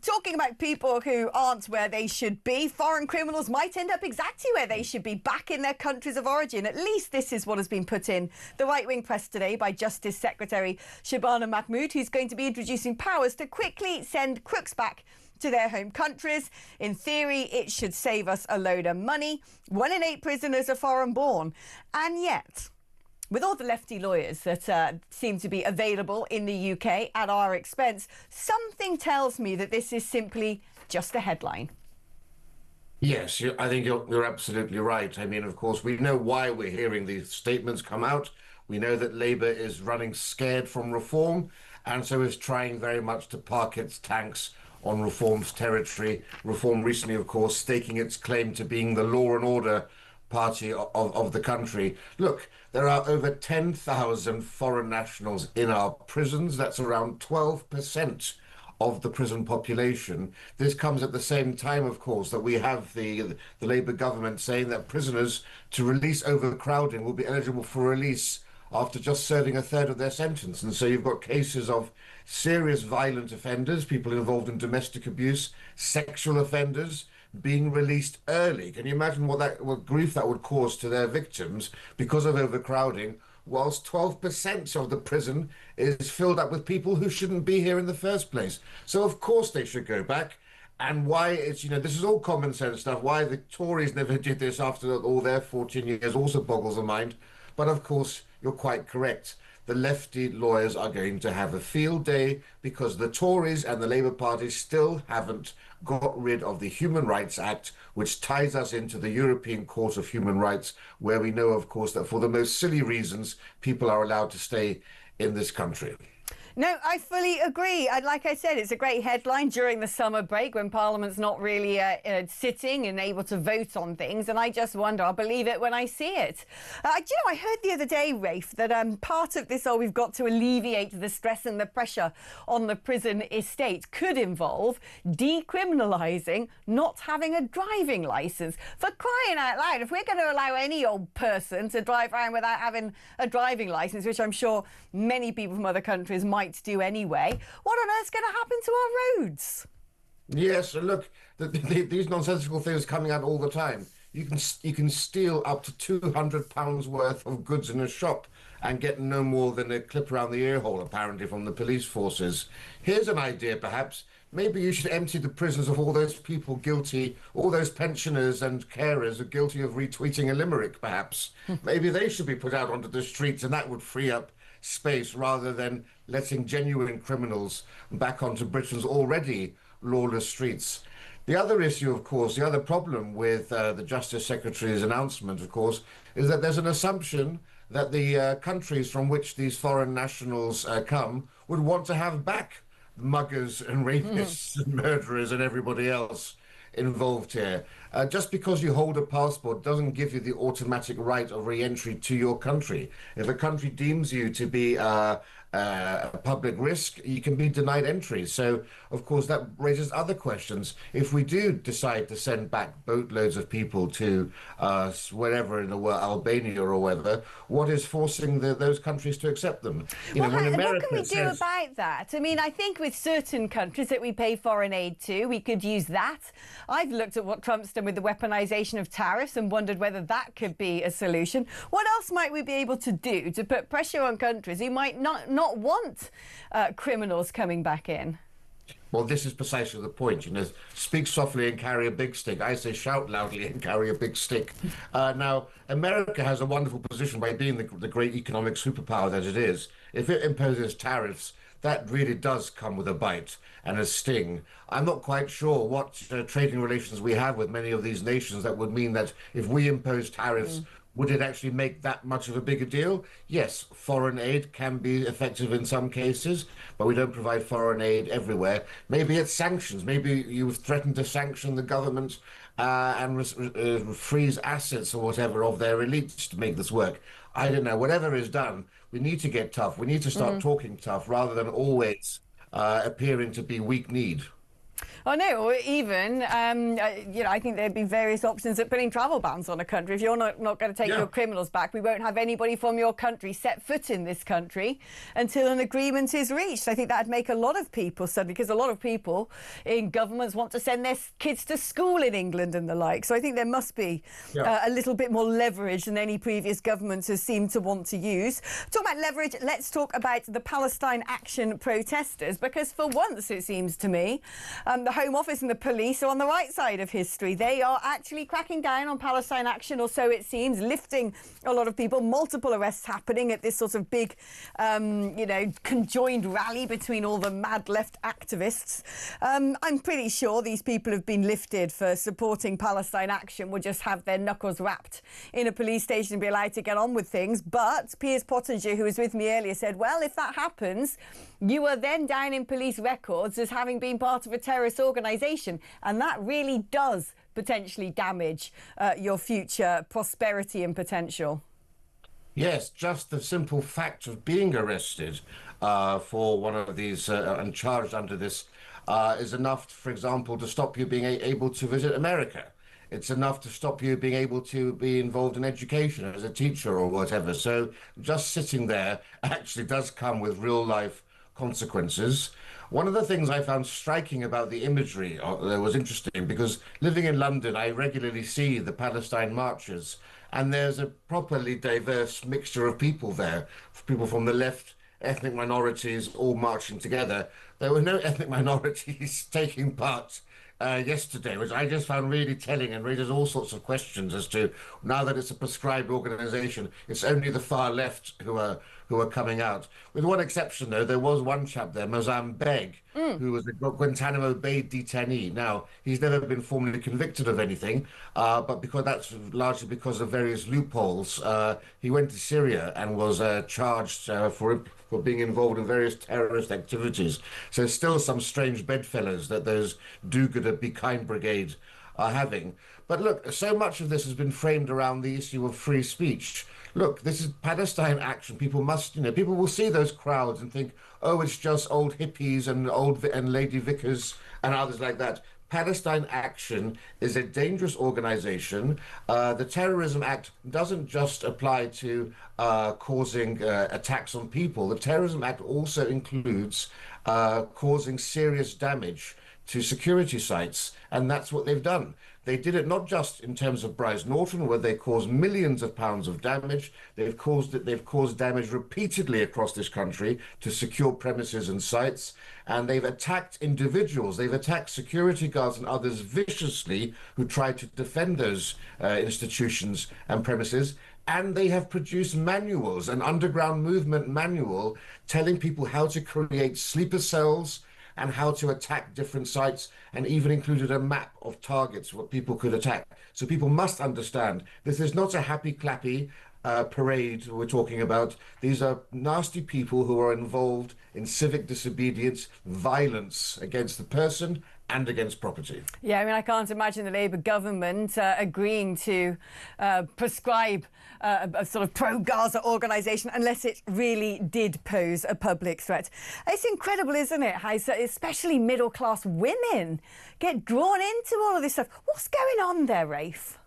Talking about people who aren't where they should be, foreign criminals might end up exactly where they should be, back in their countries of origin. At least this is what has been put in the right-wing press today by Justice Secretary Shabana Mahmood, who's going to be introducing powers to quickly send crooks back to their home countries. In theory, it should save us a load of money. 1 in 8 prisoners are foreign-born. And yet, with all the lefty lawyers that seem to be available in the UK at our expense, something tells me that this is simply just a headline.
Yes, I think you're absolutely right. I mean, of course, we know why we're hearing these statements come out. We know that Labour is running scared from reform, and so is trying very much to park its tanks on reform's territory. Reform recently, of course, staking its claim to being the law and order party of the country. Look, there are over 10,000 foreign nationals in our prisons. That's around 12% of the prison population. This comes at the same time, of course, that we have the Labour government saying that prisoners to release overcrowding will be eligible for release after just serving a third of their sentence. And so you've got cases of serious violent offenders, people involved in domestic abuse, sexual offenders being released early. Can you imagine what grief that would cause to their victims because of overcrowding, whilst 12% of the prison is filled up with people who shouldn't be here in the first place? So of course they should go back. And why it's, this is all common sense stuff. Why the Tories never did this after all their 14 years also boggles the mind. But of course, you're quite correct. The lefty lawyers are going to have a field day because the Tories and the Labour Party still haven't got rid of the Human Rights Act, which ties us into the European Court of Human Rights, where we know, of course, that for the most silly reasons, people are allowed to stay in this country.
No, I fully agree. And like I said, it's a great headline during the summer break when Parliament's not really sitting and able to vote on things. And I just wonder, I'll believe it when I see it. I heard the other day, Rafe, that part of this, we've got to alleviate the stress and the pressure on the prison estate, could involve decriminalising not having a driving licence. For crying out loud, if we're going to allow any old person to drive around without having a driving licence, which I'm sure many people from other countries might do anyway, what on earth's going to happen to our roads?
Yes, look, these nonsensical things coming out all the time. You can steal up to £200 worth of goods in a shop and get no more than a clip around the ear hole, apparently, from the police forces. Here's an idea, perhaps. Maybe you should empty the prisons of all those people guilty, all those pensioners and carers are guilty of retweeting a limerick, perhaps. Maybe they should be put out onto the streets, and that would free up space rather than letting genuine criminals back onto Britain's already lawless streets. The other issue, of course, the other problem with the Justice Secretary's announcement, of course, is that there's an assumption that the countries from which these foreign nationals come would want to have back muggers and rapists and murderers and everybody else involved here. Just because you hold a passport doesn't give you the automatic right of re-entry to your country. If a country deems you to be a public risk, you can be denied entry. So, of course, that raises other questions. If we do decide to send back boatloads of people to wherever in the world, Albania or whatever, what is forcing those countries to accept them?
What can we do about that? I mean, I think with certain countries that we pay foreign aid to, we could use that. I've looked at what Trump's done with the weaponization of tariffs and wondered whether that could be a solution. What else might we be able to do to put pressure on countries who might not want criminals coming back in?
Well, this is precisely the point. Speak softly and carry a big stick. I say shout loudly and carry a big stick. Now, America has a wonderful position by being the great economic superpower that it is. If it imposes tariffs, that really does come with a bite and a sting. I'm not quite sure what trading relations we have with many of these nations that would mean that if we impose tariffs, would it actually make that much of a bigger deal? Yes, foreign aid can be effective in some cases, but we don't provide foreign aid everywhere. Maybe it's sanctions. Maybe you threaten to sanction the government and freeze assets or whatever of their elites to make this work. I don't know. Whatever is done, we need to get tough. We need to start talking tough rather than always appearing to be weak-kneed.
Oh no, or even, I think there'd be various options at putting travel bans on a country. If you're not going to take your criminals back, we won't have anybody from your country set foot in this country until an agreement is reached. I think that'd make a lot of people suddenly, because a lot of people in governments want to send their kids to school in England and the like. So I think there must be a little bit more leverage than any previous government has seemed to want to use. Talking about leverage, let's talk about the Palestine Action protesters, because for once, it seems to me, the Home Office and the police are on the right side of history. They are actually cracking down on Palestine Action, or so it seems, lifting a lot of people. Multiple arrests happening at this sort of big, conjoined rally between all the mad left activists. I'm pretty sure these people have been lifted for supporting Palestine Action, will just have their knuckles wrapped in a police station and be allowed to get on with things. But Piers Pottinger, who was with me earlier, said, well, if that happens, you are then down in police records as having been part of a terrorist organisation, and that really does potentially damage your future prosperity and potential.
Yes, just the simple fact of being arrested for one of these and charged under this is enough, for example, to stop you being able to visit America. It's enough to stop you being able to be involved in education as a teacher or whatever. So just sitting there actually does come with real life consequences. One of the things I found striking about the imagery that was interesting, because living in London, I regularly see the Palestine marches, and there's a properly diverse mixture of people there, people from the left, ethnic minorities, all marching together. There were no ethnic minorities taking part yesterday, which I just found really telling and raises all sorts of questions as to, now that it's a prescribed organisation, it's only the far left who are coming out. With one exception, though, there was one chap there, Mozam Beg, who was a Guantanamo Bay detainee. Now, he's never been formally convicted of anything, but that's largely because of various loopholes. He went to Syria and was charged for being involved in various terrorist activities. So still some strange bedfellows that those do-gooder Be Kind Brigade are having. But look, so much of this has been framed around the issue of free speech. Look, this is Palestine Action. People must, people will see those crowds and think, oh, it's just old hippies and lady vicars and others like that. Palestine Action is a dangerous organization. The Terrorism Act doesn't just apply to causing attacks on people. The Terrorism Act also includes causing serious damage to security sites, and that's what they've done. They did it not just in terms of Bryce Norton, where they caused millions of pounds of damage. They've caused damage repeatedly across this country to secure premises and sites, and they've attacked individuals. They've attacked security guards and others viciously who tried to defend those institutions and premises. And they have produced manuals, an underground movement manual, telling people how to create sleeper cells and how to attack different sites, and even included a map of targets what people could attack. So people must understand this is not a happy clappy parade we're talking about. These are nasty people who are involved in civic disobedience, violence against the person and against property.
Yeah, I mean, I can't imagine the Labour government agreeing to prescribe a sort of pro-Gaza organisation unless it really did pose a public threat. It's incredible, isn't it, how especially middle-class women get drawn into all of this stuff. What's going on there, Rafe?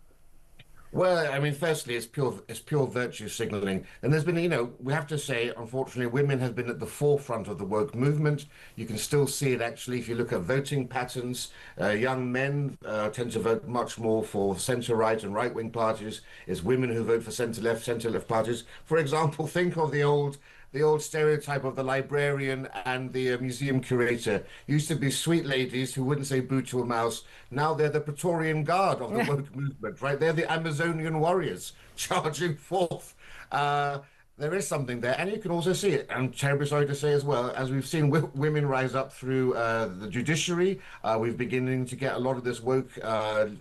Well, I mean, firstly, it's pure virtue signalling. And there's been, you know, we have to say, unfortunately, women have been at the forefront of the woke movement. You can still see it, actually, if you look at voting patterns. Young men tend to vote much more for centre-right and right-wing parties. It's women who vote for centre-left parties. For example, think of the old stereotype of the librarian and the museum curator. Used to be sweet ladies who wouldn't say boo to a mouse. Now they're the Praetorian Guard of the woke movement, right? They're the Amazonian warriors charging forth. There is something there, and you can also see it. I'm terribly sorry to say as well, as we've seen women rise up through the judiciary, we're beginning to get a lot of this woke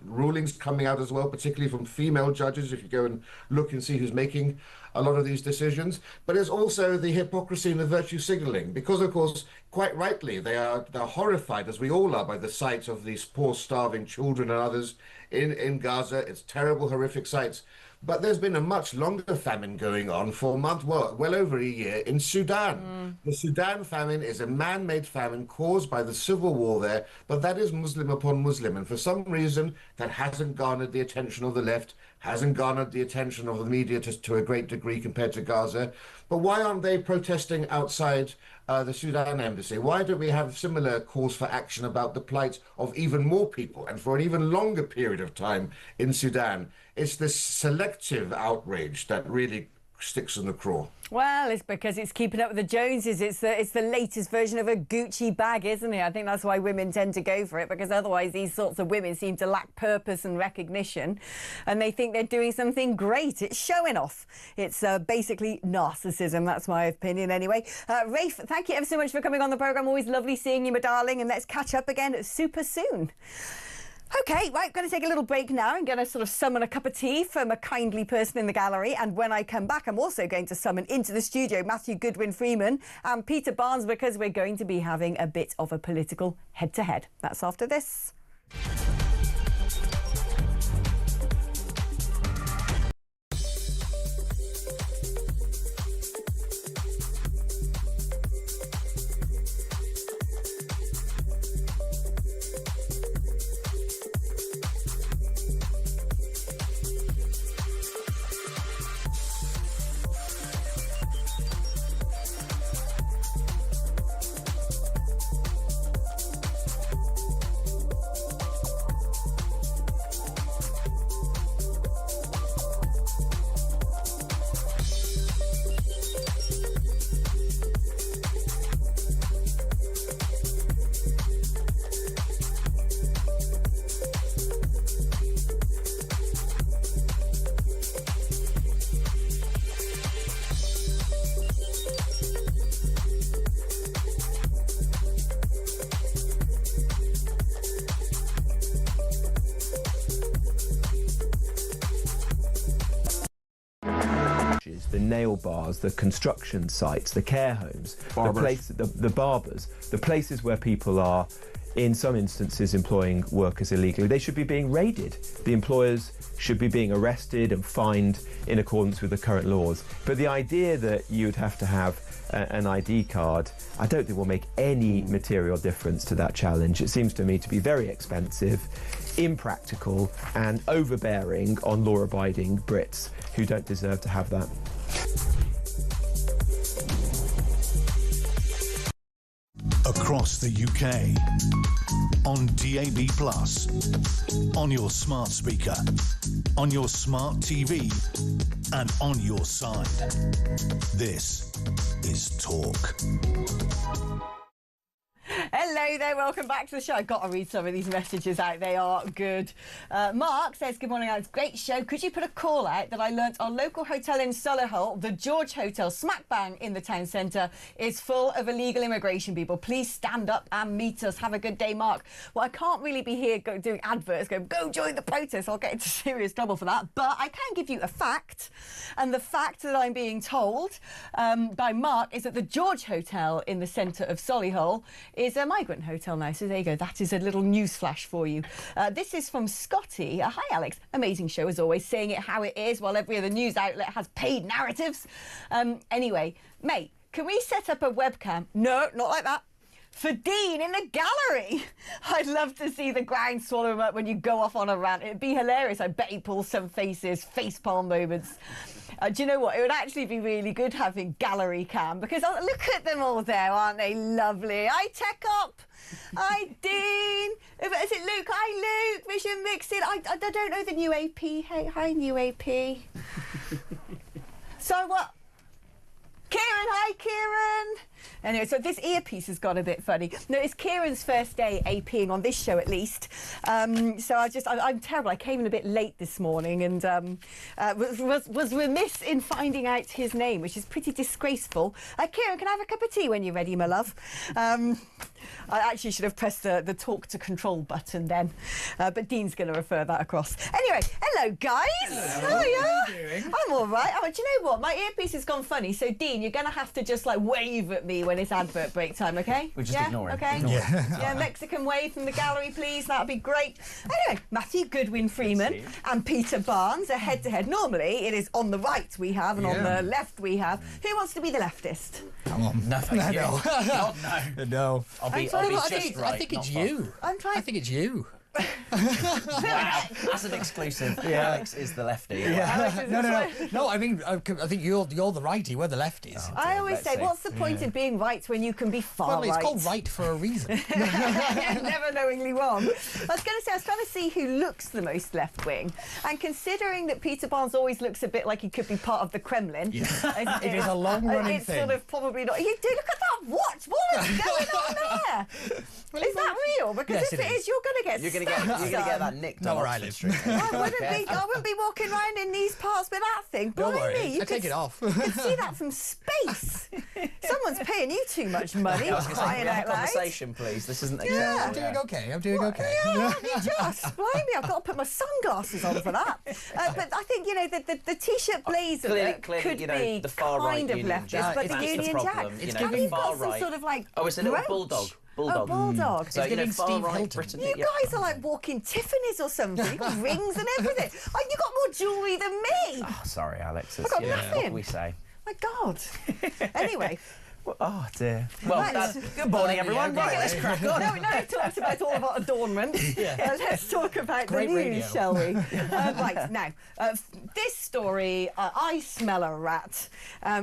rulings coming out as well, particularly from female judges, if you go and look and see who's making a lot of these decisions. But there's also the hypocrisy and the virtue signalling, because, of course, quite rightly, they're horrified, as we all are, by the sight of these poor, starving children and others in Gaza. It's terrible, horrific sights. But there's been a much longer famine going on for a month, well over a year, in Sudan. The Sudan famine is a man-made famine caused by the civil war there, but that is Muslim upon Muslim. And for some reason, that hasn't garnered the attention of the left, hasn't garnered the attention of the media to a great degree compared to Gaza. But why aren't they protesting outside the Sudan embassy? Why don't we have similar calls for action about the plight of even more people and for an even longer period of time in Sudan? It's this selective outrage that really sticks in the craw.
Well, it's because it's keeping up with the Joneses. It's the latest version of a Gucci bag, isn't it? I think that's why women tend to go for it, because otherwise these sorts of women seem to lack purpose and recognition, and they think they're doing something great. It's showing off. It's basically narcissism. That's my opinion anyway. Rafe, thank you ever so much for coming on the programme. Always lovely seeing you, my darling, and let's catch up again super soon. OK, right, going to take a little break now. I'm going to sort of summon a cup of tea from a kindly person in the gallery. And when I come back, I'm also going to summon into the studio Matthew Goodwin-Freeman and Peter Barnes, because we're going to be having a bit of a political head-to-head. That's after this.
The nail bars, the construction sites, the care homes, the barbers, the places where people are, in some instances, employing workers illegally. They should be being raided. The employers should be being arrested and fined in accordance with the current laws. But the idea that you'd have to have an ID card, I don't think will make any material difference to that challenge. It seems to me to be very expensive, impractical and overbearing on law-abiding Brits who don't deserve to have that.
Across the UK, on DAB+, on your smart speaker, on your smart TV, and on your side. This is Talk.
Hello, Hello there, welcome back to the show. I've got to read some of these messages out, they are good. Mark says, good morning, Alex, great show. Could you put a call out that I learnt our local hotel in Solihull, the George Hotel, smack bang in the town centre, is full of illegal immigration people. Please stand up and meet us. Have a good day, Mark. Well, I can't really be here doing adverts, go join the protest. I'll get into serious trouble for that. But I can give you a fact. And the fact that I'm being told by Mark is that the George Hotel in the centre of Solihull is a migrant hotel now. So there you go. That is a little news flash for you. This is from Scotty. Hi, Alex. Amazing show, as always. Saying it how it is while every other news outlet has paid narratives. Anyway, mate, can we set up a webcam? No, not like that. For Dean in the gallery. I'd love to see the ground swallow him up when you go off on a rant. It'd be hilarious. I bet he pulls some facepalm moments. Do you know what? It would actually be really good having gallery cam, because look at them all there, aren't they lovely? Hi, Tech Up. Hi, Dean. Is it Luke? Hi, Luke. Vision Mixing. I don't know the new AP. Hey, hi, new AP. So what? Kieran, hi, Kieran. Anyway, so this earpiece has got a bit funny. No, it's Kieran's first day APing on this show, at least. So I'm terrible. I came in a bit late this morning and was remiss in finding out his name, which is pretty disgraceful. Kieran, can I have a cup of tea when you're ready, my love? I actually should have pressed the talk to control button then, but Dean's going to refer that across. Anyway, hello, guys. Hello. How are you? I'm all right. Do you know what? My earpiece has gone funny, so Dean, you're going to have to just like wave at me when it's advert break time, okay?
We'll just ignore it.
Okay. Yeah, Mexican wave from the gallery, please. That'd be great. Anyway, Matthew Goodwin-Freeman and Peter Barnes are head-to-head. Normally, it is on the right we have, and on the left we have. Who wants to be the leftist?
Come on. No, thank you. No.
No.
I'll be just right.
I think it's you. I think it's you.
Wow, that's an exclusive. Yeah. Alex is the lefty.
Yeah. No. I think you're the righty. We're the lefties.
Oh, I always say, what's the point of being right when you can be far right?
Well, it's called right for a reason.
Never knowingly wrong. I was going to say, I was trying to see who looks the most left wing, and considering that Peter Barnes always looks a bit like he could be part of the Kremlin,
it is a long-running thing.
It's sort of probably not. You do look at that watch. What is going on there? Is that real? Because if it is, you're going to get.
You're going to get that nicked on Oxford Street.
I wouldn't be walking around in these parts with that thing.
Don't worry, I take it off.
You can see that from space. Someone's paying you too much money.
I was going to say, have a conversation, please. This isn't exactly.
Yeah.
I'm doing okay.
Yeah, aren't you just? Blimey, I've got to put my sunglasses on for that. But I think, the T-shirt blazer
clearly,
could be
the far right
kind of
Union
leftist, but the Union Jack.
It's
giving far right. Sort of like
it's a little bulldog.
Oh, bulldog.
So,
it's
far
Steve
right
Hilton.
Britain.
You guys are like walking Tiffany's or something. You've got rings and everything. You got more jewellery than me.
Oh, sorry, Alex.
I've got nothing.
What can we say?
My God. Anyway.
Oh, dear. Well, good morning, everyone. Right, let's crack on.
No, we've talked about all of our adornment. Let's talk about the news, shall we? Right, now, this story, I smell a rat.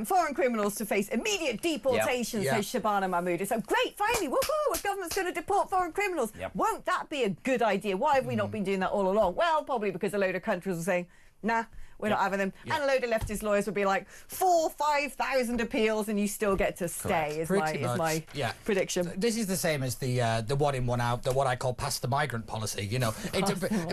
Foreign criminals to face immediate deportation, says Shabana Mahmood. So great, finally, woohoo, the government's going to deport foreign criminals. Won't that be a good idea? Why have we not been doing that all along? Well, probably because a load of countries are saying, nah, we're not having them. And a load of leftist lawyers would be like, 5,000 appeals and you still get to stay, is my prediction.
This is the same as the one in, one out, what I call pass the migrant policy,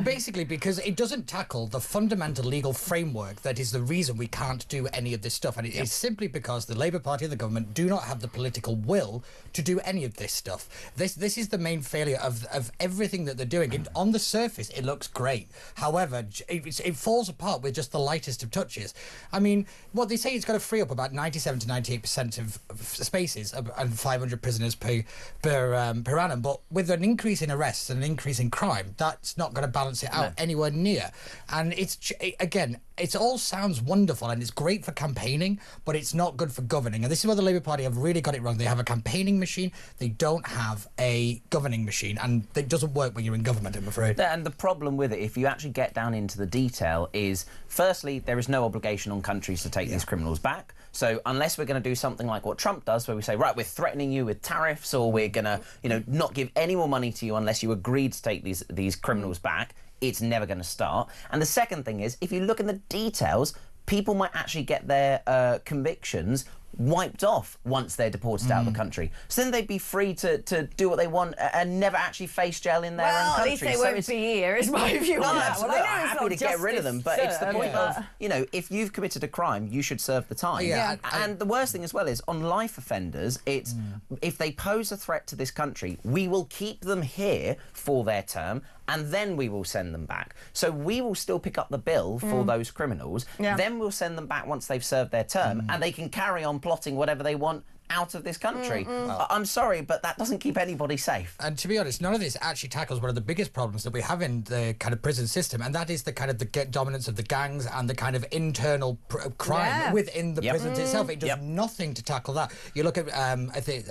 basically because it doesn't tackle the fundamental legal framework that is the reason we can't do any of this stuff. And it is simply because the Labour Party and the government do not have the political will to do any of this stuff. This is the main failure of everything that they're doing. On the surface, it looks great. However, it falls apart with just the lightest of touches. I mean, what they say it's going to free up about 97 to 98% of spaces and 500 prisoners per annum. But with an increase in arrests and an increase in crime, that's not going to balance it out anywhere near. And it all sounds wonderful and it's great for campaigning, but it's not good for governing. And this is where the Labour Party have really got it wrong. They have a campaigning machine, they don't have a governing machine, and it doesn't work when you're in government, I'm afraid.
And the problem with it, if you actually get down into the detail, is firstly, there is no obligation on countries to take these criminals back. So unless we're going to do something like what Trump does, where we say, right, we're threatening you with tariffs, or we're going to, not give any more money to you unless you agreed to take these criminals back, it's never going to start. And the second thing is, if you look in the details, people might actually get their convictions wiped off once they're deported out of the country. So then they'd be free to do what they want and never actually face jail in their own country.
At least they won't be here, is my view on that one. I know
I'm
it's
happy
not
to get rid of them, but it's the point of, you know, if you've committed a crime, you should serve the time.
Yeah,
and the worst thing as well is, on life offenders, it's if they pose a threat to this country, we will keep them here for their term, and then we will send them back. So we will still pick up the bill for those criminals, then we'll send them back once they've served their term, and they can carry on plotting whatever they want out of this country. I'm sorry, but that doesn't keep anybody safe.
And to be honest, none of this actually tackles one of the biggest problems that we have in the kind of prison system, and that is the kind of the dominance of the gangs and the kind of internal crime within the prisons itself. It does nothing to tackle that. You look at, I think,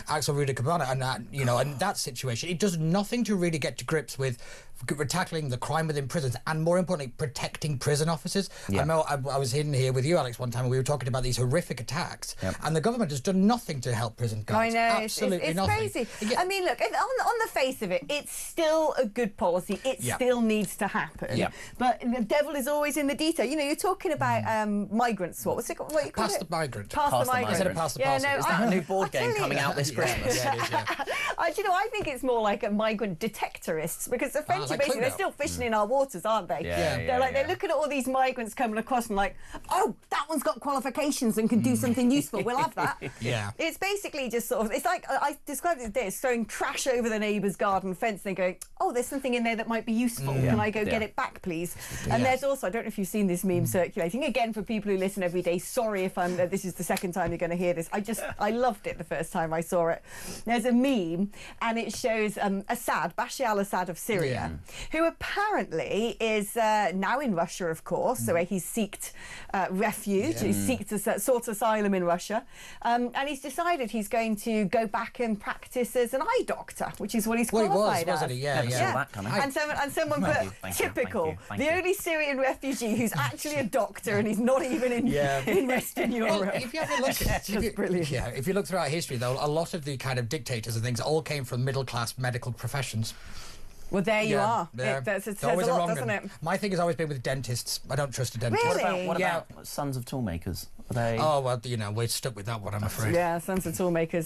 Axel Ruda Cabana and that, you know, and that situation. It does nothing to really get to grips with tackling the crime within prisons, and more importantly, protecting prison officers. I know I was in here with you, Alex, one time, and we were talking about these horrific attacks, and the government has done nothing to help prison guards.
I know,
Absolutely
it's
nothing.
crazy. I mean, look, on the face of it, it's still a good policy. It still needs to happen. But the devil is always in the detail. You know, you're talking about migrants. What you call it?
Pass the migrant.
Pass the migrant.
Instead of pass the parcel.
Is that a new board game coming out this Christmas?
Yeah, it is,
Do you know, I think it's more like a migrant detectorists, because the French are basically, they're still fishing in our waters, aren't they? They're looking at all these migrants coming across and like, oh, that one's got qualifications and can do something useful. We'll have that. It's basically just sort of, it's like, I described it today as throwing trash over the neighbour's garden fence and going, oh, there's something in there that might be useful. Can I go get it back, please? And there's also, I don't know if you've seen this meme circulating, again, for people who listen every day, sorry if this is the second time you're going to hear this. I loved it the first time I saw it. There's a meme, and it shows Assad, Bashar al-Assad of Syria, who apparently is now in Russia, of course, so where he's sought refuge, he's sought asylum in Russia, and he's decided he's going to go back and practice as an eye doctor, which is what he's qualified as.
Wasn't he?
Never saw that coming.
And someone put, typical, the only Syrian refugee who's actually a doctor and he's not even in Western Europe.
Well, if you have a look,
That's brilliant.
If you look throughout history, though, a lot of the kind of dictators and things all came from middle-class medical professions.
Well, there you are.
Yeah.
It says a
always
lot,
wrong
doesn't it?
My thing has always been with dentists. I don't trust a dentist.
Really?
What about sons of toolmakers? Are they...
Oh, well, you know, we're stuck with that one, I'm afraid.
Yeah, sons of toolmakers,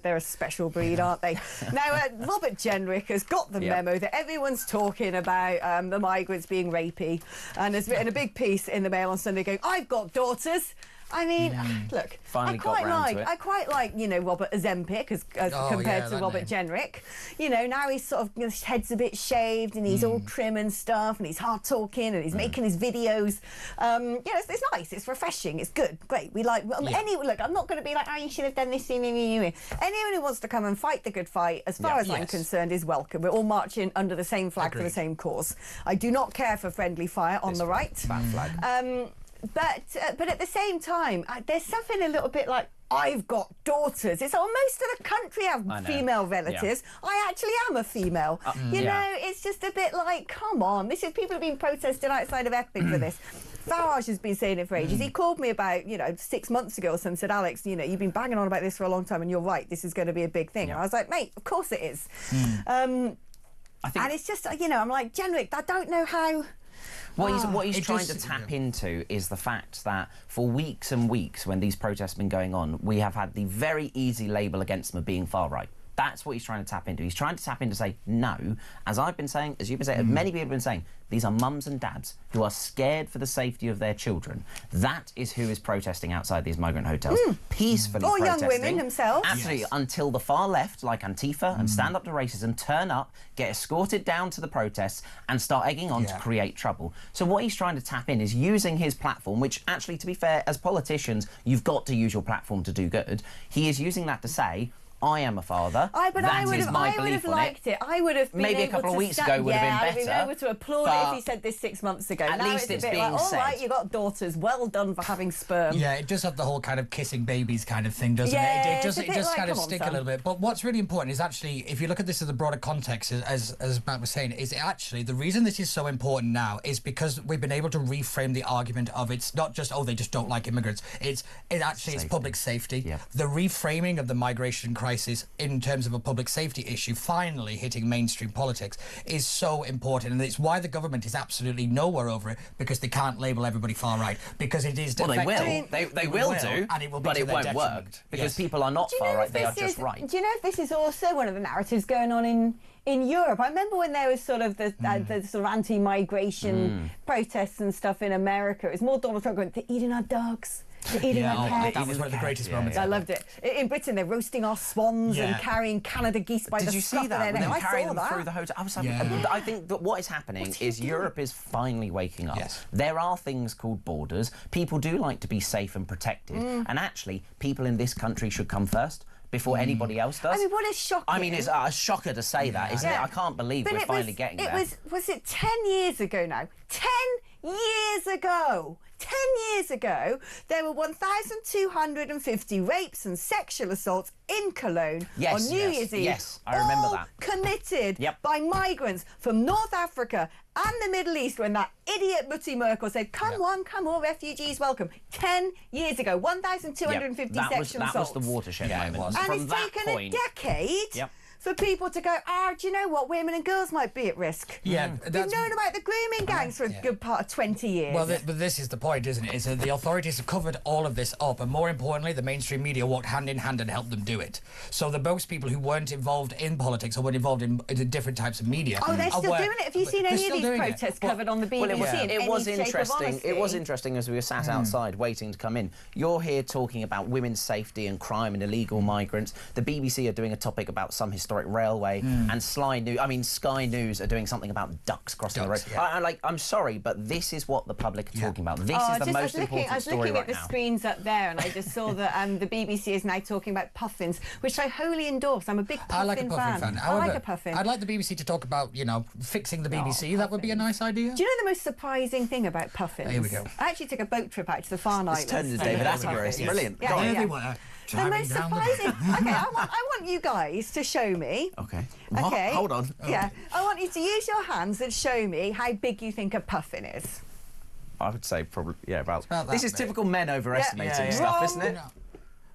they're a special breed, aren't they? Now, Robert Jenrick has got the memo that everyone's talking about the migrants being rapey, and has written a big piece in the Mail on Sunday going, I've got daughters. I mean, look, I quite like, you know, Robert Ozempic as compared to Robert Jenrick. You know, now he's sort of, his head's a bit shaved and he's all trim and stuff, and he's hard talking and he's making his videos. You know, it's nice, it's refreshing, it's good, great. We like, look, I'm not going to be like, oh, you should have done this. Anyone who wants to come and fight the good fight, as far as I'm concerned, is welcome. We're all marching under the same flag for the same cause. I do not care for friendly fire on the right.
Bad flag.
But at the same time, there's something a little bit like, I've got daughters. It's most of the country have female relatives. I actually am a female. You know, it's just a bit like, come on. This is, people have been protesting outside of Epping for this. Farage has been saying it for ages. He called me about, 6 months ago or something, said, Alex, you've been banging on about this for a long time, and you're right, this is going to be a big thing. And I was like, mate, of course it is. And it's just, I'm like, Jenrick, I don't know how...
What he's trying to tap into is the fact that for weeks and weeks, when these protests have been going on, we have had the very easy label against them of being far right. That's what he's trying to tap into. He's trying to tap into say, no, as I've been saying, as you've been saying, as many people have been saying, these are mums and dads who are scared for the safety of their children. That is who is protesting outside these migrant hotels, peacefully
or
protesting.
young women themselves.
Absolutely, until the far left, like Antifa and Stand Up to Racism, turn up, get escorted down to the protests and start egging on to create trouble. So what he's trying to tap in is using his platform, which actually, to be fair, as politicians, you've got to use your platform to do good. He is using that to say, I am a father. I would have
liked it. I would have been
maybe a couple of weeks ago would have been better.
I'd been able to applaud it if he said this 6 months ago.
At least
it's
it's
a bit
being
like,
said.
all right, you got daughters. Well done for having sperm.
Yeah, it does have the whole kind of kissing babies kind of thing, doesn't it? It does
like,
kind of stick a little bit. But what's really important is actually, if you look at this in the broader context, as Matt was saying, is actually the reason this is so important now is because we've been able to reframe the argument of it's not just, oh, they just don't like immigrants. It's public safety. The reframing of the migration crisis crisis in terms of a public safety issue finally hitting mainstream politics is so important, and it's why the government is absolutely nowhere over it, because they can't label everybody far right, because it is.
Well, they will. They will do,
and it will be
but
to
it
their
won't
detriment.
work because
Yes.
people are not far right; they are just right.
Do you know if this is also one of the narratives going on in Europe? I remember when there was sort of the sort of anti-migration protests and stuff in America. It was more Donald Trump going, "They're eating our dogs. They're eating our cats."
That was one of the greatest moments.
I loved it. In Britain, they're roasting our swans and carrying Canada geese by the
Did you
scruff
see
of
that?
their
When they
neck.
were
I
carrying
saw
them
that.
through the hotel. I was like, I think that what is happening is Europe is finally waking up.
Yes.
There are things called borders. People do like to be safe and protected, and actually, people in this country should come first before anybody else does.
I mean, what is shocking?
I mean, it's a shocker to say that, isn't it? I can't believe
But
we're
it
finally
was,
getting there.
Was it 10 years ago now? 10 years ago! 10 years ago, there were 1,250 rapes and sexual assaults in Cologne on New Year's Eve.
Yes, I remember
all
that.
committed by migrants from North Africa and the Middle East, when that idiot Mutti Merkel said, come on, refugees welcome. 10 years ago, 1,250 sexual assaults.
That was the watershed moment.
And
From
it's
that
taken
point,
a decade for people to go, do you know what, women and girls might be at risk.
Yeah,
We've known about the grooming gangs for a good part of 20 years.
Well, but this is the point, isn't it? Is that the authorities have covered all of this up, and more importantly, the mainstream media walked hand in hand and helped them do it. So the most people who weren't involved in politics or weren't involved in different types of media.
Oh, they're still doing it? Have you seen any of these protests covered on the BBC?
Well, it was interesting. It was
honesty?
interesting as we were sat outside waiting to come in. You're here talking about women's safety and crime and illegal migrants. The BBC are doing a topic about some historic railway, and Sky News are doing something about ducks crossing the road. I'm sorry, but this is what the public are talking about. This is the most important
I was
story
looking
right
at the
now.
screens up there, and I just saw that the BBC is now talking about puffins, which I wholly endorse. I'm a big puffin
I like a puffin fan.
I like a puffin.
I'd like the BBC to talk about, fixing the BBC. That would be a nice idea.
Do you know the most surprising thing about puffins?
Here we go.
I actually took a boat trip out to the Farne Islands.
It's turned into David Attenborough. It's brilliant.
Yeah,
There they were.
The most surprising. Okay, I want you guys to show me.
Okay.
Okay.
Hold on.
Yeah, I want you to use your hands and show me how big you think a puffin is.
I would say probably, about
that
this is
big.
typical men overestimating stuff,
Wrong.
isn't it?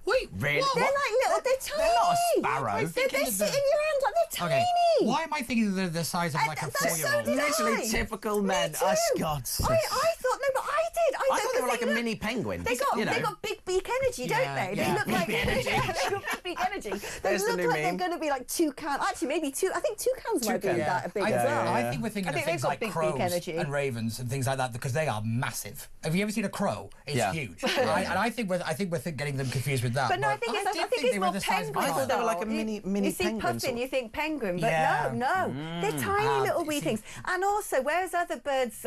Wait,
Really?
They're like little. They're tiny.
They're not a sparrow.
They sit in your hands like they're
Okay.
tiny.
Why am I thinking they're the size of like a
That's so
4-year-old?
did I.
Literally typical men.
Me too.
God.
I thought no, but I did.
I thought they were like a mini penguin.
They got big beak energy, don't they? They look like
big energy.
they got big beak energy. They
There's the
look
new
like they're
meme.
going to be like toucan. Actually, maybe two. I think toucans might be that big as well.
I think we're thinking
I
of
think they've
things
got
like
big beak
crows
energy.
and ravens and things like that because they are massive. Have you ever seen a crow? It's huge. I think we're getting them confused with that.
But no, I think it's more penguin.
I thought they were like a mini
You see
penguin.
puffin, you think penguin, but
Yeah.
no. They're tiny little wee things. And also, whereas other birds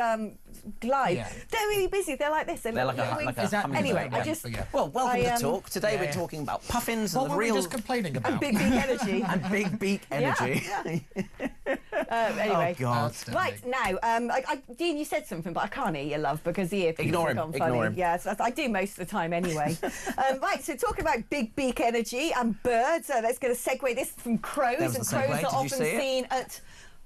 glide, they're really busy. They're like this.
They're like a
Anyway, I
hummingbird.
just...
Well, welcome
I,
to talk. Today we're talking about puffins and
What
the
were we
real...
just complaining about?
And big beak energy.
and big beak energy.
Anyway.
Oh, God.
Right, now, Dean, you said something, but I can't hear you, love, because the earpiece
Ignore
have
him,
gone
ignore
funny.
him.
Yeah, so I do most of the time anyway. Right, so talking about big beak energy and birds, let's get a segue this from crows.
There was
And
the segue.
crows
Did
are
you
often
see it?
seen at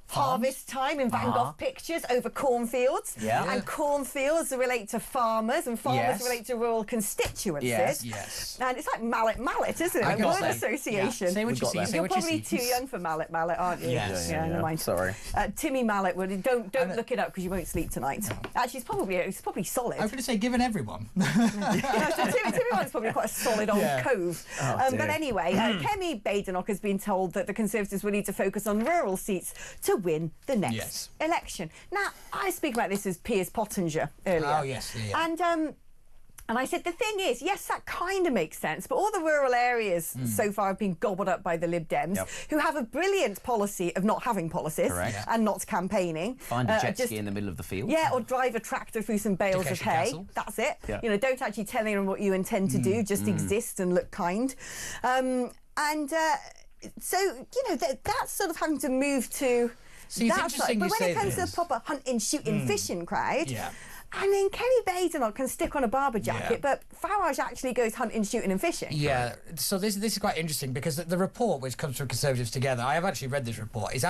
harvest time in Van Gogh pictures over cornfields.
Yeah.
And cornfields relate to farmers, and farmers
Yes.
relate to rural constituencies.
Yes.
And it's like mallet, isn't it?
I
A
got
word
that.
association.
Yeah. Say what you see, say
You're
what you
probably
see.
too young for mallet, aren't you?
Yes.
Yeah, never mind.
Sorry.
Timmy Mallet would don't look it up because you won't sleep tonight. Actually, it's probably solid.
I was going to say, given everyone.
No, so Timmy Mallet's probably quite a solid old cove. But anyway, Kemi Badenoch has been told that the Conservatives will need to focus on rural seats to win the next election. Now, I speak about this as Piers Pottinger earlier.
Oh, yes. Yeah.
And I said, the thing is, yes, that kind of makes sense, but all the rural areas so far have been gobbled up by the Lib Dems, who have a brilliant policy of not having policies and not campaigning.
Find a jet ski in the middle of the field.
Yeah, or drive a tractor through some bales of hay.
Castle.
That's it.
Yeah.
You know, don't actually tell anyone what you intend to do, just exist and look kind. So, you know, that's sort of having to move to...
See, it's
that
interesting
side. But
you
when
say
it comes to
this.
the proper hunting, shooting, fishing crowd, I mean, Kemi Badenoch can stick on a barber jacket, but Farage actually goes hunting, shooting and fishing.
Yeah, so this is quite interesting because the report, which comes from Conservatives Together, I have actually read this report, it's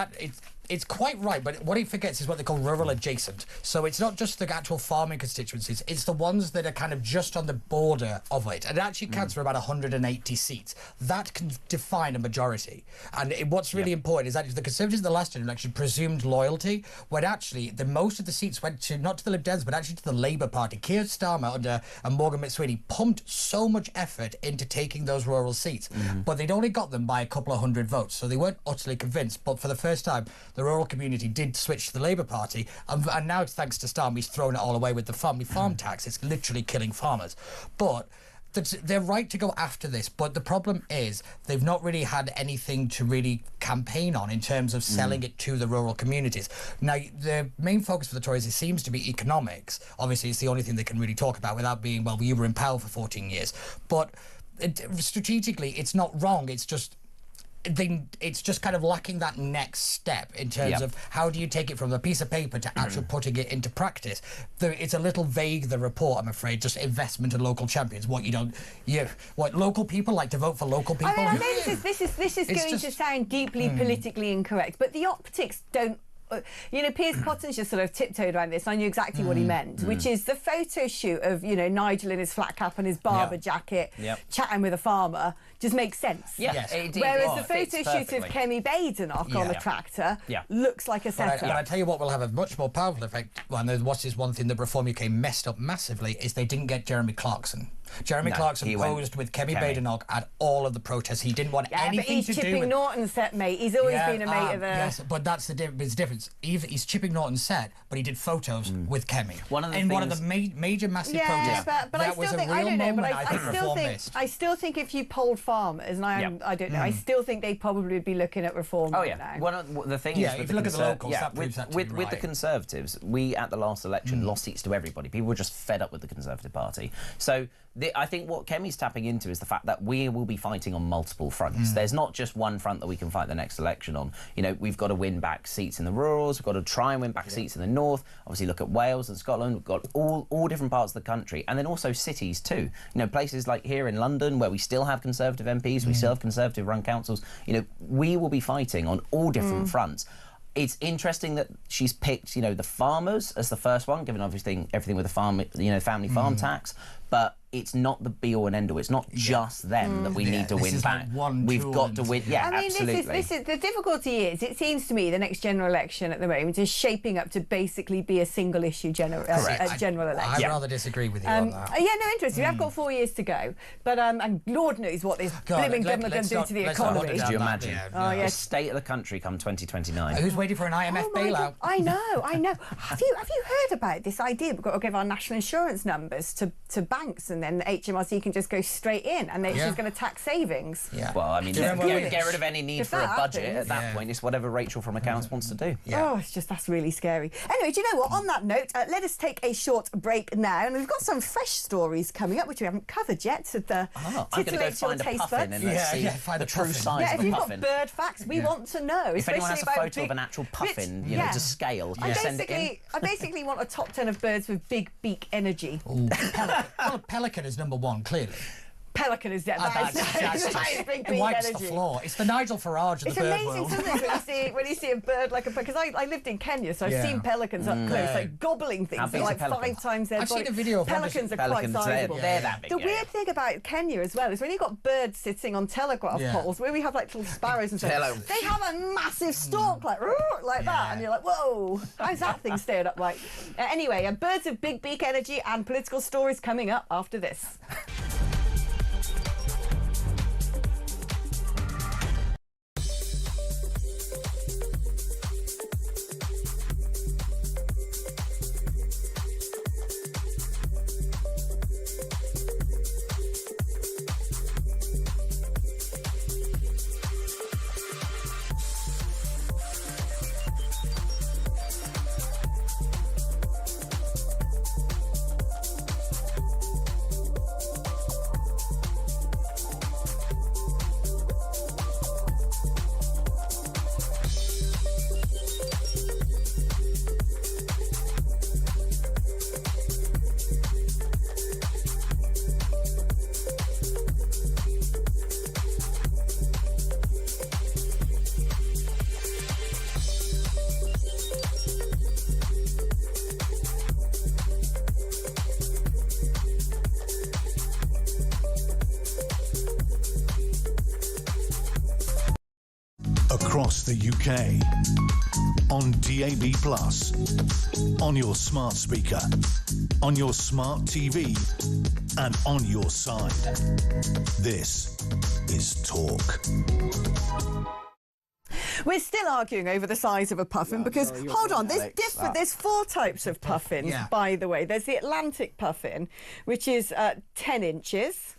it's quite right, but what he forgets is what they call rural adjacent. So it's not just the actual farming constituencies, it's the ones that are kind of just on the border of it. And it actually counts for about 180 seats. That can define a majority. And what's really important is that the Conservatives in the last general election presumed loyalty, when actually most of the seats went to, not to the Lib Dems, but actually to the Labour Party. Keir Starmer and Morgan McSweeney pumped so much effort into taking those rural seats, but they'd only got them by a couple of hundred votes, so they weren't utterly convinced. But for the first time, the rural community did switch to the Labour Party, and now, thanks to Starmer, he's thrown it all away with the farm tax. It's literally killing farmers. But they're right to go after this, but the problem is they've not really had anything to really campaign on in terms of selling it to the rural communities. Now, the main focus for the Tories, it seems to be economics. Obviously, it's the only thing they can really talk about without being, well, you were in power for 14 years. But strategically, it's not wrong. It's just kind of lacking that next step in terms of how do you take it from a piece of paper to actually putting it into practice. It's a little vague, the report, I'm afraid, just investment in local champions. What local people like to vote for local people?
I mean, this is going to sound deeply politically incorrect, but the optics don't. Piers Potton's just sort of tiptoed around this. I knew exactly what he meant, which is the photo shoot of, Nigel in his flat cap and his barber jacket chatting with a farmer just makes sense.
Yes.
Whereas the photo shoot of Kemi Badenoch on the tractor looks like a setup.
But I tell you what will have a much more powerful effect, and what is one thing that Reform UK messed up massively, is they didn't get Jeremy Clarkson. Jeremy Clarkson posed with Kemi Badenoch at all of the protests. He didn't want anything to do with...
But he's Chipping Norton's set, mate. He's always been a mate of a...
Yes, but that's the difference. He's Chipping Norton's set, but he did photos with Kemi. One of the major massive protests.
But I still think... I don't know, but I still think if you polled farmers, and I don't know, I still think they probably would be looking at reform now.
One of the things is...
if you look at the locals, that proves that to be right.
With the Conservatives, we, at the last election, lost seats to everybody. People were just fed up with the Conservative Party. So... I think what Kemi's tapping into is the fact that we will be fighting on multiple fronts. There's not just one front that we can fight the next election on. We've got to win back seats in the rurals, we've got to try and win back seats in the north, obviously look at Wales and Scotland, we've got all different parts of the country, and then also cities too. Places like here in London, where we still have Conservative MPs, we still have Conservative-run councils, we will be fighting on all different fronts. It's interesting that she's picked, the farmers as the first one, given everything with the farm, family farm tax, but it's not the be-all and end-all. It's not just them that we need to win back. We've got to win. Yeah, absolutely.
This is the difficulty is, it seems to me, the next general election at the moment is shaping up to basically be a single-issue general election.
I'd rather disagree with you on that.
Interesting. We have got 4 years to go, but and Lord knows what this blooming government can do to the economy.
Could you imagine? The state of the country come 2029?
Who's waiting for an IMF bailout?
I know. Have you heard about this idea? We've got to give our national insurance numbers to banks, and then the HMRC can just go straight in, and she's going to tax savings.
Well, I mean, get rid of any need for a budget at that point. It's whatever Rachel from accounts wants to do.
Oh, that's really scary. Anyway, do you know what? On that note, let us take a short break now, and we've got some fresh stories coming up which we haven't covered yet. So
I'm going to go find a puffin and see the true size of the puffin.
If you've got bird facts, we want to know.
If anyone has a photo of an actual puffin, to scale, can you send it in?
I basically want a top 10 of birds with big beak energy.
Pelican is number one, clearly.
Pelican is
it wipes the floor. It's the Nigel Farage of the bird world.
It's amazing, isn't it, when you see a bird like a... Because I lived in Kenya, so I've seen pelicans up close, like gobbling things. They're like 5 times their body.
I've seen a video of
pelicans are quite sizable.
They're that big.
The weird thing about Kenya as well is when you've got birds sitting on telegraph poles, where we have like little sparrows and stuff, they have a massive stalk like that, and you're like, whoa, how's that thing staying upright? Anyway, birds of big beak energy and political stories coming up after this.
across the UK, on DAB+, on your smart speaker, on your smart TV, and on your side. This is Talk.
We're still arguing over the size of a puffin because, hold on, there's 4 types of puffins, by the way. There's the Atlantic puffin, which is 10 inches.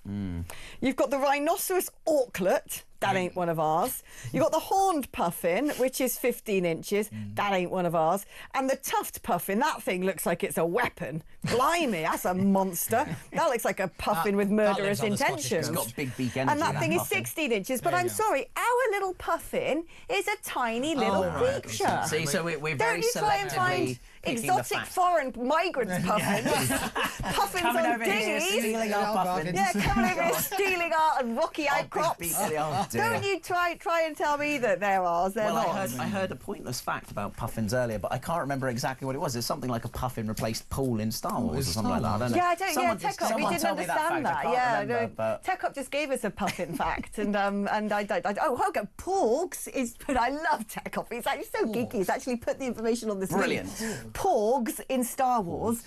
You've got the rhinoceros auklet. That ain't one of ours. You've got the horned puffin, which is 15 inches. That ain't one of ours. And the tuft puffin, that thing looks like it's a weapon. Blimey, that's a monster. That looks like a puffin with murderous intentions.
It's got big beak energy.
And that thing is 16 inches. But I'm sorry, our little puffin is a tiny little creature.
See, so we're very
Don't you try and find
selectively
exotic foreign migrants puffins. Puffins
coming
on
over here,
dinghies.
stealing our puffins.
Yeah, coming over here, stealing our and rocky outcrops. Don't you try and tell me that they're ours. They're not.
I heard a pointless fact about puffins earlier, but I can't remember exactly what it was. It's something like a puffin replaced Paul in Star Wars or something like that. I don't know.
Yeah, I don't. Yeah, Tech Up. We didn't understand that. Yeah, Tech Up just gave us a puffin fact, and I don't. Oh, Hogan Porgs is. But I love Tech Up. He's actually so geeky. He's actually put the information on the screen.
Brilliant.
Porgs in Star Wars.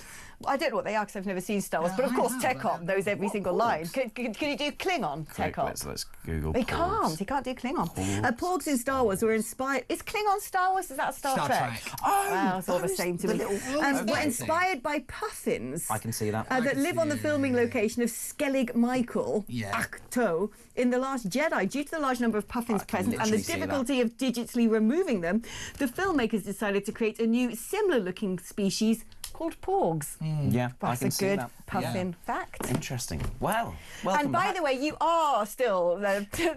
I don't know what they are because I've never seen Star Wars, but of course Tekop knows every single line. Can you do Klingon, Tekop?
Let's Google.
He can't do Klingon. Porgs in Star Wars were inspired. Is Klingon Star Wars? Is that Star Trek?
Oh,
wow, it's all the same to me. Were inspired by puffins.
I can see that.
That live on the filming location of Skellig Michael, Acto, in The Last Jedi. Due to the large number of puffins present and the difficulty of digitally removing them, the filmmakers decided to create a new similar-looking species called porgs.
Yeah,
that's
I can
a
see
good
that.
puffin fact.
Interesting. Well, welcome
and by
back.
the way, you are still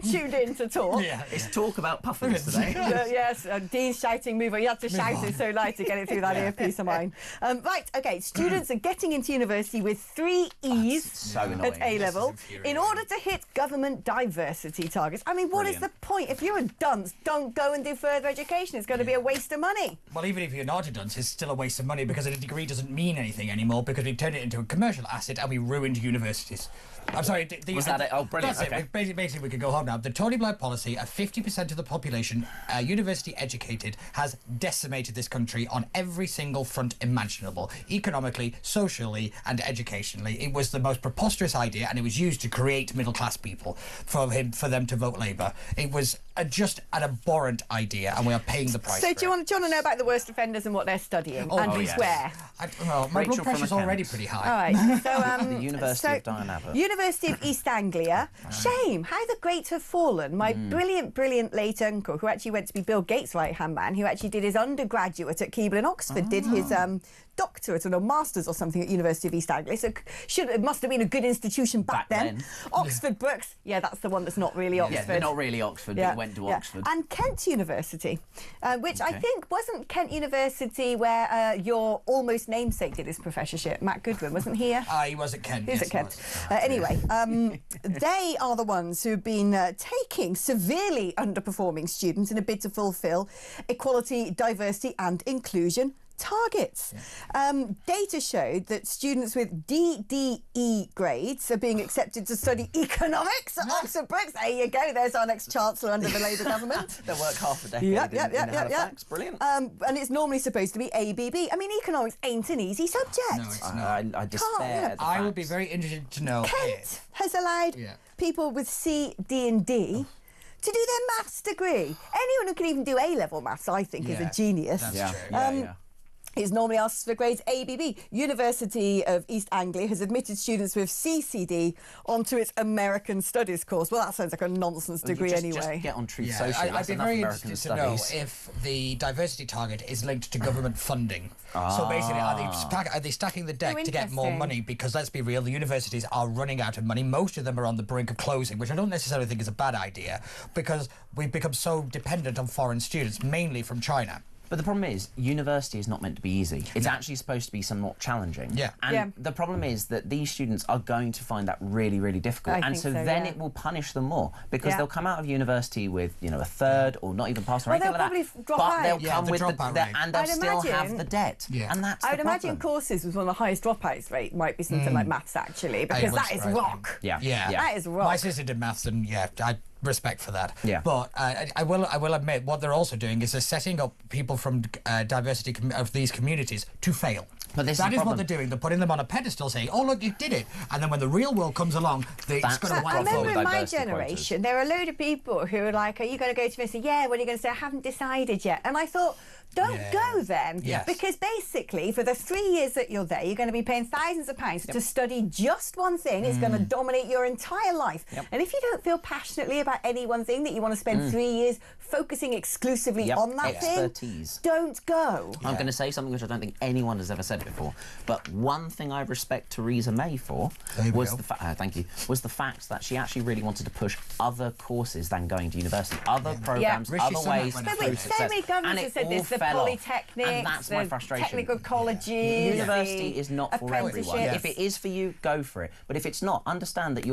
tuned in to Talk.
It's talk about puffins today.
Yes, Dean's shouting, move on. You have to shout it so loud to get it through that earpiece of mine. Right, okay, students are getting into university with 3 E's at A-level in order to hit government diversity targets. I mean, what is the point? If you're a dunce, don't go and do further education. It's going to be a waste of money.
Well, even if you're not a dunce, it's still a waste of money because a degree doesn't mean anything anymore because we've turned it into a commercial asset and we ruined universities. I'm sorry.
Was that it? Oh, brilliant.
That's
okay.
it. Basically, we can go home now. The Tory Blair policy of 50% of the population university educated has decimated this country on every single front imaginable. Economically, socially, and educationally. It was the most preposterous idea and it was used to create middle-class people for them to vote Labour. It was just an abhorrent idea and we are paying the price.
So do you want to know about the worst offenders and what they're studying and where?
My blood pressure's already pretty high.
All right. So,
the University of Diane Abbott.
University of East Anglia. Shame how the great have fallen. My brilliant late uncle, who actually went to be Bill Gates' right-hand man, who actually did his undergraduate at Keble in Oxford, did his doctorate or master's or something at University of East Anglia. So it must have been a good institution back then. Oxford Brookes, that's the one that's not really Oxford.
Yeah, they're not really Oxford, but went to Oxford.
And Kent University, which I think wasn't Kent University where your almost namesake did his professorship. Matt Goodwin, wasn't he here?
He was at Kent.
He was at Kent. Anyway, they are the ones who've been taking severely underperforming students in a bid to fulfil equality, diversity and inclusion targets. Data showed that students with DDE grades are being accepted to study economics at Oxford Brookes. There you go. There's our next Chancellor under the Labour government.
They'll work half a decade in Halifax. Brilliant.
And it's normally supposed to be ABB. I mean, economics ain't an easy subject.
No, it's not.
I despair.
I would be very interested to know.
Kent has allowed people with C, D and D to do their maths degree. Anyone who can even do A-level maths, I think, is a genius.
That's true.
It's normally asked for grades ABB. University of East Anglia has admitted students with CCD onto its American Studies course. Well, that sounds like a nonsense degree anyway.
Just get on Truth Social.
I'd be very interested to know if the diversity target is linked to government funding. So basically, are they stacking the deck to get more money? Because let's be real, the universities are running out of money. Most of them are on the brink of closing, which I don't necessarily think is a bad idea because we've become so dependent on foreign students, mainly from China.
But the problem is, university is not meant to be easy. It's actually supposed to be somewhat challenging.
Yeah.
And the problem is that these students are going to find that really, really difficult.
I think so,
then it will punish them more because they'll come out of university with, a third or not even pass or anything like that. But they'll come with and they'll still have the debt.
Yeah.
And that's
I would imagine courses with one of the highest dropouts rate might be something like maths, actually, because that is rock.
Yeah.
That is rock.
My sister did maths and, respect for that.
Yeah.
But I will admit what they're also doing is they're setting up people from diversity of these communities to fail.
But
that is what they're doing. They're putting them on a pedestal, saying, "Oh look, you did it," and then when the real world comes along, it's going to wipe
I remember
them.
in my generation, there are a load of people who are like, "Are you going to go to this?" Yeah. What are you going to say? I haven't decided yet. And I thought, don't go then, because basically for the 3 years that you're there, you're going to be paying thousands of pounds to study just one thing. It's going to dominate your entire life. And if you don't feel passionately about any one thing that you want to spend 3 years focusing exclusively on that
expertise.
thing, don't go.
I'm going to say something which I don't think anyone has ever said before, but one thing I respect Theresa May for was the was the fact that she actually really wanted to push other courses than going to university, other programs, other ways to prove success.
So many governments have said this, the polytechnics,
and that's my frustration.
Technical colleges.
University is not for everyone. If it is for you, go for it. But if it's not, understand that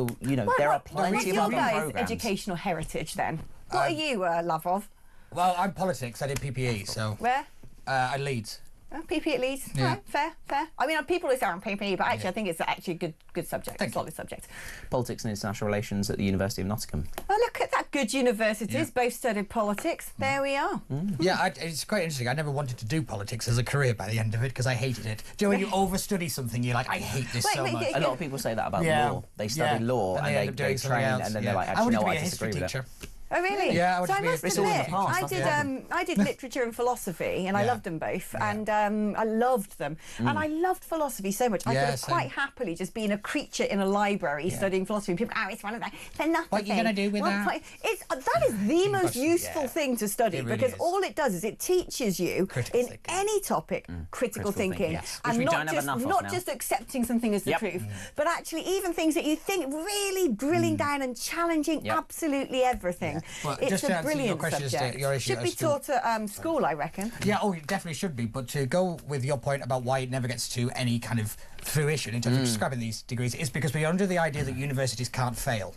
there are plenty of other programs.
Educational heritage then? What are you, Lavrov?
Well, I'm politics. I did PPE, so...
Where?
At Leeds.
Oh, PPE at Leeds.
Yeah.
Right, fair. I mean, people always say I'm PPE, but actually I think it's actually a good subject, a solid subject.
Politics and International Relations at the University of Nottingham.
Oh, look at that. Good universities. Both studied politics. There we are.
Yeah, it's quite interesting. I never wanted to do politics as a career by the end of it because I hated it. Do you know when you overstudy something, you're like, I hate this so much.
A lot of people say that about law. They study law and they train and then they're like, actually, no, I disagree with it.
Oh really?
Yeah,
so I must admit, I did literature and philosophy, and I loved them both, and I loved them, and I loved philosophy so much. I could have quite happily just been a creature in a library studying philosophy. And people, it's one of that. They're nothing.
What are you going to do with that?
That is the most useful thing to study because all it does is it teaches you in any topic critical thinking, and not just accepting something as the truth, but actually even things that you think really drilling down and challenging absolutely everything.
Well,
it's
just
a
to answer
brilliant
your questions
subject.
your issue
Should be taught at school, I reckon.
Yeah, it definitely should be. But to go with your point about why it never gets to any kind of fruition in terms of describing these degrees, is because we're under the idea that universities can't fail.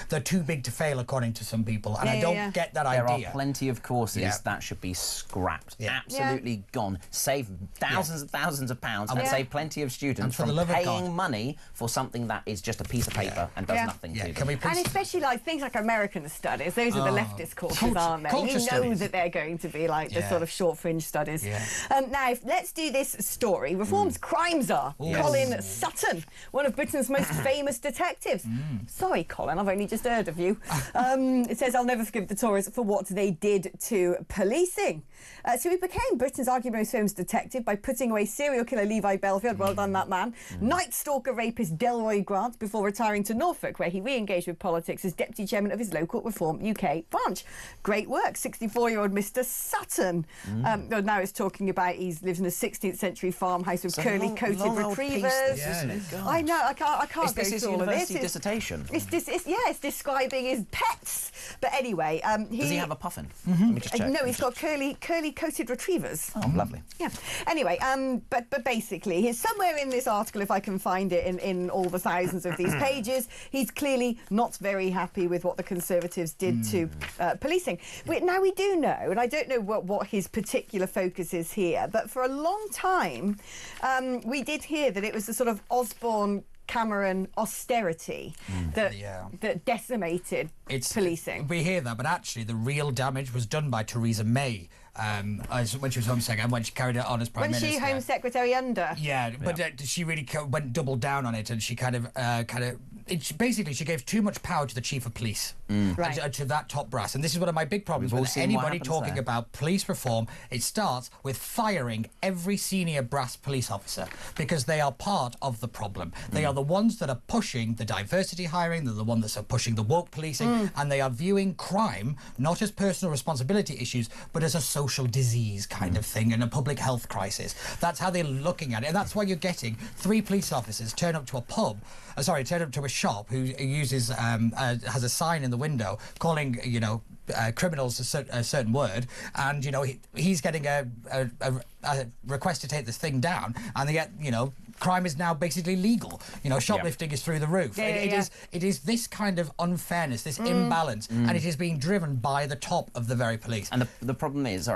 They're too big to fail, according to some people, and I don't get that idea.
There are plenty of courses that should be scrapped, absolutely gone. Save thousands and thousands of pounds and save plenty of students from paying money for something that is just a piece of paper and does nothing to them.
And especially things like American studies, those are the leftist courses, aren't they? You know that they're going to be like the sort of short fringe studies. Now, let's do this story. Reform's crime czar, Colin Sutton, one of Britain's most famous detectives. Sorry, Colin, I've only just heard of you. It says, I'll never forgive the Tories for what they did to policing. So he became Britain's arguably most famous detective by putting away serial killer Levi Belfield, well done that man, night stalker rapist Delroy Grant, before retiring to Norfolk, where he re-engaged with politics as deputy chairman of his local Reform UK branch. Great work, 64-year-old Mr Sutton. Now it's talking about he lives in a 16th century farmhouse with curly-coated retrievers. I know, I can't go through all of this.
Dissertation?
It's describing his pets. But anyway,
does he have a puffin?
Let me just check. No, he's got curly-coated retrievers.
Oh, lovely.
Yeah. Anyway, but basically, he's somewhere in this article, if I can find it in all the thousands of these pages, he's clearly not very happy with what the Conservatives did to policing. Now, we do know, and I don't know what his particular focus is here, but for a long time, we did hear that it was the sort of Osborne Cameron austerity that decimated policing.
We hear that, but actually the real damage was done by Theresa May when she was Home Secretary and when she carried it on as Prime Minister.
When she Home Secretary under?
Yeah, but she really went double down on it, and she basically she gave too much power to the Chief of Police, to that top brass. And this is one of my big problems with anybody talking about police reform. It starts with firing every senior brass police officer because they are part of the problem. They are the ones that are pushing the diversity hiring, they're the ones that are pushing the woke policing, and they are viewing crime not as personal responsibility issues, but as a social disease kind of thing and a public health crisis. That's how they're looking at it, and that's why you're getting 3 police officers turn up to a shop who uses has a sign in the window calling criminals a certain word, and he's getting a request to take this thing down, and they get crime is now basically legal. You know, shoplifting is through the roof. It is this kind of unfairness, this imbalance, and it is being driven by the top of the very police.
And the problem is,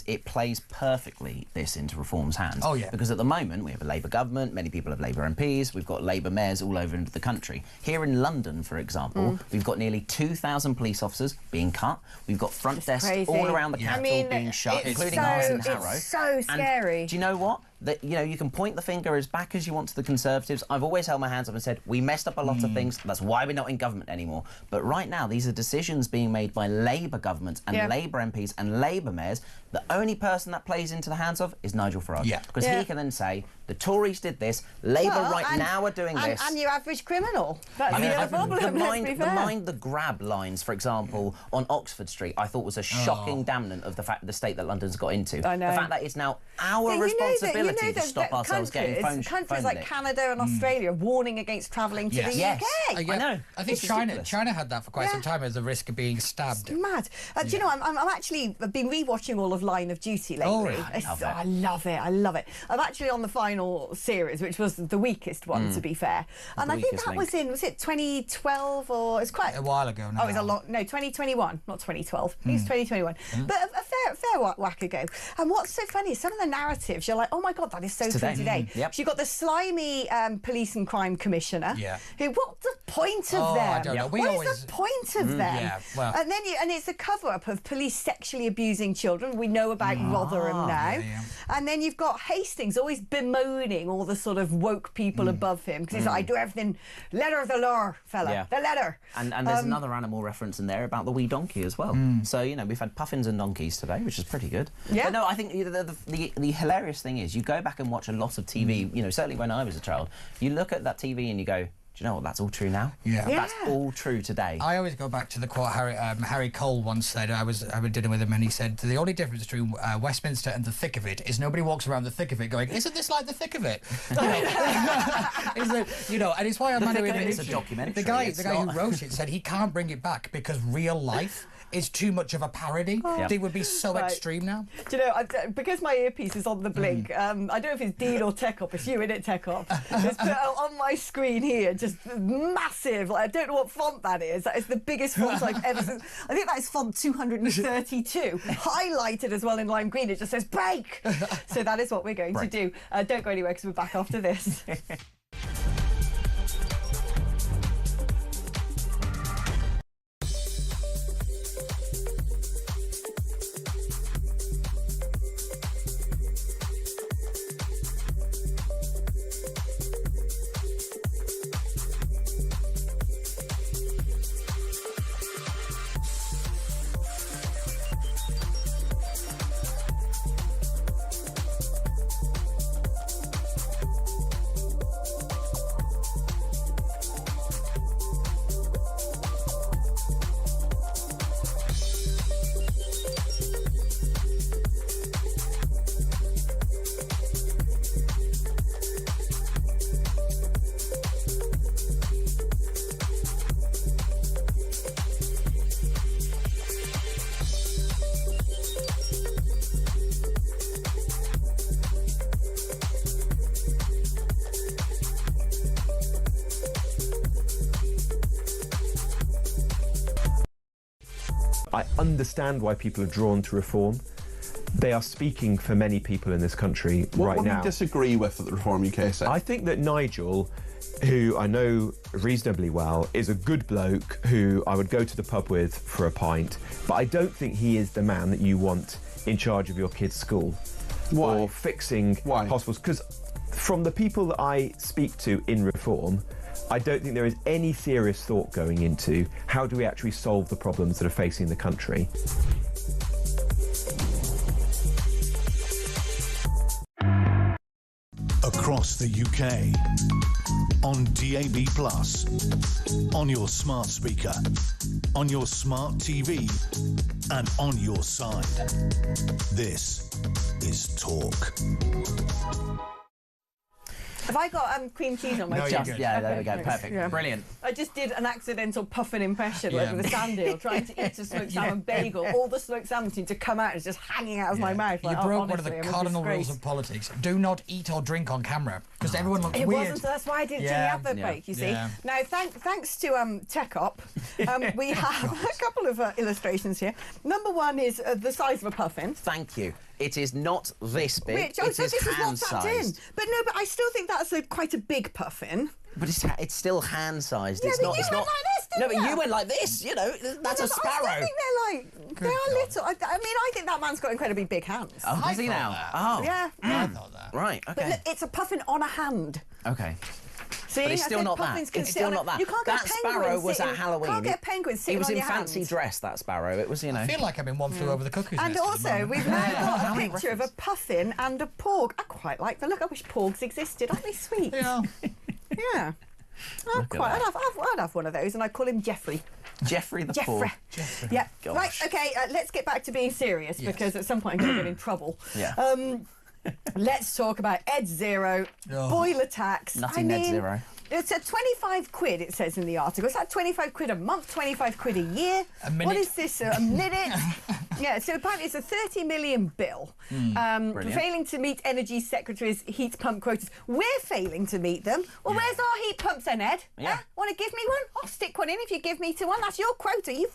it plays perfectly this into Reform's hands.
Oh, yeah.
Because at the moment, we have a Labour government, many people have Labour MPs, we've got Labour mayors all over the country. Here in London, for example, we've got nearly 2,000 police officers being cut. We've got front desks all around the capital being shut, including ours in Harrow.
It's so scary.
And do you know what? That, you know, you can point the finger as back as you want to the Conservatives. I've always held my hands up and said, we messed up a lot of things. That's why we're not in government anymore. But right now, these are decisions being made by Labour governments and Labour MPs and Labour mayors. The only person that plays into the hands of is Nigel Farage. Because he can then say, the Tories did this, Labour now are doing this.
And your average criminal. That's the other problem,
the mind the grab lines, for example, on Oxford Street, I thought was a shocking damnant of the state that London's got into.
I know.
The fact that it's now our responsibility to stop ourselves getting
countries like Canada and Australia warning against travelling to the UK.
I know.
I think China had that for quite some time as the risk of being stabbed.
It's mad. Do you know, I've been rewatching all of Line of Duty lately.
Oh, really?
I love it. I'm actually on the final series, which was the weakest one, to be fair. And I think that was it 2012 or it's quite
a while ago now.
Oh, it's a lot. No, 2021, not 2012. It's 2021. But a fair whack ago. And what's so funny is some of the narratives, you're like, oh my God, that is so true today. So you've got the slimy police and crime commissioner. Who? What's the point of them?
I don't know.
What is the point of them? And then it's a cover-up of police sexually abusing children. We know about Rotherham now. And then you've got Hastings always bemoaning all the sort of woke people above him because he's like, I do everything letter of the law, fella, the letter.
And there's another animal reference in there about the wee donkey as well. So, you know, we've had puffins and donkeys today, which is pretty good. But no, I think the hilarious thing is you go back and watch a lot of TV, you know, certainly when I was a child, you look at that TV and you go, do you know what, that's all true now? That's all true today.
I always go back to the quote Harry Cole once said. I was having dinner with him and he said, the only difference between Westminster and the thick of it is nobody walks around the thick of it going, isn't this like the thick of it? You know, and it's why I'm
it's a documentary.
The guy who wrote it said he can't bring it back because real life is too much of a parody. They would be so extreme now.
Do you know, because my earpiece is on the blink, I don't know if it's Dean or Tech Up, it's you in it, Tech Up. It's put on my screen here, just massive. Like, I don't know what font that is. That is the biggest font I've ever seen. I think that is font 232, highlighted as well in lime green. It just says break. So that is what we're going to do. Don't go anywhere because we're back after this.
I understand why people are drawn to reform. They are speaking for many people in this country right now.
What do you disagree with at the Reform UK set?
I think that Nigel, who I know reasonably well, is a good bloke who I would go to the pub with for a pint, but I don't think he is the man that you want in charge of your kid's school.
Why?
Or fixing hospitals. Because from the people that I speak to in Reform, I don't think there is any serious thought going into how do we actually solve the problems that are facing the country.
Across the UK, on DAB+, on your smart speaker, on your smart TV, and on your side. This is Talk.
Have I got cream cheese on my chest?
Yeah, there we go. Perfect.
Yeah.
Brilliant.
I just did an accidental puffin impression with a sand eel, trying to eat a smoked salmon bagel. All the smoked salmon seemed to come out and it's just hanging out of my mouth.
You
like,
broke one of the cardinal rules of politics. Do not eat or drink on camera. because everyone looked
It
weird.
wasn't, so that's why I didn't do the advert break, you see. Now, thanks to Tech Op, we have a couple of illustrations here. Number one is the size of a puffin.
Thank you. It is not this big.
So this is not tucked in. But no, but I still think that's quite a big puffin.
But it's still hand-sized.
Yeah,
it's
but
not.
you
It's
went
not.
like this,
No,
didn't
but
you?
you went like this. You know, that's a sparrow.
I think they are little. I mean, I think that man's got incredibly big hands.
Oh, does he now?
That.
Oh,
yeah.
I thought that.
Right. Okay.
But look, it's a puffin on a hand.
Okay.
See,
But it's
I
still
said
not that.
puffins can
It's
sit
still
on
not that.
You can't get
That
a penguin
sparrow was
sitting-
at Halloween.
Can't get a penguin sitting
He was
on
in
your
fancy
hand.
dress. That sparrow. It was, you know.
I feel like I'm in One Flew Over the Cuckoo's
And
Nest at the
also,
moment.
we've now got a picture of a puffin and a porg. I quite like the look. I wish porgs existed. Aren't they sweet?
Yeah.
Yeah. I'd have one of those, and I'd call him Jeffrey.
Jeffrey the
Jeffrey.
Porg.
Yeah.
Gosh.
Right. Okay. Let's get back to being serious because at some point I'm going to get in trouble.
Yeah.
Let's talk about Ed Zero, boiler tax.
Nutty Ned Zero.
It's a 25 quid, it says in the article. Is that 25 quid a month, 25 quid a year?
A minute.
What is this, a minute? Yeah, so apparently it's a 30 million bill. Failing to meet Energy Secretary's heat pump quotas. We're failing to meet them. Well, where's our heat pumps then, Ed?
Yeah.
Want to give me one? I'll stick one in if you give me one. That's your quota. You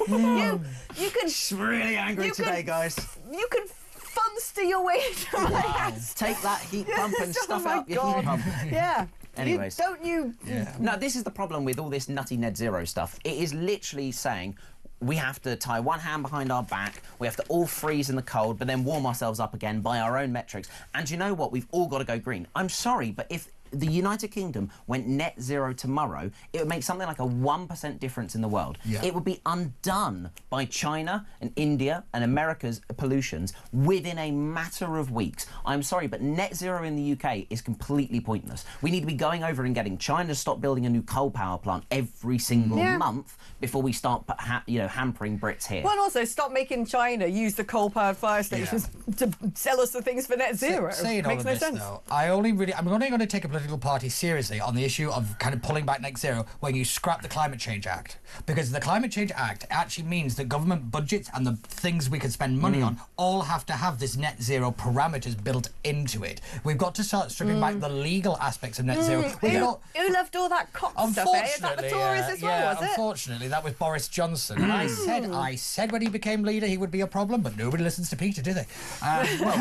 you can...
She's really angry today, guys.
You can funster your way to my house.
Take that heat pump and stuff
my
out your
God.
heat pump.
Yeah.
Anyways.
You.
No, this is the problem with all this nutty Net Zero stuff. It is literally saying we have to tie one hand behind our back, we have to all freeze in the cold, but then warm ourselves up again by our own metrics. And you know what? We've all got to go green. I'm sorry, but if the United Kingdom went net zero tomorrow, it would make something like a 1% difference in the world.
Yeah.
It would be undone by China and India and America's pollutions within a matter of weeks. I'm sorry, but net zero in the UK is completely pointless. We need to be going over and getting China to stop building a new coal power plant every single month before we start, hampering Brits here.
Well, and also stop making China use the coal-powered fire stations to sell us the things for net zero.
Saying all
Makes
of
no
this,
sense.
though, I'm only going to take a political party seriously on the issue of kind of pulling back net zero when you scrap the Climate Change Act. Because the Climate Change Act actually means that government budgets and the things we can spend money on all have to have this net zero parameters built into it. We've got to start stripping back the legal aspects of net zero.
Who loved all that cop stuff, eh? Is that the Tories as well, was it?
Unfortunately, that was Boris Johnson. And I said when he became leader he would be a problem, but nobody listens to Peter, do they?
Well,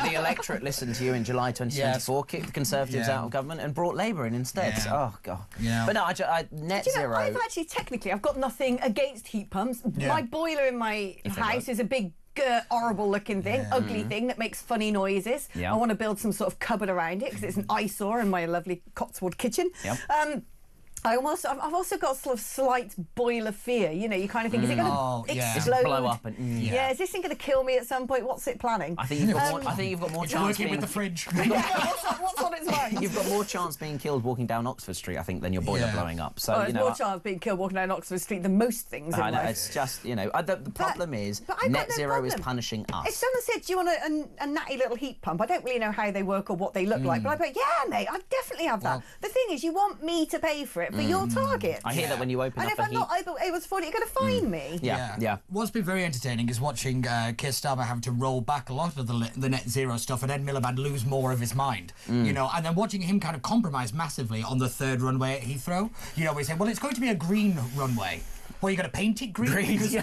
the electorate listened to you in July 2024, kicked the Conservatives out of government and brought Labour in instead.
Yeah.
Oh, God.
Yeah.
But no, net
Do you know,
zero...
I've actually, technically, I've got nothing against heat pumps.
Yeah.
My boiler in my house is a big, horrible-looking thing, ugly thing that makes funny noises.
Yeah.
I want to build some sort of cupboard around it because it's an eyesore in my lovely Cotswold kitchen.
Yep.
I've also got sort of slight boiler fear. You know, you kind of think, is it going to explode?
Blow up and
Yeah, is this thing going to kill me at some point? What's it planning?
I think you've got more chance
Working
being...
with the fridge.
What's on its mind?
You've got more chance being killed walking down Oxford Street, I think, than your boiler blowing up. So,
there's more chance being killed walking down Oxford Street than most things in
I know,
life.
it's just, the problem is net zero is punishing us.
If someone said, do you want a natty little heat pump, I don't really know how they work or what they look like, but I'd be like, yeah, mate, I definitely have that. The thing is, you want me to pay for it for your target.
I hear that when you open
and
up
if
a
I'm not able to afford it, you're going to fine me.
Yeah.
What's been very entertaining is watching Keir Starmer having to roll back a lot of the net zero stuff and Ed Miliband lose more of his mind. And then watching him kind of compromise massively on the third runway at Heathrow. We say, well, it's going to be a green runway. Well, you're going to paint it green because,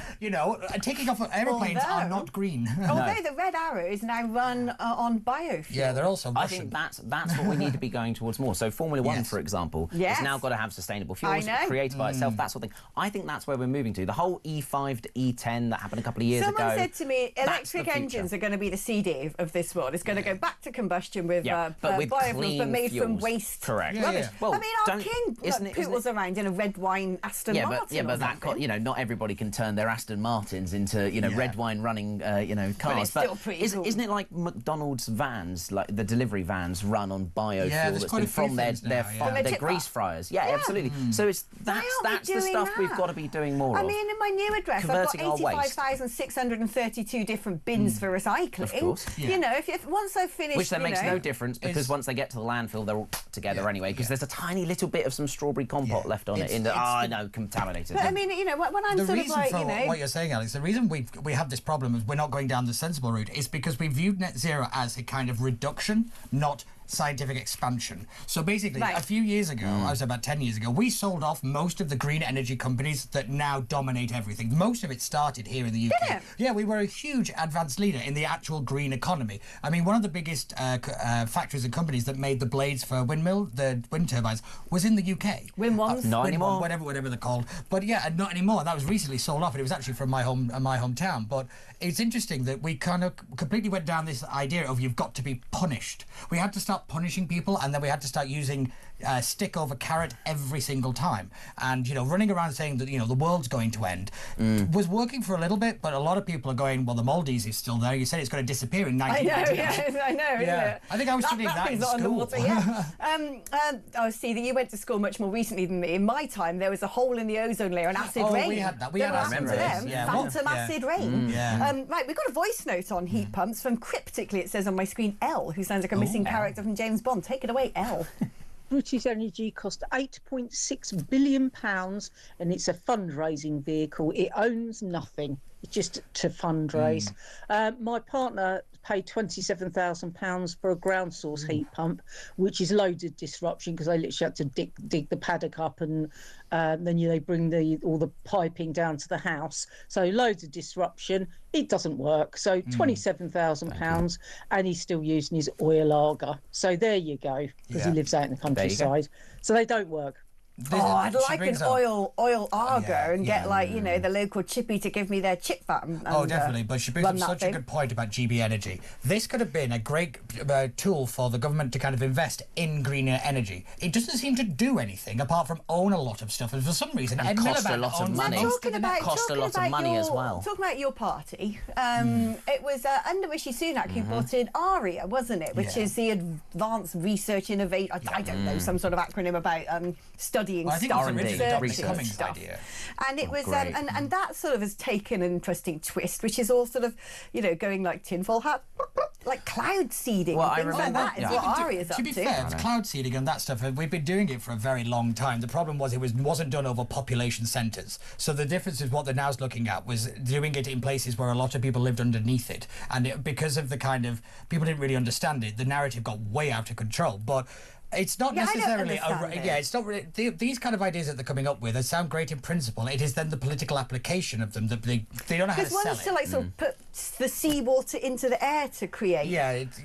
taking off aeroplanes are not green.
Although the Red Arrows now run on biofuel.
Yeah, they're also Russian.
I think that's what we need to be going towards more. So Formula One, for example, has now got to have sustainable fuels created by itself, that sort of thing. I think that's where we're moving to. The whole E5 to E10 that happened a couple of years ago.
Someone said to me, electric engines are going to be the CD of this world. It's going to go back to combustion with biofuels, but made from waste.
Correct.
Rubbish.
Well,
I mean, our king poodles around in a red wine Aston Martin.
But that not everybody can turn their Aston Martins into red wine running cars.
But it's still pretty cool.
Isn't it like McDonald's vans, like the delivery vans, run on biofuel that's been from their grease fryers? Yeah, absolutely. So that's the stuff we've got to be doing more of.
I mean, in my new address, I've got 85,632 different bins for recycling.
Of course.
If once I've finished,
which then makes no difference because once they get to the landfill, they're all together anyway. Because there's a tiny little bit of some strawberry compote left on it. Contaminated.
But I mean, when I'm sort of like,
what you're saying, Alex, the reason we have this problem is we're not going down the sensible route is because we viewed net zero as a kind of reduction, not scientific expansion. So basically,
Right.
a few years ago, I was about 10 years ago, we sold off most of the green energy companies that now dominate everything. Most of it started here in the UK.
Did it?
Yeah, we were a huge advanced leader in the actual green economy. I mean, one of the biggest factories and companies that made the blades for the wind turbines was in the UK.
Wind ones?
Not anymore.
Whatever they're called. But yeah, not anymore. That was recently sold off, and it was actually from my hometown. But it's interesting that we kind of completely went down this idea of you've got to be punished. We had to start punishing people, and then we had to start using stick over carrot every single time. And, running around saying that, the world's going to end was working for a little bit, but a lot of people are going, well, the Maldives is still there. You said it's going to disappear in 1998.
I know, isn't it?
I think I was studying that in
thing's not
school.
underwater, yeah. I see that you went to school much more recently than me. In my time, there was a hole in the ozone layer and acid rain.
We had that. We had acid rain.
Phantom acid rain. Right, we've got a voice note on heat pumps from, cryptically, it says on my screen, Elle, who sounds like a missing character from James Bond. Take it away, Elle.
British Energy cost £8.6 billion and it's a fundraising vehicle. It owns nothing. It's just to fundraise. My partner paid £27,000 for a ground source heat pump, which is loads of disruption because they literally have to dig the paddock up and then they bring all the piping down to the house. So loads of disruption. It doesn't work. So £27,000 and he's still using his oil lager. So there you go, because he lives out in the countryside. So they don't work.
I'd like an oil argo and get the local chippy to give me their chip fat. And,
definitely. But she brings up such a good point about GB Energy. This could have been a great tool for the government to kind of invest in greener energy. It doesn't seem to do anything apart from own a lot of stuff, and for some reason,
and cost a lot of money. Cost a lot of money as well.
Talking about your party, it was under Rishi Sunak who brought in ARIA, wasn't it? Which is the Advanced Research Innovate. I don't know, some sort of acronym about studying stuff and researching stuff. And it was, and that sort of has taken an interesting twist, which is all sort of, going like tinfoil hat, like cloud seeding and things like that. Is what ARIA's up to.
To be fair, it's cloud seeding and that stuff. We've been doing it for a very long time. The problem was it wasn't done over population centres. So the difference is what they're now looking at was doing it in places where a lot of people lived underneath it, and because of the kind of people didn't really understand it, the narrative got way out of control. But it's not necessarily it's not really, these kind of ideas that they're coming up with. They sound great in principle. It is then the political application of them that they don't know how to sell it.
Because one is to sort of put the seawater into the air to create.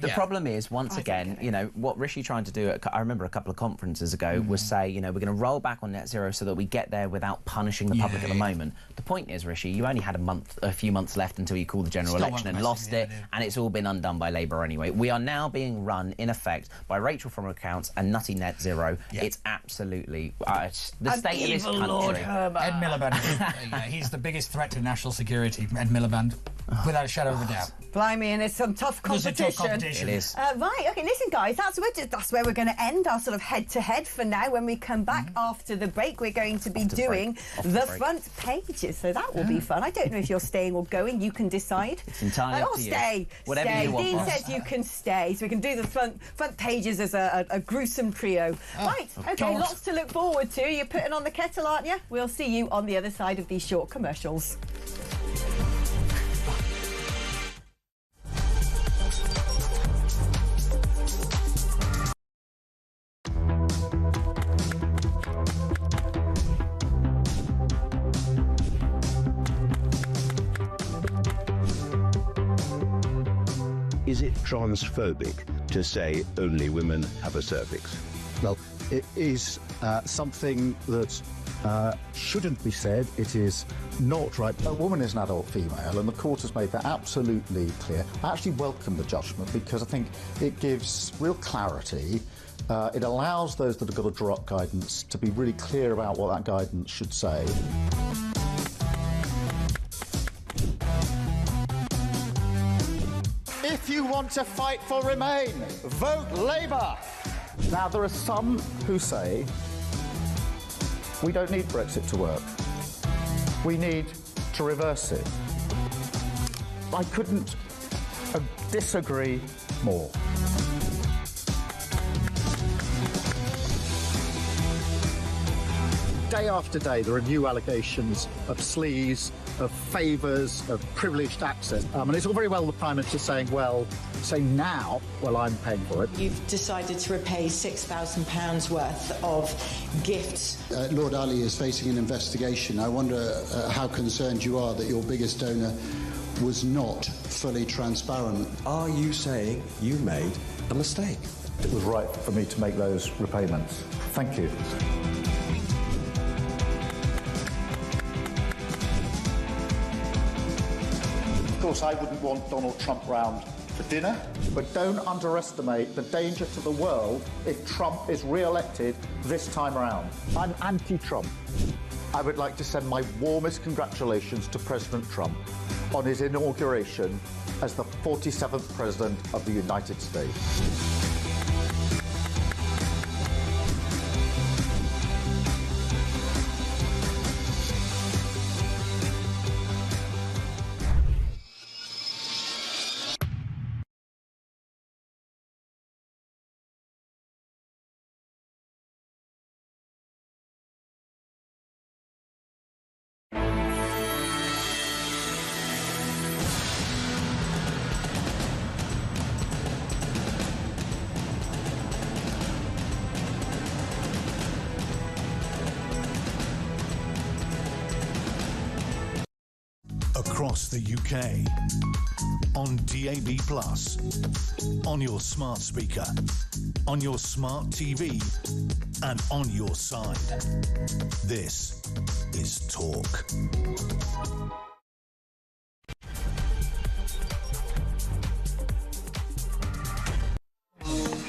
The problem is, once again, what Rishi trying to do, I remember a couple of conferences ago, was say, we're going to roll back on net zero so that we get there without punishing the public at the moment. The point is, Rishi, you only had a few months left until you called the general election and lost it, and it's all been undone by Labour anyway. We are now being run, in effect, by Rachel from accounts and nutty net zero. It's absolutely the state of this country.
Lord Ed Miliband, he's the biggest threat to national security. Ed Miliband, without a shadow of a doubt.
Blimey, and it's some tough competition.
It's a tough competition.
It is.
Right, okay, listen, guys, that's where we're going to end our sort of head-to-head for now. When we come back after the break, we're going to be doing the front pages, so that will be fun. I don't know if you're staying or going. You can decide.
It's entirely up to you.
Stay.
Whatever you want.
Dean says you can stay, so we can do the front pages as a gruesome trio. Right, okay, lots to look forward to. You're putting on the kettle, aren't you? We'll see you on the other side of these short commercials.
Is it transphobic to say only women have a cervix?
Well, it is something that shouldn't be said. It is not right. A woman is an adult female, and the court has made that absolutely clear. I actually welcome the judgment because I think it gives real clarity. It allows those that have got to draw up guidance to be really clear about what that guidance should say. If you want to fight for Remain, vote Labour. Now, there are some who say we don't need Brexit to work. We need to reverse it. I couldn't disagree more. Day after day, there are new allegations of sleaze of favours, of privileged access. And it's all very well the Prime Minister saying, well, say now, well, I'm paying for it.
You've decided to repay £6,000 worth of gifts.
Lord Ali is facing an investigation. I wonder how concerned you are that your biggest donor was not fully transparent.
Are you saying you made a mistake?
It was right for me to make those repayments. Thank you. Of course, I wouldn't want Donald Trump round for dinner, but don't underestimate the danger to the world if Trump is re-elected this time around. I'm anti-Trump. I would like to send my warmest congratulations to President Trump on his inauguration as the 47th President of the United States.
Across the UK, on DAB+, on your smart speaker, on your smart TV, and on your side. This is Talk.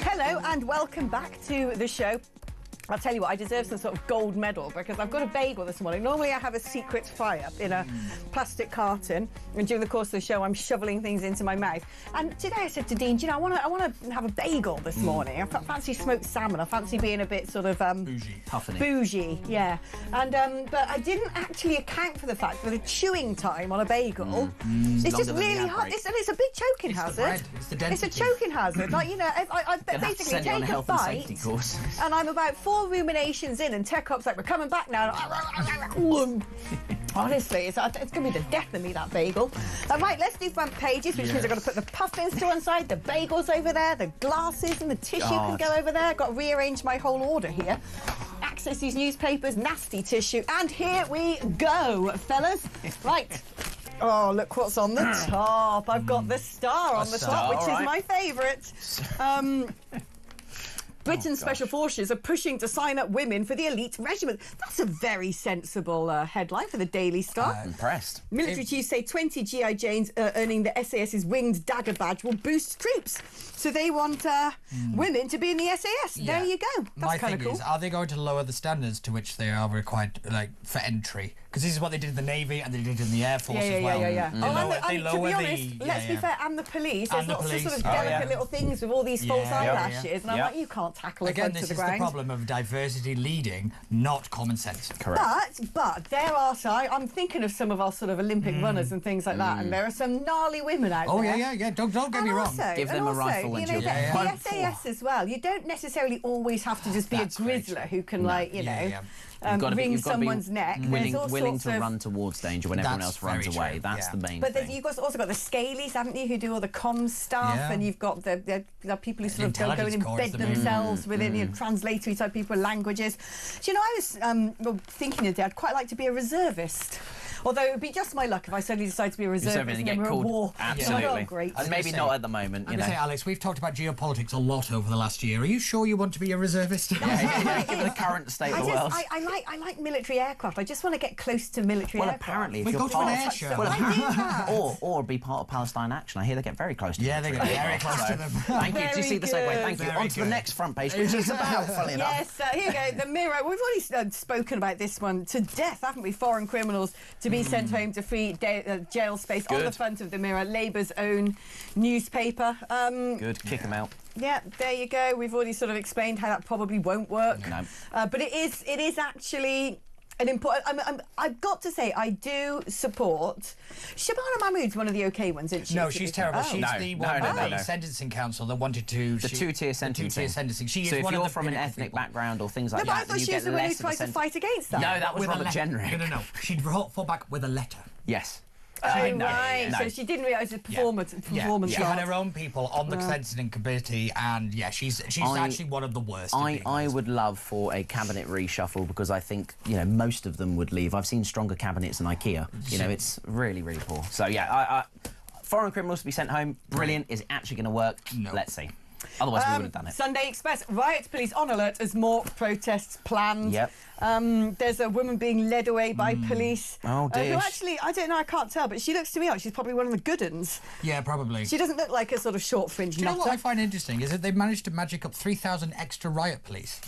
Hello and welcome back to the show. I'll tell you what, I deserve some sort of gold medal because I've got a bagel this morning. Normally I have a secret fire in a plastic carton, and during the course of the show I'm shoveling things into my mouth. And today I said to Dean, do you know, I want to have a bagel this morning. I fancy smoked salmon. I fancy being a bit sort of
bougie, puffing it.
Bougie, yeah. And but I didn't actually account for the fact that the chewing time on a bagel is just really hard. And it's a big choking hazard. It's a choking hazard. Like, you know, I basically take a bite, and I'm about 4 ruminations in, and Tech Op's like, we're coming back now. Honestly, it's going to be the death of me, that bagel. Right, let's do front pages, which means I've got to put the puffins to one side, the bagels over there, the glasses and the tissue can go over there. I've got to rearrange my whole order here. Access these newspapers, nasty tissue, and here we go, fellas. Right. Oh, look what's on the top. I've got the star on the top, which is my favourite. Britain's special forces are pushing to sign up women for the elite regiment. That's a very sensible headline for the Daily Star.
Impressed.
Military chiefs say 20 GI Janes earning the SAS's winged dagger badge will boost troops. So they want women to be in the SAS.
Yeah.
There you go. That's kind of cool.
Is, are they going to lower the standards to which they are required, like, for entry? Because this is what they did in the Navy and they did in the Air Force as well. They lower
to be honest, let's be fair, and the police. There's lots of sort of delicate little things with all these false eyelashes, and I'm like, you can't tackle it to the ground. Again, this is the
problem of diversity leading, not common sense.
Correct. But there are, I'm thinking of some of our sort of Olympic runners and things like that, and there are some gnarly women out there.
Yeah. Don't get me wrong.
Give them a rifle and
the SAS as well. You don't necessarily always have to just be a grizzler who can, like, you know, wring someone's neck.
Willing to run towards danger when everyone else runs away. That's the main thing.
But you've also got the scalies, haven't you, who do all the comms stuff, and you've got the people who sort of go and embed themselves within translatory type people languages. Do you know, I was thinking the other day, I'd quite like to be a reservist. Although it would be just my luck if I suddenly decide to be a reservist and then we're at war.
Absolutely.
Great.
And maybe not at the moment.
I'm going to say, Alex, we've talked about geopolitics a lot over the last year. Are you sure you want to be a reservist?
Given the current state of the world.
I like military aircraft. I just want to get close to military aircraft.
Apparently, if
we
you're
go to an air show.
Or be part of Palestine Action. I hear they get very close to
they get very close to them.
Thank you. Do you see the segue? Thank you. On to the next front page, which is about, funny enough.
Yes, here you go. The Mirror. We've already spoken about this one to death, haven't we? Foreign criminals to be sent home to free jail space. On the front of the Mirror, Labour's own newspaper.
Good, kick them out.
Yeah, there you go. We've already sort of explained how that probably won't work.
No.
But it is actually an important. I've got to say, I do support. Shabana Mahmood's one of the OK ones, isn't she?
No, she's terrible.
Oh.
She's the one of the sentencing council that wanted to...
The two-tier sentencing.
The two-tier sentencing. She
so
is
if
one
you're
of the
from an ethnic background or things like
no, but
that,
I thought
you
she was
get
the one who
less of a
tried to fight against that.
No, that was Robert Jenrick.
No. She'd fall back with a letter.
Yes.
Oh, right. So she didn't realise the performance.
She had her own people on the sentencing committee, and she's actually one of the worst.
I would love for a cabinet reshuffle because I think most of them would leave. I've seen stronger cabinets than IKEA. It's really, really poor. So foreign criminals to be sent home. Brilliant. Is it actually going to work? No. Let's see. Otherwise, we would have done it.
Sunday Express, riot police on alert as more protests planned.
Yep.
There's a woman being led away by police.
Oh, dear.
Who actually, I don't know, I can't tell, but she looks to me like she's probably one of the good uns.
Yeah, probably.
She doesn't look like a sort of short fringe
nutter.
Do
you know what I find interesting is that they've managed to magic up 3,000 extra riot police.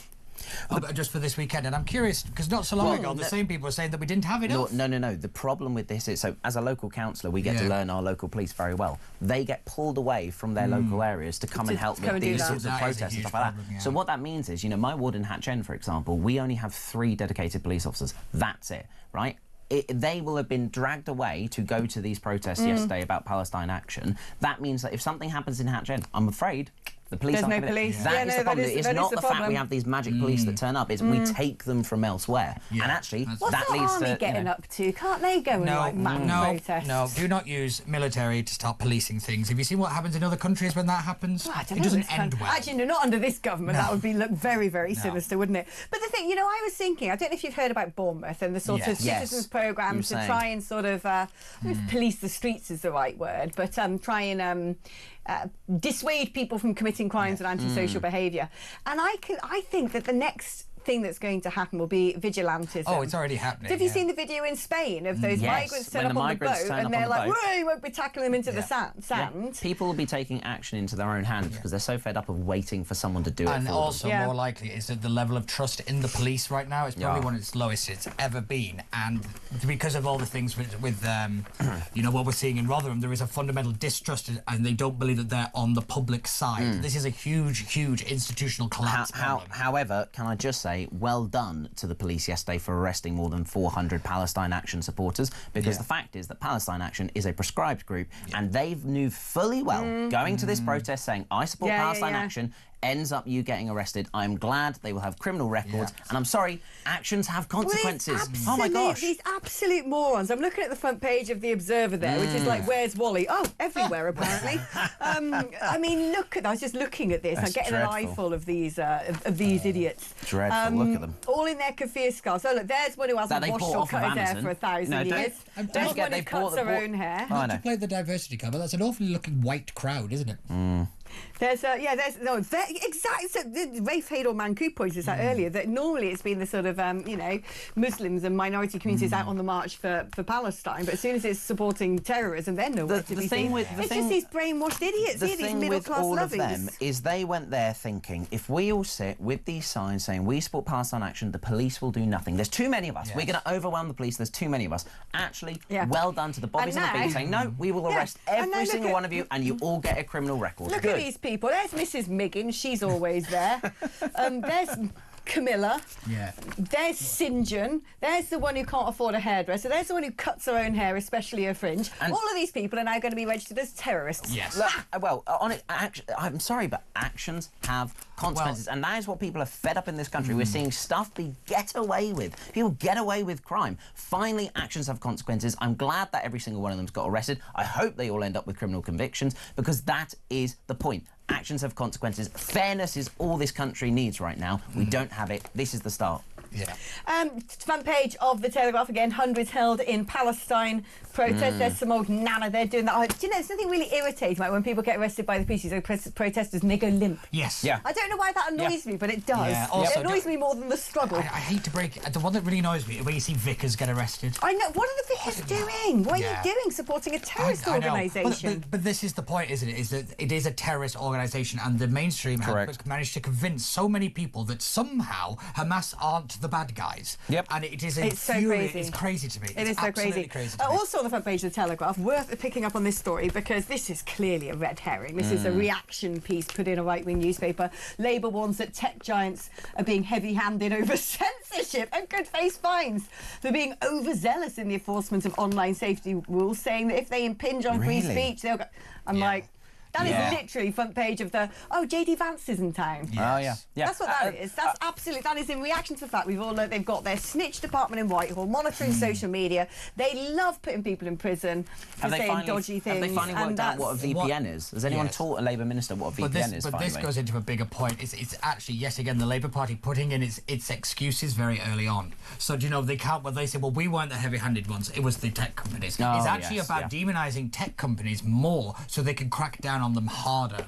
Just for this weekend, and I'm curious because not so long ago the same people were saying that we didn't have enough.
No. The problem with this is, so as a local councillor, we get to learn our local police very well. They get pulled away from their local areas to come and help with these sorts of protests and stuff like that. So what that means is, my ward in Hatch End, for example, we only have 3 dedicated police officers. That's it, right? They will have been dragged away to go to these protests yesterday about Palestine action. That means that if something happens in Hatch End, I'm afraid the police aren't
no police.
That is the problem. It's not the fact we have these magic police that turn up. It's we take them from elsewhere. And actually, that leads to...
What's the army getting up to? Can't they go and protest?
No, do not use military to start policing things. Have you seen what happens in other countries when that happens? It doesn't end well.
Actually, no, not under this government. That would look very, very sinister, wouldn't it? But the thing, I was thinking, I don't know if you've heard about Bournemouth and the sort of citizens' programmes to try and sort of, I don't know if police the streets is the right word, but try and... dissuade people from committing crimes and antisocial behaviour. And I think that the next thing that's going to happen will be vigilantism.
Oh, it's already happening.
Have you seen the video in Spain of those migrants turn up on the boat and they're like, whoa, you won't be tackling them into the sand?
Yeah. People will be taking action into their own hands because they're so fed up of waiting for someone to do it
and
for
also
them.
more likely is that the level of trust in the police right now is probably one of its lowest it's ever been, and because of all the things with what we're seeing in Rotherham, there is a fundamental distrust and they don't believe that they're on the public side. This is a huge institutional collapse.
However, can I just say, well done to the police yesterday for arresting more than 400 Palestine Action supporters, because the fact is that Palestine Action is a proscribed group and they knew fully well going to this protest saying, I support Palestine Action, ends up you getting arrested. I'm glad they will have criminal records, and I'm sorry, actions have consequences. Oh my gosh.
These absolute morons. I'm looking at the front page of The Observer there, which is like, where's Wally? Oh, everywhere apparently. I mean, look at, I was just looking at this. I'm getting an eyeful of these idiots.
Dreadful, look at them.
All in their keffiyeh scarves. Oh, look, there's one who hasn't washed or cut his hair for 1,000 years. There's one who cuts her own hair.
Not to play the diversity card, but that's an awfully looking white crowd, isn't it?
There's exactly. So Rafe Hadel Manku pointed this out earlier that normally it's been the sort of Muslims and minority communities out on the march for Palestine, but as soon as it's supporting terrorism, then nowhere to be seen. It's just these brainwashed idiots, these middle class
all
lovers.
Of them is they went there thinking, if we all sit with these signs saying we support Palestine Action, the police will do nothing. There's too many of us. We're going to overwhelm the police. There's too many of us. Actually, well done to the bobbies and the bees saying, no, we will arrest every single one of you and you all get a criminal record.
Look at these people. There's Mrs. Miggins. She's always there. There's Camilla. There's St John. There's the one who can't afford a hairdresser. There's the one who cuts her own hair, especially her fringe. And all of these people are now going to be registered as terrorists.
Yes. Look, well, on it, I'm sorry, but actions have consequences, and that is what people are fed up in this country. We're seeing stuff get away with. People get away with crime. Finally, actions have consequences. I'm glad that every single one of them's got arrested. I hope they all end up with criminal convictions, because that is the point. Actions have consequences. Fairness is all this country needs right now. We don't have it. This is the start.
Front page of the Telegraph again. Hundreds held in Palestine protest. There's some old nana there doing that. Do you know, there's something really irritating about when people get arrested by the police, those protesters, and they go limp.
Yes.
I don't know why that annoys me, but it does.
Also,
it annoys me more than the struggle.
I hate to break it. The one that really annoys me is when you see vicars get arrested.
I know. What are the vicars doing? What are you doing? Supporting a terrorist organisation?
But this is the point, isn't it? Is that it is a terrorist organisation, and the mainstream have managed to convince so many people that somehow Hamas aren't the bad guys.
Yep.
And it is
It's so crazy.
It's crazy to me.
It is so crazy.
to me.
Also on the front page of the Telegraph, worth picking up on this story because this is clearly a red herring. This is a reaction piece put in a right-wing newspaper. Labour warns that tech giants are being heavy-handed over censorship and could face fines for being overzealous in the enforcement of online safety rules, saying that if they impinge on free speech, they'll go... I'm like... That is literally front page of the, JD Vance is in town.
Yes. Oh, yeah.
That's what that is. That's absolutely, that is in reaction to the fact we've all learned they've got their snitch department in Whitehall, monitoring social media. They love putting people in prison for saying dodgy things.
Have they finally worked out what a VPN is? Has anyone taught a Labour minister what a VPN is?
But this goes into a bigger point. It's actually, yet again, the Labour Party putting in its excuses very early on. So, do you know, they can't, well, they say, well, we weren't the heavy-handed ones, it was the tech companies. It's actually about demonising tech companies more so they can crack down on them harder.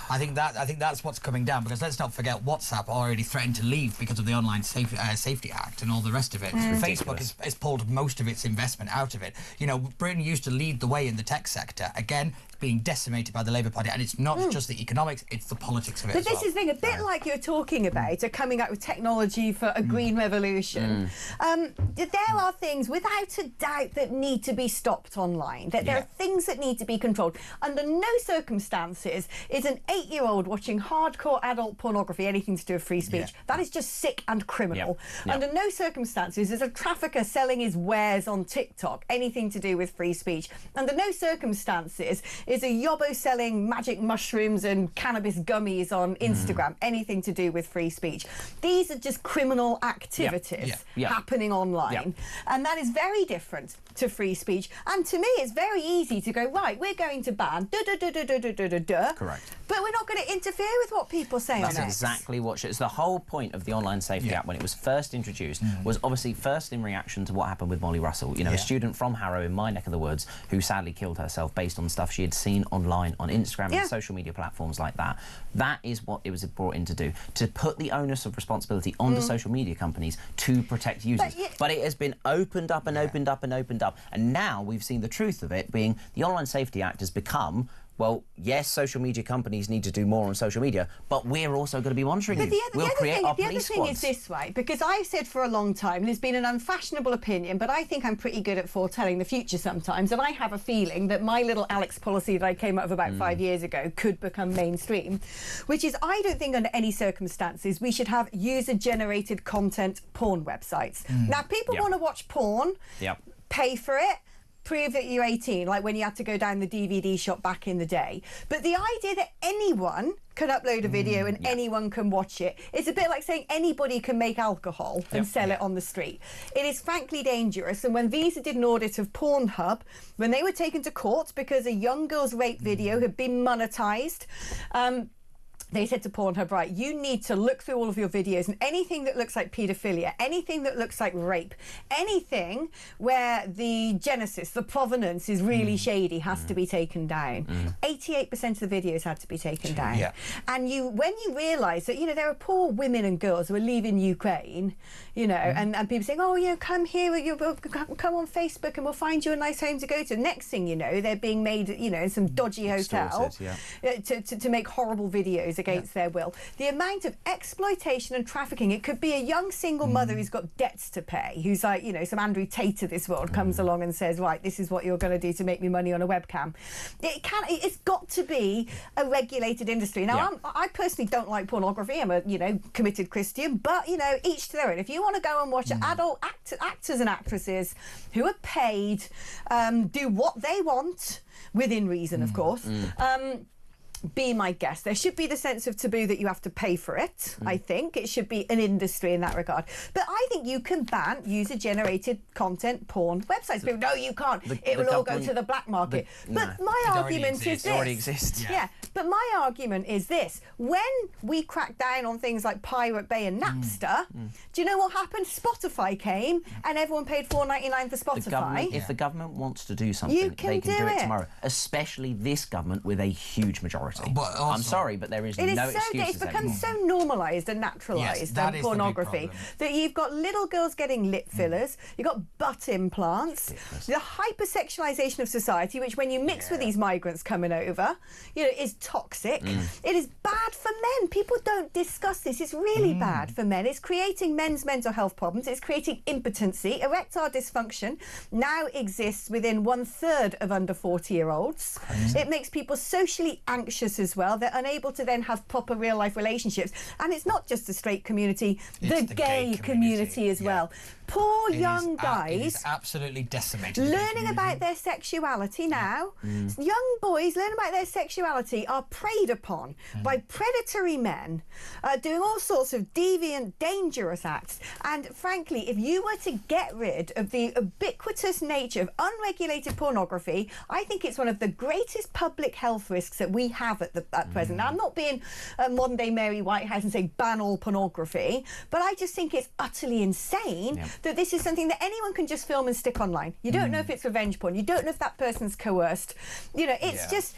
I think that's what's coming down, because let's not forget WhatsApp already threatened to leave because of the Online Safety Act and all the rest of it. Facebook has pulled most of its investment out of it. You know, Britain used to lead the way in the tech sector. Again, being decimated by the Labour Party, and it's not just the economics, it's the politics of it.
But this is the thing, a bit like you're talking about, coming out with technology for a green revolution. There are things, without a doubt, that need to be stopped online. That there are things that need to be controlled. Under no circumstances is an 8-year-old watching hardcore adult pornography anything to do with free speech. That is just sick and criminal. Under no circumstances is a trafficker selling his wares on TikTok anything to do with free speech. Under no circumstances is a yobbo selling magic mushrooms and cannabis gummies on Instagram anything to do with free speech. These are just criminal activities happening online. And that is very different to free speech. And to me, it's very easy to go, right, we're going to ban
Correct.
but we're not going to interfere with what people say on it.
That's exactly what it's the whole point of the Online Safety Act when it was first introduced was obviously first in reaction to what happened with Molly Russell, you know, a student from Harrow in my neck of the woods who sadly killed herself based on stuff she had seen online on Instagram and social media platforms like that. That is what it was brought in to do, to put the onus of responsibility onto social media companies to protect users. But it has been opened up and opened up and opened up, and now we've seen the truth of it being the Online Safety Act has become, well, yes, social media companies need to do more on social media, but we're also going to be monitoring you.
The other thing is this way, because I've said for a long time, and it's been an unfashionable opinion, but I think I'm pretty good at foretelling the future sometimes, and I have a feeling that my little Alex policy that I came up with about 5 years ago could become mainstream, which is I don't think under any circumstances we should have user-generated content porn websites. Now, people want to watch porn, pay for it, prove that you're 18, like when you had to go down the DVD shop back in the day. But the idea that anyone can upload a video and anyone can watch it, it's a bit like saying anybody can make alcohol and sell it on the street. It is frankly dangerous. And when Visa did an audit of Pornhub, when they were taken to court because a young girl's rape video had been monetised, they said to Pornhub, right, you need to look through all of your videos, and anything that looks like paedophilia, anything that looks like rape, anything where the genesis, the provenance is really shady has to be taken down. 88% of the videos had to be taken down. And when you realise that, you know, there are poor women and girls who are leaving Ukraine, you know, and people saying, oh, you know, come here, come on Facebook and we'll find you a nice home to go to. Next thing you know, they're being made, you know, in some dodgy hotel to make horrible videos against their will. The amount of exploitation and trafficking, it could be a young single mother who's got debts to pay, who's like, you know, some Andrew Tate of this world comes along and says, right, this is what you're going to do to make me money on a webcam. It's got to be a regulated industry. Now, I personally don't like pornography. I'm a, you know, committed Christian, but, you know, each to their own. If you want to go and watch adult actors and actresses who are paid, do what they want, within reason, of course, be my guest. There should be the sense of taboo that you have to pay for it. I think it should be an industry in that regard. But I think you can ban user-generated content porn websites. People, no, you can't. It will all go to the black market. But my argument is this.
It already exists.
But my argument is this. When we crack down on things like Pirate Bay and Napster, do you know what happened? Spotify came and everyone paid $4.99 for Spotify.
If the government wants to do something, they can do it tomorrow. Especially this government with a huge majority. minority.
But also,
I'm sorry, but there is
It is
no
so
excuses
it's become
anymore.
so normalised and naturalised,
that is the big
pornography,
problem.
that you've got little girls getting lip fillers, you've got butt implants, the hypersexualisation of society, which when you mix with these migrants coming over, you know, is toxic. It is bad for men. People don't discuss this. It's really bad for men. It's creating men's mental health problems. It's creating impotency. Erectile dysfunction now exists within 1/3 of under 40-year-olds. It makes people socially anxious as well. They're unable to then have proper real-life relationships. And it's not just the straight community, the gay community as well. Poor young guys.
It is absolutely decimated.
Learning about their sexuality now. Young boys learning about their sexuality are preyed upon by predatory men doing all sorts of deviant, dangerous acts. And frankly, if you were to get rid of the ubiquitous nature of unregulated pornography, I think it's one of the greatest public health risks that we have at present. Now, I'm not being modern day Mary Whitehouse and saying ban all pornography, but I just think it's utterly insane that this is something that anyone can just film and stick online. You don't know if it's revenge porn. You don't know if that person's coerced. You know, it's just...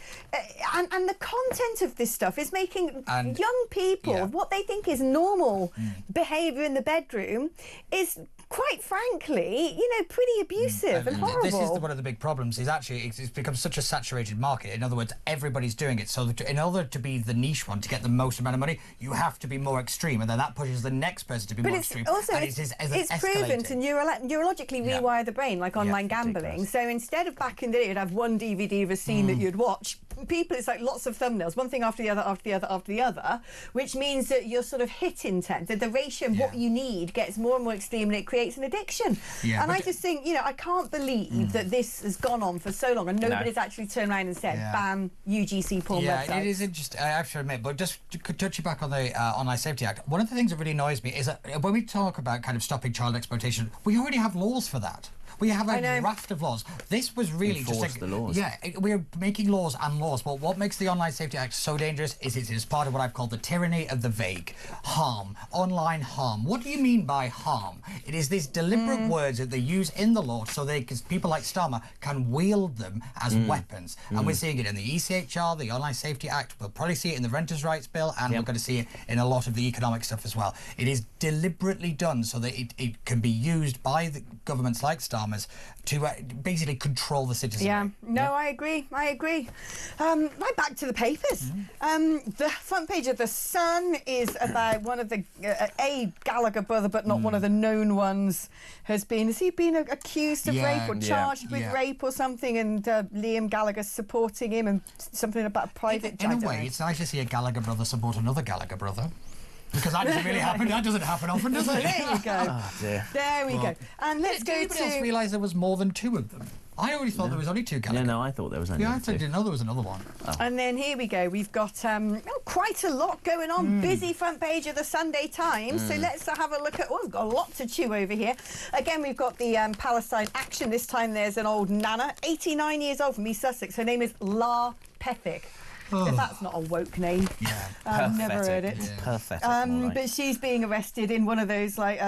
and the content of this stuff is making young people, what they think is normal behaviour in the bedroom is... quite frankly, you know, pretty abusive and horrible.
This is one of the big problems. Is actually it's become such a saturated market. In other words, everybody's doing it. So in order to be the niche one, to get the most amount of money, you have to be more extreme, and then that pushes the next person to be more extreme.
Also,
and
it's proven to neurologically rewire the brain, like online gambling. So instead of back in the day, you'd have one DVD of a scene that you'd watch. People, it's like lots of thumbnails, one thing after the other, after the other, after the other, which means that your sort of hit intent, that the ratio of what you need gets more and more extreme, and it creates an addiction. And I just think, you know, I can't believe that this has gone on for so long and nobody's actually turned around and said, ban UGC porn websites.
Yeah, it is interesting, I have to admit, but just to touch you back on the Online Safety Act, one of the things that really annoys me is that when we talk about kind of stopping child exploitation, we already have laws for that. We have a raft of laws. This was really
Enforce
just
the laws.
Yeah, we're making laws and laws, but what makes the Online Safety Act so dangerous is it is part of what I've called the tyranny of the vague. Harm, online harm. What do you mean by harm? It is these deliberate words that they use in the law so because people like Starmer can wield them as weapons. And we're seeing it in the ECHR, the Online Safety Act. We'll probably see it in the Renters' Rights Bill, and we're going to see it in a lot of the economic stuff as well. It is deliberately done so that it can be used by the governments like Starmer's to basically control the citizenry.
I agree. Right back to the papers. The front page of The Sun is about one of the a Gallagher brother, but not one of the known ones, has he been accused of rape or charged with rape or something, and Liam Gallagher's supporting him, and something about a private...
In a way, it's nice to see a Gallagher brother support another Gallagher brother. Because that doesn't really happen. That doesn't happen often, does it?
There you go.
Oh, dear.
There we go. And let's go to...
Did anybody else realise there was more than two of them? I already thought there was only two Gallagher.
No, I thought there was only
two. I
two.
didn't know there was another one.
And then here we go. We've got quite a lot going on. Busy front page of the Sunday Times. So let's have a look at... Oh, we've got a lot to chew over here. Again, we've got the Palestine action. This time there's an old nana, 89 years old from East Sussex. Her name is La Pethick. If that's not a woke name. I've never heard it.
Perfect.
But she's being arrested in one of those, like,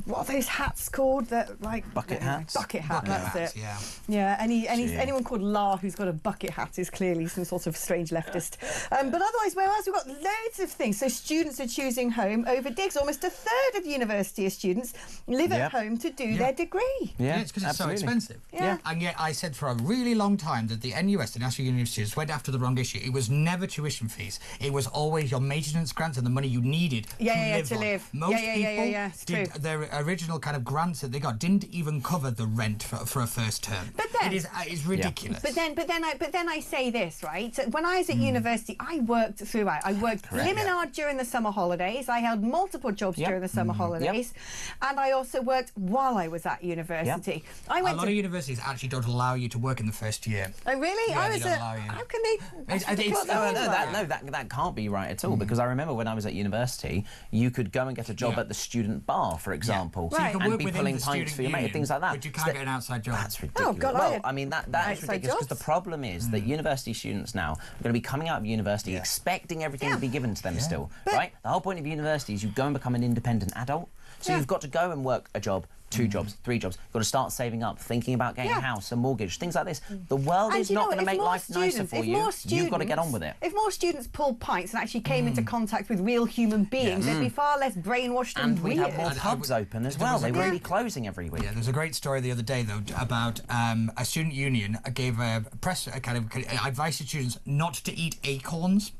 what are those hats called? That, like,
bucket hats?
Bucket hat, that's
hats,
it. Yeah, anyone called La who's got a bucket hat is clearly some sort of strange leftist. But otherwise, whereas we've got loads of things. So students are choosing home over digs. Almost a third of university students live at home to do their degree.
Yeah, it's because it's so expensive. And yet I said for a really long time that the NUS, the National Union of Students, went after the wrong issue. It was never tuition fees. It was always your maintenance grants and the money you needed to live. Most people did their original kind of grants that they got didn't even cover the rent for a first term. But then it is ridiculous.
But then I say this, right? When I was at university, I worked throughout. I worked hard during the summer holidays. I held multiple jobs during the summer holidays, and I also worked while I was at university.
A lot of universities actually don't allow you to work in the first year.
Oh really?
Yeah,
How can they?
That can't be right at all, because I remember when I was at university, you could go and get a job at the student bar, for example,
so you can work
be pulling pints for your mate, things like that.
But you can't get an outside job.
That's ridiculous.
Oh, God,
well, I mean, that is ridiculous, because the problem is that university students now are going to be coming out of university expecting everything to be given to them still, right? The whole point of university is you go and become an independent adult. So you've got to go and work a job, 2 jobs, 3 jobs. You've got to start saving up, thinking about getting a house, a mortgage, things like this. The world is not going to make life nicer for you. You've got to get on with it.
If more students pulled pints and actually came into contact with real human beings, they'd be far less brainwashed and weird.
And we'd have more pubs open as well. They wouldn't be closing every week.
Yeah, there's a great story the other day, though, about a student union gave a press kind of advice to students not to eat acorns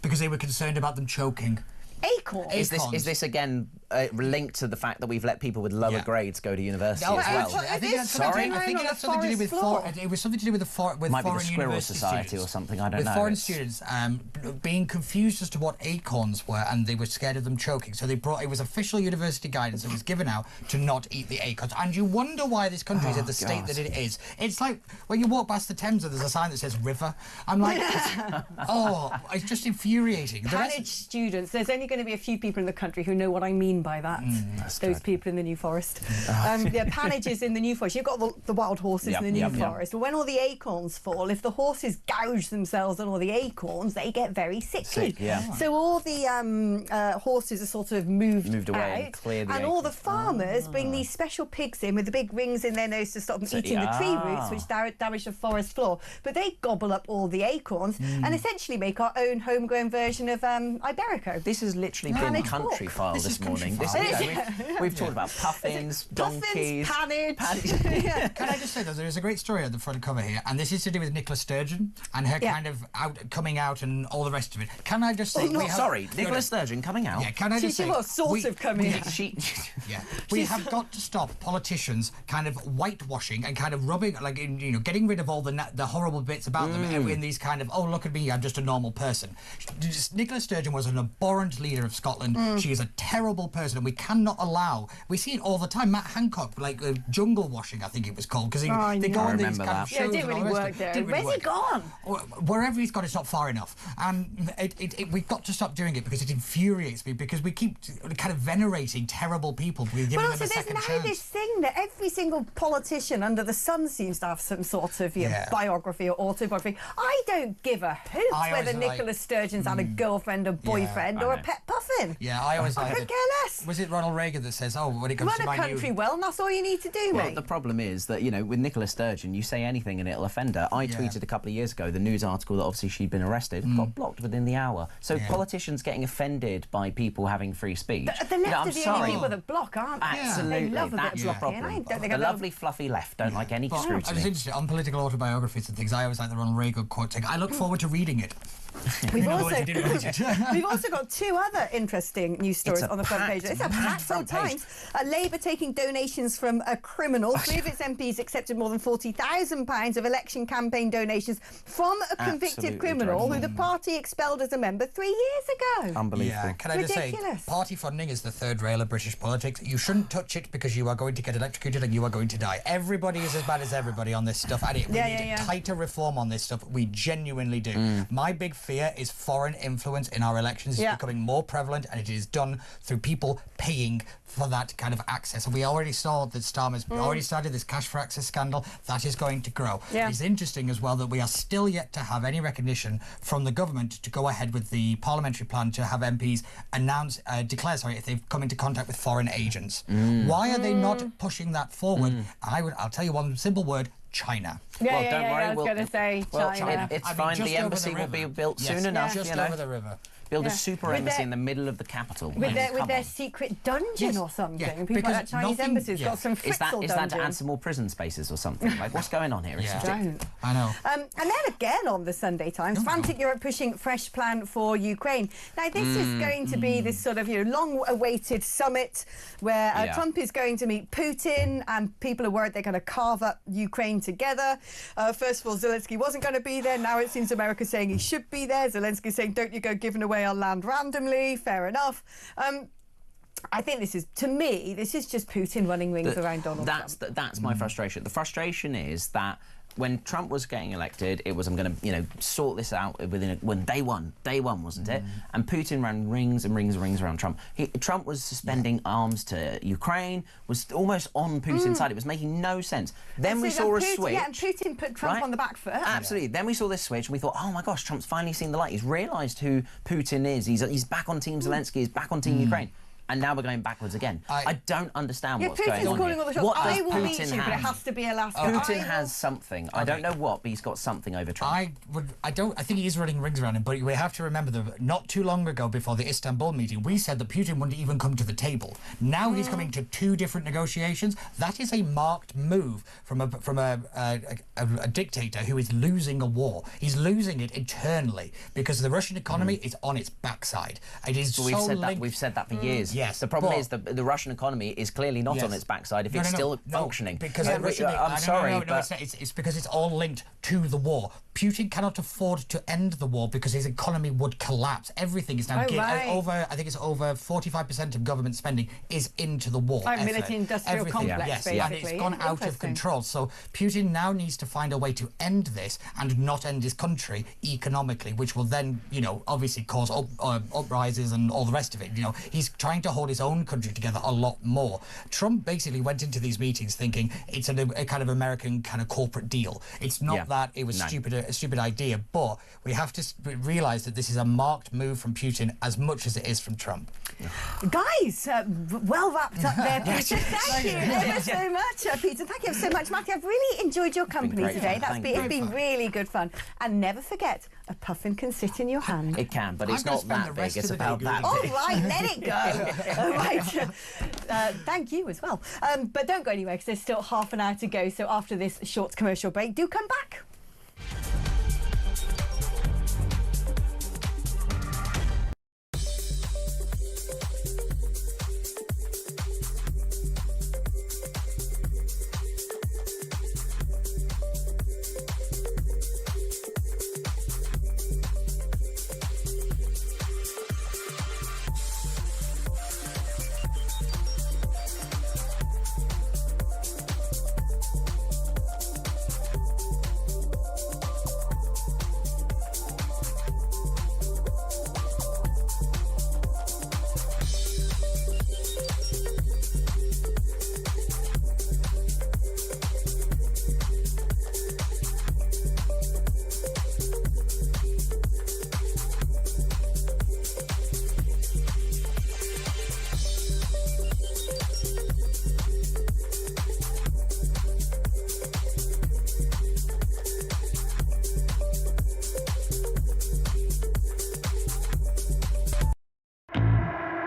because they were concerned about them choking.
Acorns?
Is this again linked to the fact that we've let people with lower grades go to university as well?
I think that's something to do with it was something to do with
Might
foreign
be the Squirrel
university
Society
students.
or something. I don't know.
With foreign students being confused as to what acorns were, and they were scared of them choking. So it was official university guidance that was given out to not eat the acorns. And you wonder why this country is in the state that it is. It's like when you walk past the Thames and there's a sign that says river. I'm like, it's just infuriating.
Panicked students. There's only going to be a few people in the country who know what I mean by that. Those people in the New Forest. Panages in the New Forest. You've got the wild horses in the New Forest. But when all the acorns fall, if the horses gouge themselves on all the acorns, they get very sickly. So all the horses are sort of moved away out,
and clear the
and all the farmers bring these special pigs in with the big rings in their nose to stop them eating the tree roots, which damage the forest floor. But they gobble up all the acorns and essentially make our own homegrown version of Iberico.
This has literally been country file this morning. We've talked about puffins, donkeys,
pannage.
Can I just say that there is a great story on the front cover here, and this is to do with Nicola Sturgeon and her kind of coming out and all the rest of it. Can I just say...
Nicola Sturgeon coming out?
Yeah, can I just say...
She was sort of coming out.
We have got to stop politicians kind of whitewashing and kind of rubbing, like, getting rid of all the horrible bits about them in these kind of, oh, look at me, I'm just a normal person. Nicola Sturgeon was an abhorrent leader of Scotland. She is a terrible person, and we cannot allow... We see it all the time. Matt Hancock, like jungle washing, I think it was called, because they go on these kind of shows.
Yeah, it didn't really work there. Where's he gone?
Wherever he's gone, it's not far enough. And we've got to stop doing it because it infuriates me, because we keep kind of venerating terrible people. We're giving them a second chance.
There's now this thing that every single politician under the sun seems to have some sort of biography or autobiography. I don't give a hoot whether Nicola Sturgeon's had a girlfriend or boyfriend or a pet puffin.
Yeah, I always
could care less.
Was it Ronald Reagan that says, oh, when it comes to
Run a country well, and that's all you need to do, mate.
The problem is that, with Nicola Sturgeon, you say anything and it'll offend her. I tweeted a couple of years ago the news article that obviously she'd been arrested, got blocked within the hour. So politicians getting offended by people having free speech.
The left are the only people that block, aren't they?
Absolutely,
they love a
that's
bit
the problem. The lovely fluffy left don't like any scrutiny.
I was interested on political autobiographies and things. I always like the Ronald Reagan quote saying, I look forward to reading it.
We've also got 2 other interesting news stories on the front page. It's a packed old Times. Labour taking donations from a criminal. 3 of its MPs accepted more than £40,000 of election campaign donations from a convicted criminal who the party expelled as a member 3 years ago.
Unbelievable.
Yeah, can I just say, party funding is the third rail of British politics. You shouldn't touch it because you are going to get electrocuted and you are going to die. Everybody is as bad as everybody on this stuff, and we need tighter reform on this stuff. We genuinely do. My big fear is foreign influence in our elections is becoming more prevalent, and it is done through people paying for that kind of access. And we already saw that Starmer's already started this cash for access scandal. That is going to grow. It's interesting as well that we are still yet to have any recognition from the government to go ahead with the parliamentary plan to have MPs declare if they've come into contact with foreign agents. Why are they not pushing that forward? I'll tell you one simple word: China.
Don't worry. I was going to say China.
It's fine. The embassy will be built soon enough.
Just over the river.
Build a super embassy in the middle of the capital.
With their secret dungeon or something. People like that Chinese embassy's got some Fritzl
Is that to add some more prison spaces or something? Like, what's going on here?
I know.
And then again on the Sunday Times, frantic Europe pushing fresh plan for Ukraine. Now, this is going to be this sort of long-awaited summit where Trump is going to meet Putin, and people are worried they're going to carve up Ukraine together. First of all, Zelensky wasn't going to be there. Now it seems America's saying he should be there. Zelensky's saying, don't you go giving away our land randomly. Fair enough. I think this is just Putin running rings around Donald Trump.
That's my frustration. The frustration is that when Trump was getting elected, it was, I'm going to, sort this out when day one, wasn't it? And Putin ran rings and rings and rings around Trump. Trump was suspending arms to Ukraine, was almost on Putin's side. It was making no sense. Then we saw a switch.
Yeah, and Putin put Trump on the back foot.
Absolutely. Then we saw this switch and we thought, oh my gosh, Trump's finally seen the light. He's realised who Putin is. He's back on Team Zelensky. He's back on Team Ukraine. and now we're going backwards again. I don't understand what's going
Putin's
on
calling
here.
all the shots.
What does
I will
Putin
meet you,
have?
but it has to be Alaska.
Putin has something. I don't know what, but he's got something over Trump.
I think he is running rings around him, but we have to remember that not too long ago, before the Istanbul meeting, we said that Putin wouldn't even come to the table. Now he's coming to 2 different negotiations. That is a marked move from a dictator who is losing a war. He's losing it internally because the Russian economy is on its backside. It is
But we've said that for years.
Yes,
the problem is that the Russian economy is clearly not on its backside if it's still functioning.
Because
I'm sorry, but
it's because it's all linked to the war. Putin cannot afford to end the war because his economy would collapse. Everything is now I think it's over 45% of government spending is into the war.
Military-industrial complex,
basically. And it's gone out of control. So Putin now needs to find a way to end this and not end his country economically, which will then, obviously cause uprises and all the rest of it. He's trying to hold his own country together a lot more. Trump basically went into these meetings thinking it's a kind of American kind of corporate deal. It's not that it was a stupid idea, but we have to realise that this is a marked move from Putin as much as it is from Trump.
Guys, well wrapped up there, Peter. Thank you ever so much, Peter. Thank you so much, Matthew. I've really enjoyed your company today. It's been really good fun. And never forget, a puffin can sit in your hand.
It can, but it's not that big. It's about that big.
All right, let it go. All right. Thank you as well. But don't go anywhere because there's still half an hour to go. So after this short commercial break, do come back.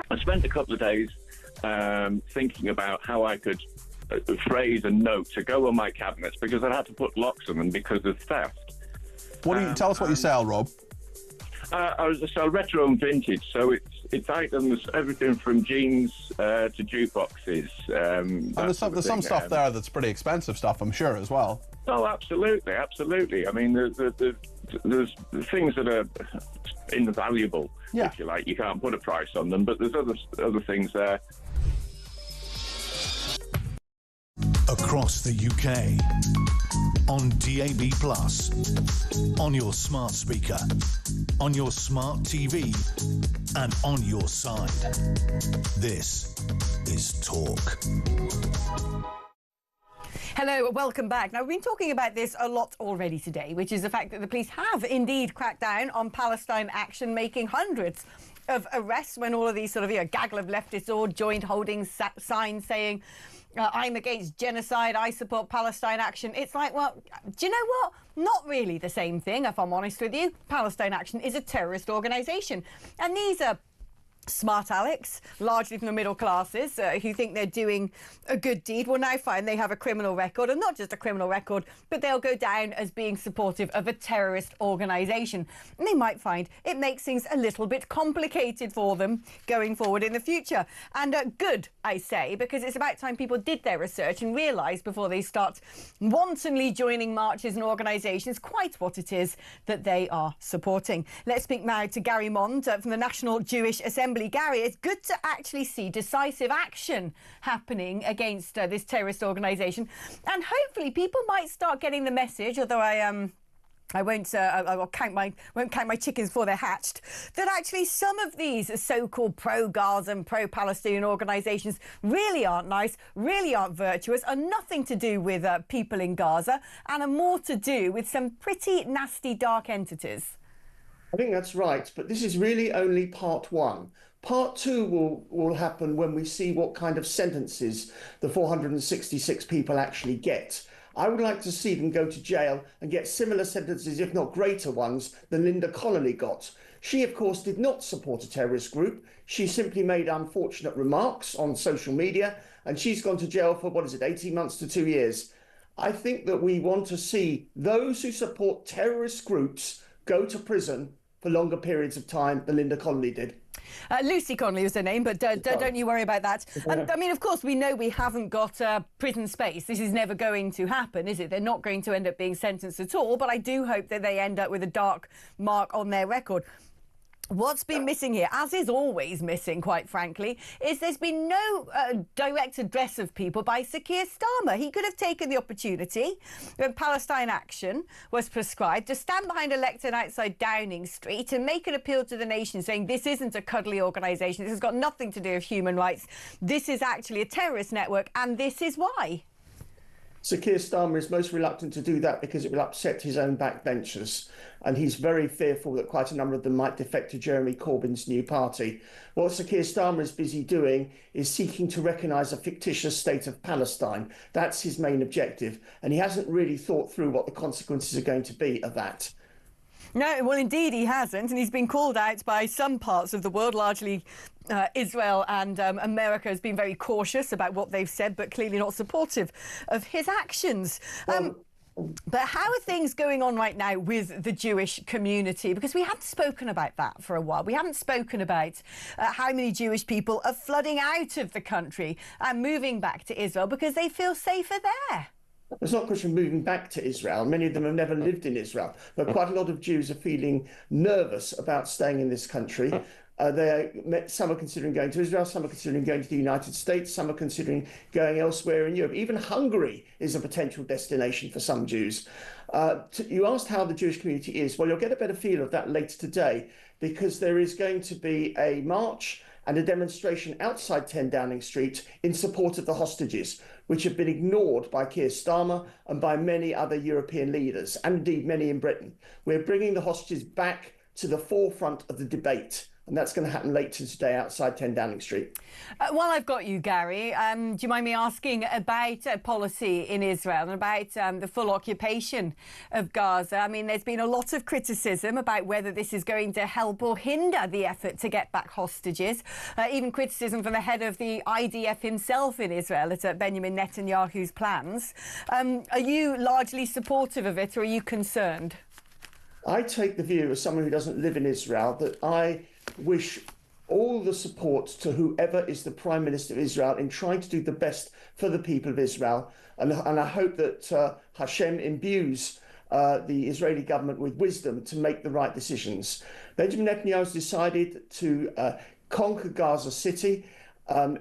I spent a couple of days thinking about how I could phrase a note to go on my cabinets because I had to put locks on them because of theft.
What do you tell us what you sell, Rob?
I sell retro and vintage, so it's items, everything from jeans to jukeboxes.
And there's some stuff there that's pretty expensive stuff, I'm sure, as well.
Oh, absolutely. I mean, there's things that are invaluable, if you like. You can't put a price on them, but there's other things there.
Across the UK, on DAB+, on your smart speaker, on your smart TV, and on your side. This is Talk.
Hello, welcome back. Now, we've been talking about this a lot already today, which is the fact that the police have indeed cracked down on Palestine action, making hundreds of arrests when all of these sort of gaggle of leftists all joined holding signs saying, I'm against genocide, I support Palestine action. It's like, well, do you know what? Not really the same thing, if I'm honest with you. Palestine Action is a terrorist organisation. And these are smart Alex, largely from the middle classes, who think they're doing a good deed, will now find they have a criminal record, and not just a criminal record, but they'll go down as being supportive of a terrorist organisation. And they might find it makes things a little bit complicated for them going forward in the future. And good, I say, because it's about time people did their research and realised before they start wantonly joining marches and organisations quite what it is that they are supporting. Let's speak now to Gary Mond from the National Jewish Assembly. Gary, it's good to actually see decisive action happening against this terrorist organisation, and hopefully people might start getting the message, although I won't count my chickens before they're hatched, that actually some of these so-called pro-Gaza and pro-Palestinian organisations really aren't nice, really aren't virtuous, are nothing to do with people in Gaza, and are more to do with some pretty nasty dark entities.
I think that's right, but this is really only part one. Part 2 will happen when we see what kind of sentences the 466 people actually get. I would like to see them go to jail and get similar sentences, if not greater ones, than Linda Connolly got. She, of course, did not support a terrorist group. She simply made unfortunate remarks on social media, and she's gone to jail for, 18 months to 2 years. I think that we want to see those who support terrorist groups go to prison for longer periods of time than Linda Connolly did.
Lucy Connolly was her name, but don't you worry about that. And, I mean, of course, we know we haven't got prison space. This is never going to happen, is it? They're not going to end up being sentenced at all, but I do hope that they end up with a dark mark on their record. What's been missing here, as is always missing, quite frankly, is there's been no direct address of people by Sir Keir Starmer. He could have taken the opportunity when Palestine Action was prescribed to stand behind a lectern outside Downing Street and make an appeal to the nation saying this isn't a cuddly organisation, this has got nothing to do with human rights, this is actually a terrorist network, and this is why.
Sir Keir Starmer is most reluctant to do that because it will upset his own backbenchers, and he's very fearful that quite a number of them might defect to Jeremy Corbyn's new party. What Sir Keir Starmer is busy doing is seeking to recognise a fictitious state of Palestine. That's his main objective, and he hasn't really thought through what the consequences are going to be of that.
No, well, indeed he hasn't, and he's been called out by some parts of the world, largely Israel and America has been very cautious about what they've said, but clearly not supportive of his actions. But how are things going on right now with the Jewish community? Because we haven't spoken about that for a while. We haven't spoken about how many Jewish people are flooding out of the country and moving back to Israel because they feel safer there.
It's not a question of moving back to Israel. Many of them have never lived in Israel, but quite a lot of Jews are feeling nervous about staying in this country. Some are considering going to Israel, some are considering going to the United States, some are considering going elsewhere in Europe. Even Hungary is a potential destination for some Jews. You asked how the Jewish community is. Well, you'll get a better feel of that later today, because there is going to be a march and a demonstration outside 10 Downing Street in support of the hostages, which have been ignored by Keir Starmer and by many other European leaders, and indeed many in Britain. We're bringing the hostages back to the forefront of the debate, and that's going to happen later today outside 10 Downing Street.
While I've got you, Gary, do you mind me asking about policy in Israel and about the full occupation of Gaza? I mean, there's been a lot of criticism about whether this is going to help or hinder the effort to get back hostages. Even criticism from the head of the IDF himself in Israel at Benjamin Netanyahu's plans. Are you largely supportive of it, or are you concerned?
I take the view, as someone who doesn't live in Israel, that I wish all the support to whoever is the Prime Minister of Israel in trying to do the best for the people of Israel. And I hope that Hashem imbues the Israeli government with wisdom to make the right decisions. Benjamin Netanyahu has decided to conquer Gaza City.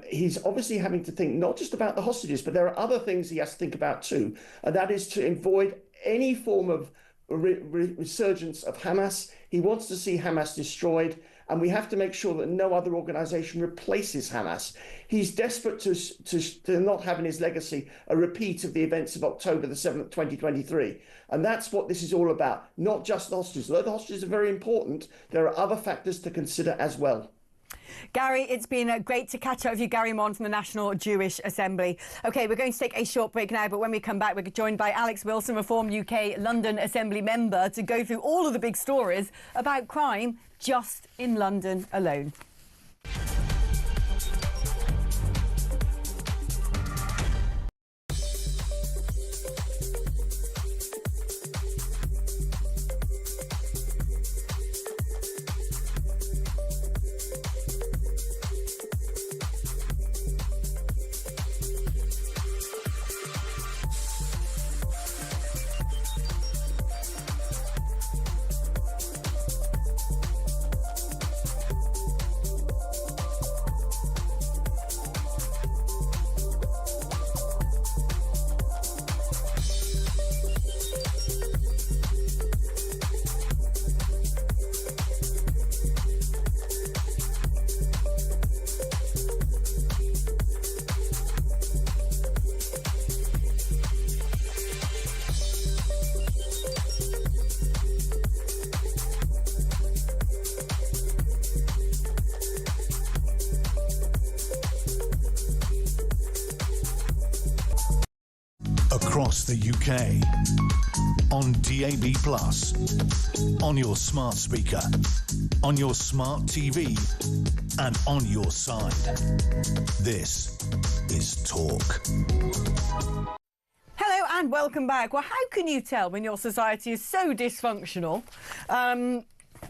He's obviously having to think not just about the hostages, but there are other things he has to think about too. And that is to avoid any form of resurgence of Hamas. He wants to see Hamas destroyed, and we have to make sure that no other organisation replaces Hamas. He's desperate to not have in his legacy a repeat of the events of October the 7th, 2023. And that's what this is all about, not just the hostages. Although the hostages are very important, there are other factors to consider as well.
Gary, it's been great to catch up with you. Gary Mon from the National Jewish Assembly. OK, we're going to take a short break now, but when we come back, we're joined by Alex Wilson, Reform UK London Assembly member, to go through all of the big stories about crime just in London alone.
across the UK, on DAB+, on your smart speaker, on your smart TV, and on your side. This is Talk.
Hello and welcome back. Well, how can you tell when your society is so dysfunctional?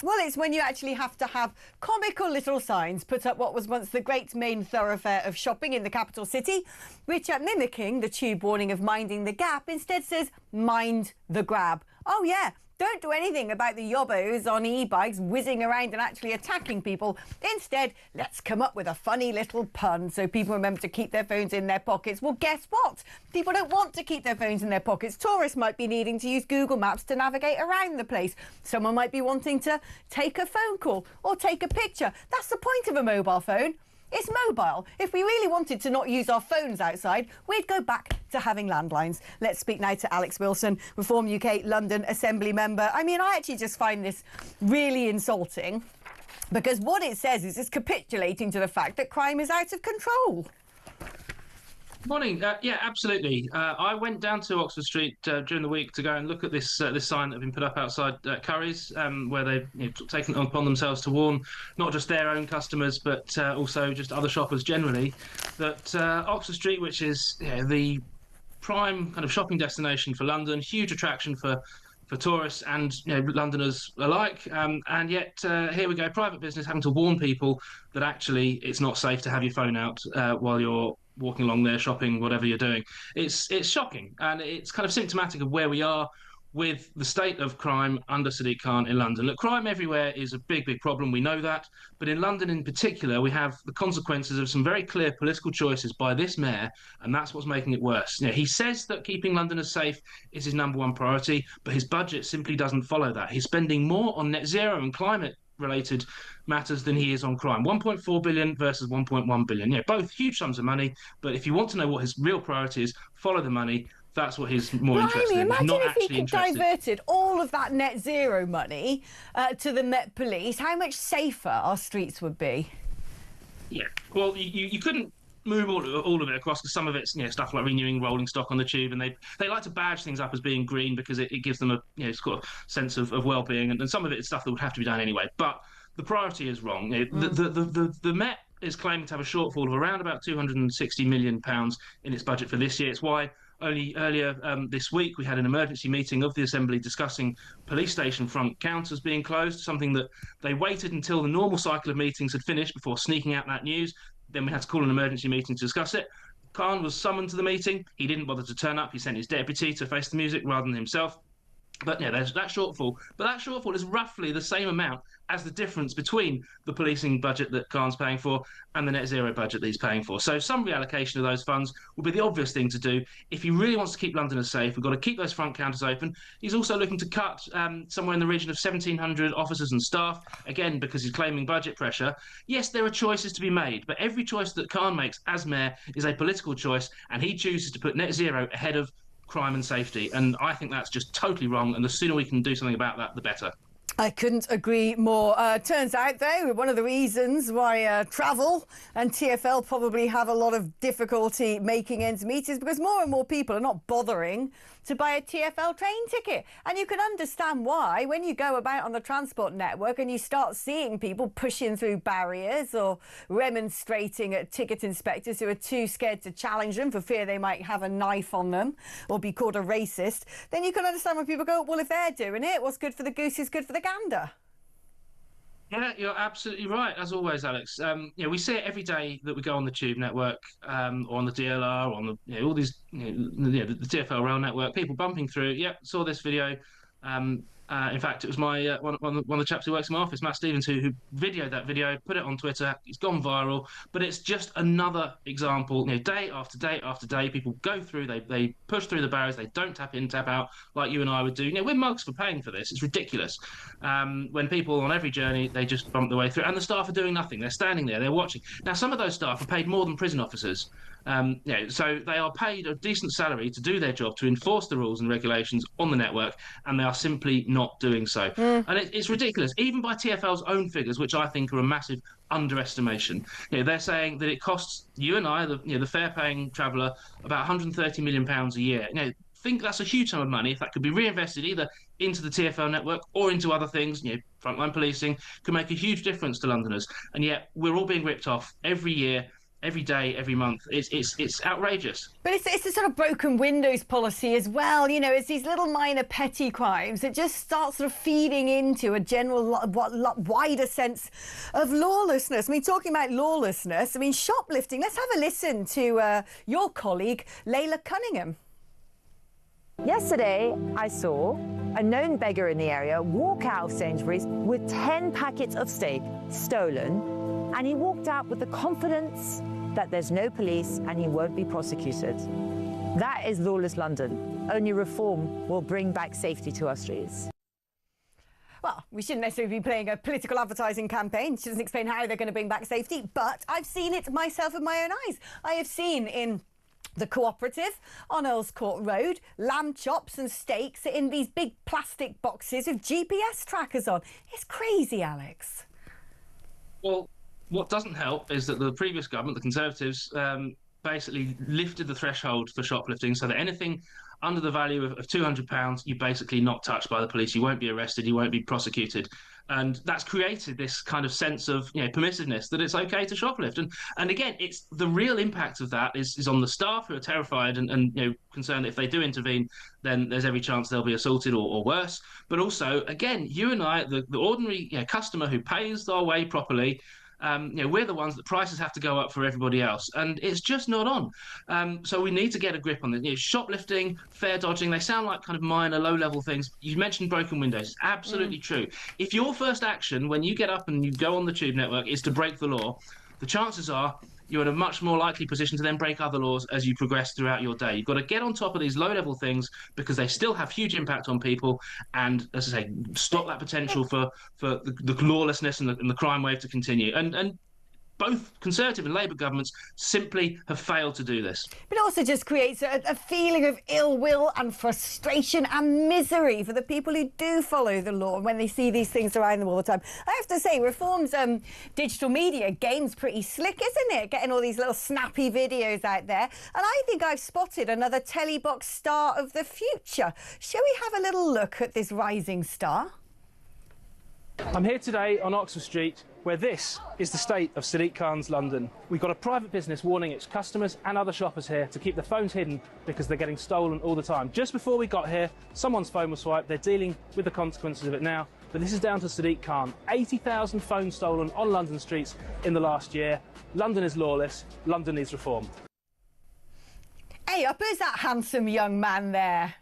Well, it's when you actually have to have comical little signs put up what was once the great main thoroughfare of shopping in the capital city, which, mimicking the tube warning of minding the gap, instead says mind the grab. Oh yeah, don't do anything about the yobbos on e-bikes whizzing around and actually attacking people. Instead, let's come up with a funny little pun so people remember to keep their phones in their pockets. Well, guess what? People don't want to keep their phones in their pockets. Tourists might be needing to use Google Maps to navigate around the place. Someone might be wanting to take a phone call or take a picture. That's the point of a mobile phone. It's mobile. If we really wanted to not use our phones outside, we'd go back to having landlines. Let's speak now to Alex Wilson, Reform UK London Assembly member. I mean, I actually just find this really insulting because what it says is it's capitulating to the fact that crime is out of control.
Morning. Yeah, absolutely. I went down to Oxford Street during the week to go and look at this this sign that had been put up outside Curry's, where they've taken it upon themselves to warn not just their own customers, but also just other shoppers generally, that Oxford Street, which is the prime kind of shopping destination for London, huge attraction for tourists and Londoners alike, and yet here we go, private business having to warn people that actually it's not safe to have your phone out while you're walking along there, shopping, whatever you're doing. It's shocking, and it's kind of symptomatic of where we are with the state of crime under Sadiq Khan in London. Look, crime everywhere is a big, big problem. We know that. But in London in particular, we have the consequences of some very clear political choices by this mayor, and that's what's making it worse. He says that keeping Londoners safe is his #1 priority, but his budget simply doesn't follow that. He's spending more on net zero and climate-related matters than he is on crime. 1.4 billion versus 1.1 billion. Both huge sums of money, but if you want to know what his real priority is, follow the money. That's what he's more interested in.
Imagine
not
if
actually
he could diverted all of that net zero money to the Met Police, how much safer our streets would be. Yeah, well, you couldn't move all of it across, because some of it's stuff like renewing rolling stock on the tube, and they like to badge things up as being green because it gives them it's got a sense of well-being, and some of it is stuff that would have to be done anyway. But the priority is wrong. The Met is claiming to have a shortfall of around about £260 million in its budget for this year. It's why only earlier this week we had an emergency meeting of the Assembly discussing police station front counters being closed, something that they waited until the normal cycle of meetings had finished before sneaking out that news. Then we had to call an emergency meeting to discuss it. Khan was summoned to the meeting. He didn't bother to turn up. He sent his deputy to face the music rather than himself. But there's that shortfall. But that shortfall is roughly the same amount as the difference between the policing budget that Khan's paying for and the net zero budget that he's paying for. So some reallocation of those funds would be the obvious thing to do. If he really wants to keep Londoners safe, we've got to keep those front counters open. He's also looking to cut somewhere in the region of 1,700 officers and staff, again, because he's claiming budget pressure. Yes, there are choices to be made, but every choice that Khan makes as mayor is a political choice, and he chooses to put net zero ahead of crime and safety, and I think that's just totally wrong, and the sooner we can do something about that, the better. I couldn't agree more. Turns out, though, one of the reasons why travel and TfL probably have a lot of difficulty making ends meet is because more and more people are not bothering to buy a TfL train ticket. And you can understand why when you go about on the transport network and you start seeing people pushing through barriers or remonstrating at ticket inspectors who are too scared to challenge them for fear they might have a knife on them or be called a racist, then you can understand when people go, well, if they're doing it, what's good for the goose is good for the gander. Yeah, you're absolutely right, as always, Alex. We see it every day that we go on the Tube network, or on the DLR, or on the all these, the TfL rail network. People bumping through. Yep, saw this video. In fact, it was my one of the chaps who works in my office, Matt Stevens, who videoed that video, put it on Twitter. It's gone viral, but it's just another example. Day after day after day, people go through, they push through the barriers, they don't tap in, tap out like you and I would do. We're mugs for paying for this. It's ridiculous. When people on every journey, they just bump their way through, and the staff are doing nothing. They're standing there, they're watching. Now, some of those staff are paid more than prison officers. So they are paid a decent salary to do their job, to enforce the rules and regulations on the network, and they are simply
not doing so. And it's ridiculous, even by TfL's own figures, which I think are a massive underestimation. They're saying that it costs you and I, the fare-paying traveller, about £130 million a year. Think that's a huge sum of money. If that could be reinvested either into the TfL network or into other things, frontline policing, could make a huge difference to Londoners. And yet we're all being ripped off every year, every day, every month. It's outrageous.
But it's a sort of broken windows policy as well. It's these little minor petty crimes that just start sort of feeding into a general wider sense of lawlessness. I mean, talking about lawlessness, I mean, shoplifting. Let's have a listen to your colleague, Layla Cunningham.
Yesterday, I saw a known beggar in the area walk out of Sainsbury's with 10 packets of steak stolen, and he walked out with the confidence that there's no police and he won't be prosecuted. That is lawless London. Only reform will bring back safety to our streets.
Well, we shouldn't necessarily be playing a political advertising campaign. She doesn't explain how they're going to bring back safety, but I've seen it myself with my own eyes. I have seen in the Cooperative on Earls Court Road, lamb chops and steaks in these big plastic boxes with GPS trackers on. It's crazy, Alex.
Well, what doesn't help is that the previous government, the Conservatives, basically lifted the threshold for shoplifting so that anything under the value of £200, you're basically not touched by the police. You won't be arrested. You won't be prosecuted. And that's created this kind of sense of permissiveness that it's okay to shoplift. And again, it's the real impact of that is on the staff, who are terrified and concerned that if they do intervene, then there's every chance they'll be assaulted or worse. But also, again, you and I, the ordinary customer who pays our way properly, we're the ones that prices have to go up for everybody else, and it's just not on. So we need to get a grip on this. Shoplifting, fare dodging, they sound like kind of minor, low-level things. You mentioned broken windows. Absolutely true. If your first action when you get up and you go on the tube network is to break the law, the chances are you're in a much more likely position to then break other laws as you progress throughout your day. You've got to get on top of these low-level things because they still have huge impact on people, and, as I say, stop that potential for the lawlessness and the crime wave to continue. And both Conservative and Labour governments simply have failed to do this.
But it also just creates a feeling of ill will and frustration and misery for the people who do follow the law when they see these things around them all the time. I have to say, Reform's digital media game's pretty slick, isn't it? Getting all these little snappy videos out there. And I think I've spotted another telly box star of the future. Shall we have a little look at this rising star?
I'm here today on Oxford Street, where this is the state of Sadiq Khan's London. We've got a private business warning its customers and other shoppers here to keep their phones hidden because they're getting stolen all the time. Just before we got here, someone's phone was swiped. They're dealing with the consequences of it now. But this is down to Sadiq Khan. 80,000 phones stolen on London streets in the last year. London is lawless. London needs reform.
Hey, up, who's that handsome young man there?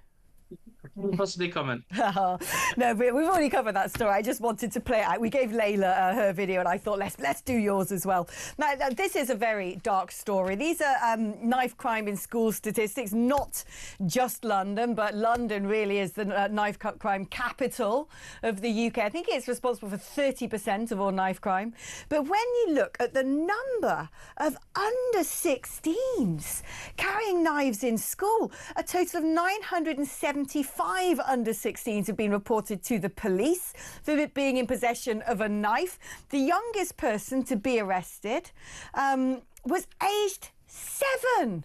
Possibly comment.
No, but we've already covered that story. I just wanted to play it out. We gave Layla her video, and I thought let's do yours as well. Now, this is a very dark story. These are knife crime in school statistics, not just London, but London really is the knife crime capital of the UK. I think it's responsible for 30% of all knife crime. But when you look at the number of under 16s carrying knives in school, a total of 975 under 16s have been reported to the police for it being in possession of a knife. The youngest person to be arrested was aged 7.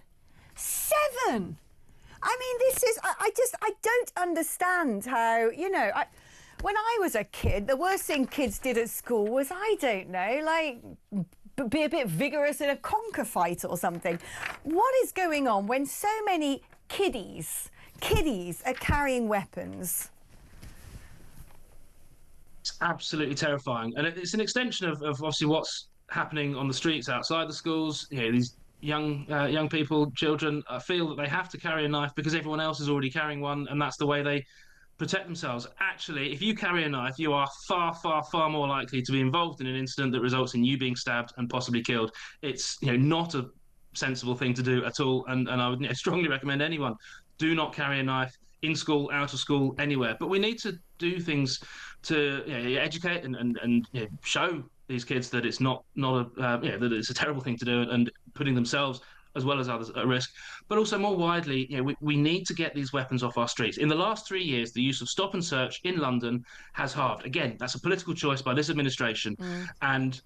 7! I mean, this is... I don't understand how, when I was a kid, the worst thing kids did at school was, I don't know, like, be a bit vigorous in a conker fight or something. What is going on when so many kiddies are carrying weapons?
It's absolutely terrifying, and it's an extension of obviously what's happening on the streets outside the schools. These young people, children, feel that they have to carry a knife because everyone else is already carrying one, and that's the way they protect themselves. Actually, if you carry a knife, you are far, far, far more likely to be involved in an incident that results in you being stabbed and possibly killed. It's not a sensible thing to do at all, and I would strongly recommend anyone do not carry a knife in school, out of school, anywhere. But we need to do things to educate and show these kids that it's not that it's a terrible thing to do, and putting themselves as well as others at risk. But also more widely, we need to get these weapons off our streets. In the last 3 years, the use of stop and search in London has halved. Again, that's a political choice by this administration. And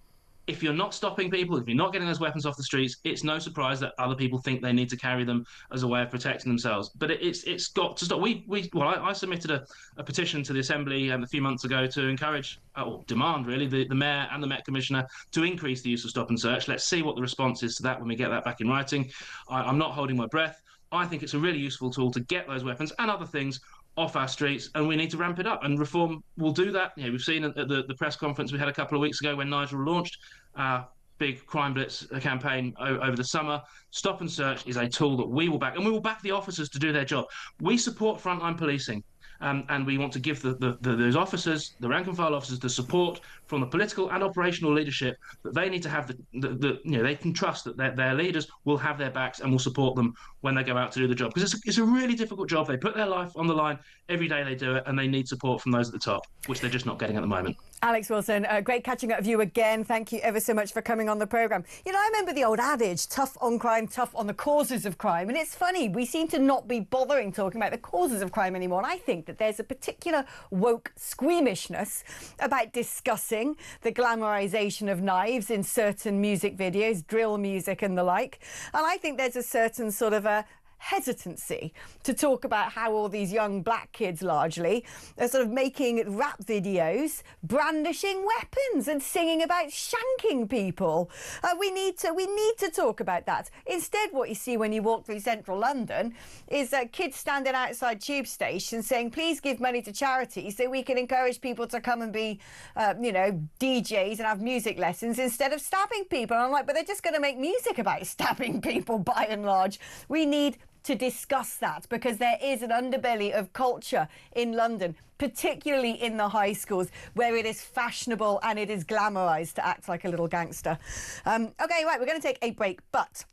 if you're not stopping people, if you're not getting those weapons off the streets, it's no surprise that other people think they need to carry them as a way of protecting themselves. But it's got to stop. I submitted a petition to the Assembly a few months ago to encourage or demand really the Mayor and the Met Commissioner to increase the use of stop and search. Let's see what the response is to that when we get that back in writing. I'm not holding my breath. I think it's a really useful tool to get those weapons and other things off our streets, and we need to ramp it up, and reform will do that. We've seen at the press conference we had a couple of weeks ago when Nigel launched our big crime blitz campaign over the summer. Stop and search is a tool that we will back, and we will back the officers to do their job. We support frontline policing. And we want to give those officers, the rank and file officers, the support from the political and operational leadership that they need to have. They can trust that their leaders will have their backs and will support them when they go out to do the job. Because it's a really difficult job. They put their life on the line every day they do it, and they need support from those at the top, which they're just not getting at the moment.
Alex Wilson, great catching up with you again. Thank you ever so much for coming on the programme. I remember the old adage, tough on crime, tough on the causes of crime. And it's funny, we seem to not be bothering talking about the causes of crime anymore. And I think that there's a particular woke squeamishness about discussing the glamorisation of knives in certain music videos, drill music and the like. And I think there's a certain sort of a hesitancy to talk about how all these young black kids largely are sort of making rap videos brandishing weapons and singing about shanking people. We need to talk about that. Instead, what you see when you walk through central London is kids standing outside tube stations saying, please give money to charity so we can encourage people to come and be DJs and have music lessons instead of stabbing people. And I'm like, but they're just going to make music about stabbing people by and large. We need to discuss that, because there is an underbelly of culture in London, particularly in the high schools, where it is fashionable and it is glamorised to act like a little gangster. OK, right, we're going to take a break, but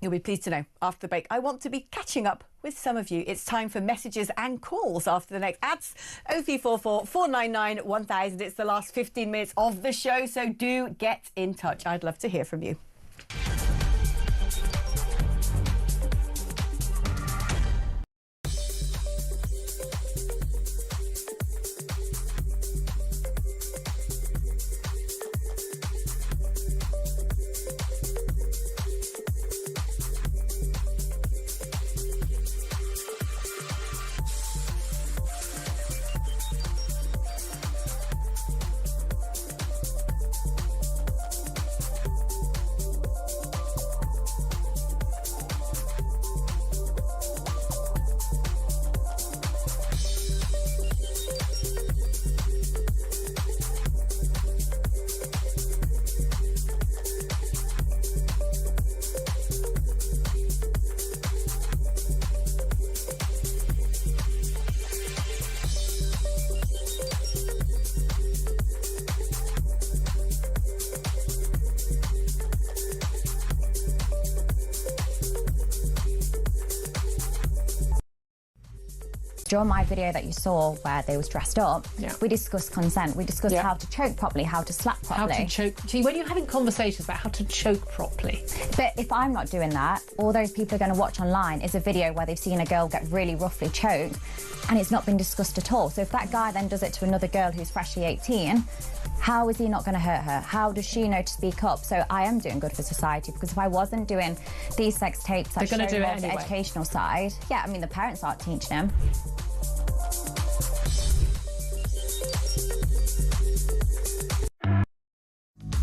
you'll be pleased to know after the break I want to be catching up with some of you. It's time for messages and calls after the next ads. 0344 499 1000. It's the last 15 minutes of the show, so do get in touch. I'd love to hear from you.
During my video that you saw where they was dressed up, we discussed consent, we discussed how to choke properly, how to slap properly.
How to choke. See, when you're having conversations about how to choke properly.
But if I'm not doing that, all those people are going to watch online is a video where they've seen a girl get really roughly choked and it's not been discussed at all. So if that guy then does it to another girl who's freshly 18, how is he not going to hurt her? How does she know to speak up? So I am doing good for society, because if I wasn't doing these sex tapes that show the educational side, I mean, the parents aren't teaching them.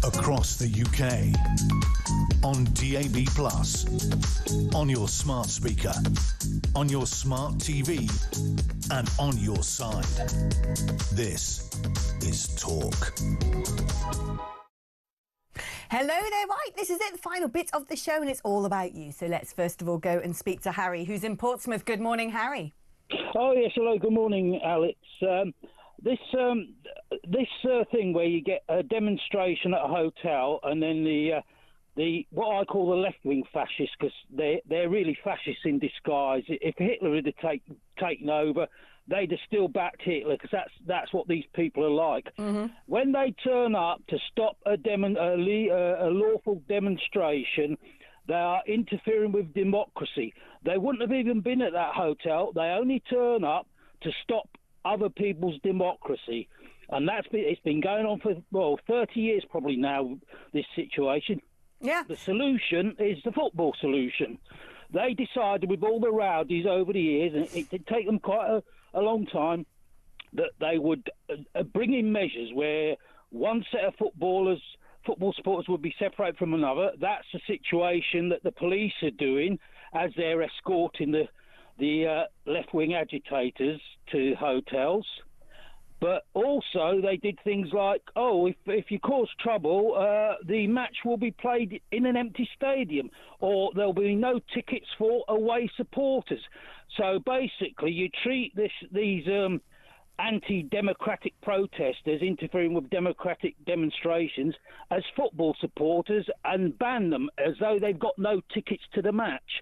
Across the UK, on DAB+, on your smart speaker, on your smart TV, and on your side. This is Talk.
Hello there, right, this is it, the final bit of the show, and it's all about you. So let's first of all go and speak to Harry, who's in Portsmouth. Good morning, Harry.
Oh, yes, hello, good morning, Alex. This thing where you get a demonstration at a hotel, and then the what I call the left-wing fascists, because they're really fascists in disguise. If Hitler had taken over, they'd have still backed Hitler, because that's what these people are like. Mm-hmm. When they turn up to stop a lawful demonstration, They are interfering with democracy. They wouldn't have even been at that hotel. They only turn up to stop other people's democracy. And it's been going on for, 30 years probably now, this situation.
Yeah.
The solution is the football solution. They decided with all the rowdies over the years, and it did take them quite a long time, that they would bring in measures where one set of football supporters would be separated from another. That's the situation that the police are doing as they're escorting the left-wing agitators to hotels. But also they did things like, if you cause trouble, the match will be played in an empty stadium, or there'll be no tickets for away supporters. So basically you treat these anti-democratic protesters interfering with democratic demonstrations as football supporters and ban them as though they've got no tickets to the match.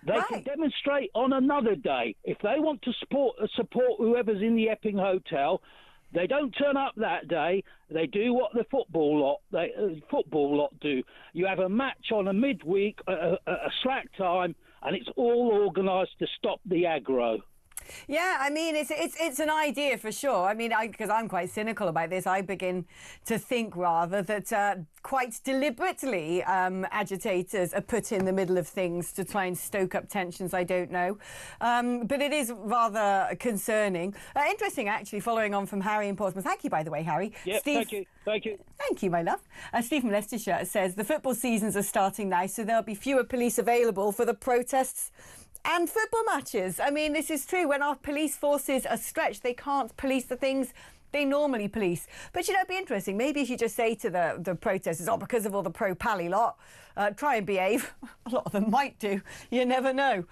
They can demonstrate on another day. If they want to support whoever's in the Epping Hotel, they don't turn up that day. They do what the football lot do. You have a match on a midweek, a slack time, and it's all organised to stop the aggro.
Yeah, I mean, it's an idea for sure. I mean, because I'm quite cynical about this, I begin to think rather that quite deliberately agitators are put in the middle of things to try and stoke up tensions. I don't know. But it is rather concerning. Interesting, actually, following on from Harry in Portsmouth. Thank you, by the way, Harry.
Yeah, thank you.
Thank you, my love. Steve from Leicestershire says the football seasons are starting now, so there'll be fewer police available for the protests and football matches. I mean, this is true. When our police forces are stretched, they can't police the things they normally police. But, it'd be interesting. Maybe if you just say to the protesters, because of all the pro-Pally lot, try and behave. A lot of them might do. You never know.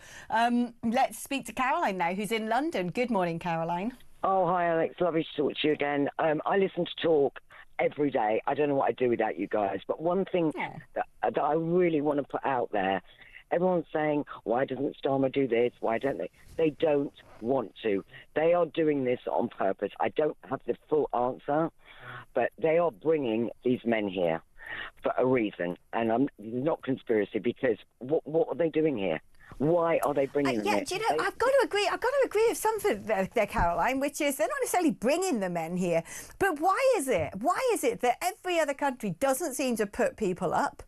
Let's speak to Caroline now, who's in London. Good morning, Caroline.
Oh, hi, Alex. Lovely to talk to you again. I listen to Talk every day. I don't know what I'd do without you guys. But one thing that I really want to put out there, everyone's saying, why doesn't Starmer do this? Why don't they? They don't want to. They are doing this on purpose. I don't have the full answer, but they are bringing these men here for a reason. And not conspiracy, because what are they doing here? Why are they bringing them
here?
Yeah,
I've got to agree with something there, Caroline, which is they're not necessarily bringing the men here. But why is it? Why is it that every other country doesn't seem to put people up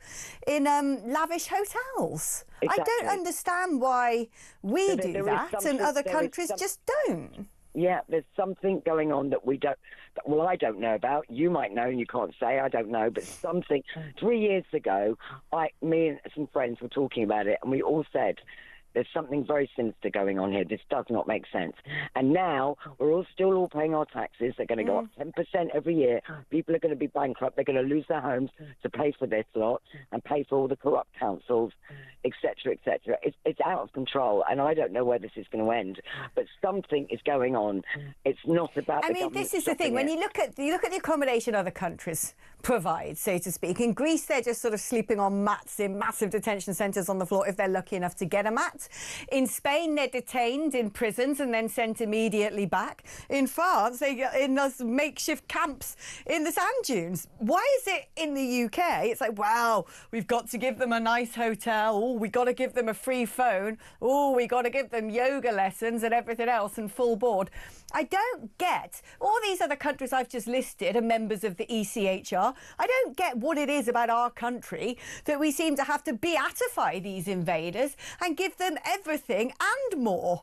in lavish hotels? Exactly. I don't understand why we do that and other countries just don't.
Yeah, there's something going on that I don't know about. You might know and you can't say, I don't know, but something. 3 years ago, me and some friends were talking about it, and we all said, there's something very sinister going on here. This does not make sense. And now we're still all paying our taxes. They're going to go up 10% every year. People are going to be bankrupt. They're going to lose their homes to pay for this lot and pay for all the corrupt councils, etc., etc. It's out of control, and I don't know where this is going to end. But something is going on. It's not about.
I mean, this is the thing. When you look at the accommodation other countries provide, so to speak. In Greece, they're just sort of sleeping on mats in massive detention centres on the floor if they're lucky enough to get a mat. In Spain, they're detained in prisons and then sent immediately back. In France, they get in those makeshift camps in the sand dunes. Why is it in the UK? It's like, wow, we've got to give them a nice hotel. Oh, we got to give them a free phone. Oh, we got to give them yoga lessons and everything else and full board. I don't get all these other countries I've just listed are members of the ECHR. I don't get what it is about our country that we seem to have to beatify these invaders and give them everything and more.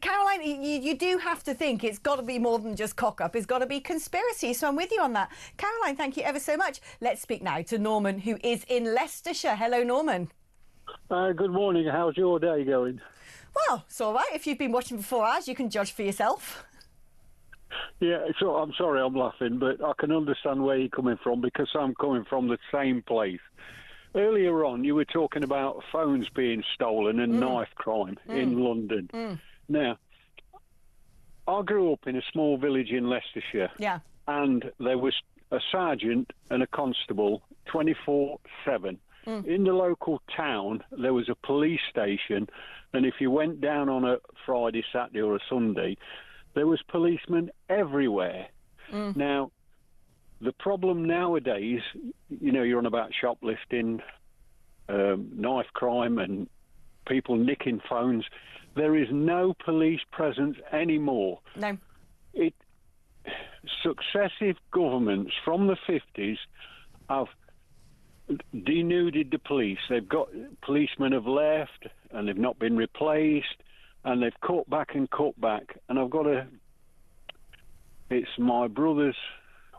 Caroline, you do have to think it's got to be more than just cock up. It's got to be conspiracy. So I'm with you on that. Caroline, thank you ever so much. Let's speak now to Norman, who is in Leicestershire. Hello, Norman.
Good morning. How's your day going?
Well, it's all right. If you've been watching for 4 hours, you can judge for yourself.
Yeah, so I'm sorry I'm laughing, but I can understand where you're coming from because I'm coming from the same place. Earlier on, you were talking about phones being stolen and knife crime in London. Now, I grew up in a small village in Leicestershire.
Yeah.
And there was a sergeant and a constable 24/7. In the local town, there was a police station, and if you went down on a Friday, Saturday or a Sunday, there was policemen everywhere. Now, the problem nowadays, you're on about shoplifting, knife crime and people nicking phones. There is no police presence anymore.
No.
Successive governments from the 50s have denuded the police. They've got policemen have left and they've not been replaced, and they've cut back and cut back. And it's my brother's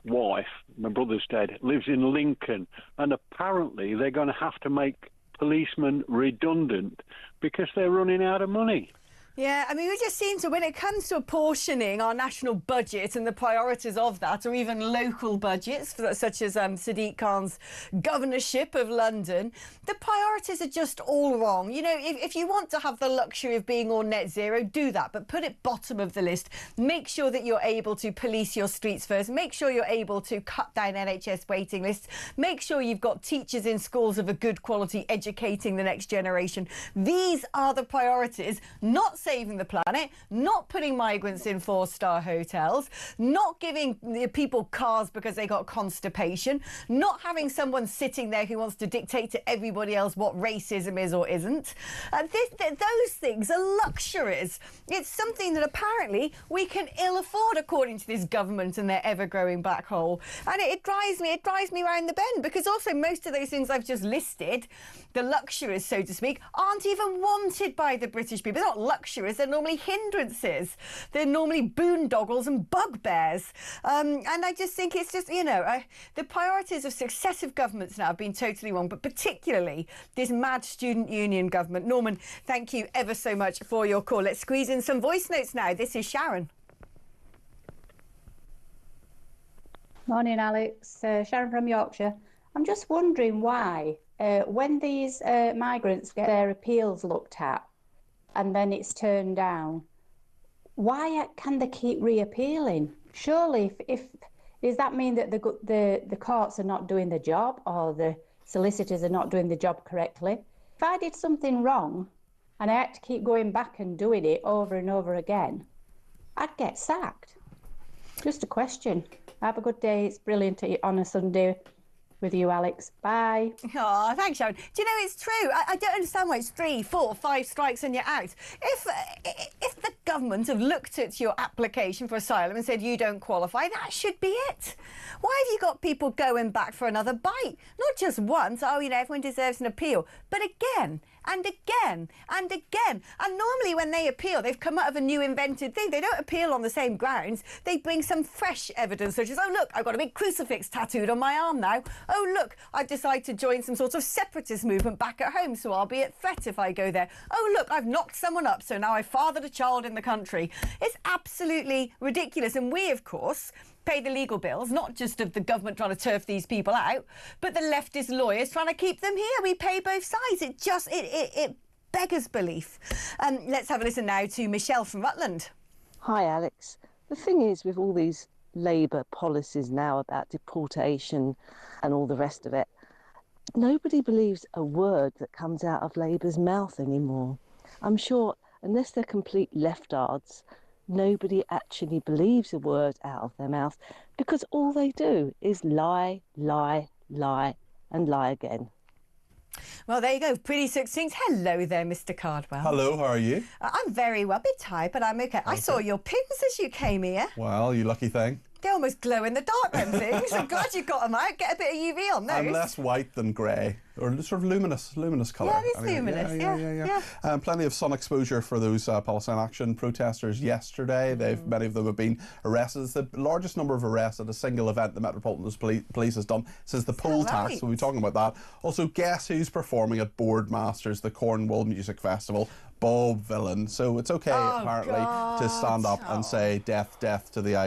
wife, my brother's dad, lives in Lincoln, and apparently they're going to have to make policemen redundant because they're running out of money.
Yeah, I mean, we just seem to, when it comes to apportioning our national budget and the priorities of that, or even local budgets, such as Sadiq Khan's governorship of London, the priorities are just all wrong. You know, if you want to have the luxury of being all net zero, do that, but put it bottom of the list. Make sure that you're able to police your streets first. Make sure you're able to cut down NHS waiting lists. Make sure you've got teachers in schools of a good quality educating the next generation. These are the priorities, not saving the planet, not putting migrants in 4-star hotels, not giving people cars because they got constipation, not having someone sitting there who wants to dictate to everybody else what racism is or isn't. Those things are luxuries. It's something that apparently we can ill afford, according to this government and their ever-growing black hole. And it drives me round the bend, because also most of those things I've just listed, the luxuries, so to speak, aren't even wanted by the British people. They're not luxuries, they're normally hindrances. They're normally boondoggles and bugbears. And I just think it's just, you know, the priorities of successive governments now have been totally wrong, but particularly this mad student union government. Norman, thank you ever so much for your call. Let's squeeze in some voice notes now. This is Sharon.
Morning, Alex. Sharon from Yorkshire. I'm just wondering why, when these migrants get their appeals looked at and then it's turned down, why can they keep reappealing? Surely, if does that mean that the courts are not doing the job, or the solicitors are not doing the job correctly? If I did something wrong and I had to keep going back and doing it over and over again, I'd get sacked. Just a question. Have a good day. It's brilliant on a Sunday with you, Alex. Bye.
Oh, thanks, Sharon. Do you know, it's true. I don't understand why it's 3, 4, 5 strikes and you're out. If the government have looked at your application for asylum and said you don't qualify, that should be it. Why have you got people going back for another bite? Not just once, oh, you know, everyone deserves an appeal, but again and again and again. And normally when they appeal, they've come out of a new invented thing. They don't appeal on the same grounds. They bring some fresh evidence, such as, oh, look, I've got a big crucifix tattooed on my arm now. Oh, look, I've decided to join some sort of separatist movement back at home, so I'll be at threat if I go there. Oh, look, I've knocked someone up, so now I've fathered a child in the country. It's absolutely ridiculous. And we, of course, pay the legal bills, not just of the government trying to turf these people out, but the leftist lawyers trying to keep them here. We pay both sides. It beggars belief. Let's have a listen now to Michelle from Rutland.
Hi, Alex. The thing is, with all these Labour policies now about deportation and all the rest of it, nobody believes a word that comes out of Labour's mouth anymore. I'm sure, unless they're complete leftards, nobody actually believes a word out of their mouth, because all they do is lie, lie, lie, and lie again.
Well, there you go. Pretty succinct. Hello there, Mr. Cardwell.
Hello, how are you?
I'm very well. A bit tired, but I'm okay. I saw your pins as you came here.
Well, you lucky thing.
They almost glow in the dark, them things. I'm glad you got them out. Get a bit of UV on those.
I'm less white than grey, or sort of luminous colour.
Yeah, it is luminous. Yeah.
Plenty of sun exposure for those Palestine Action protesters yesterday. Many of them have been arrested. It's the largest number of arrests at a single event the Metropolitan Police has done since the poll tax. We'll be talking about that. Also, guess who's performing at Boardmasters, the Cornwall Music Festival? Bob Vylan. So it's okay, apparently, to stand up and say death to the idea.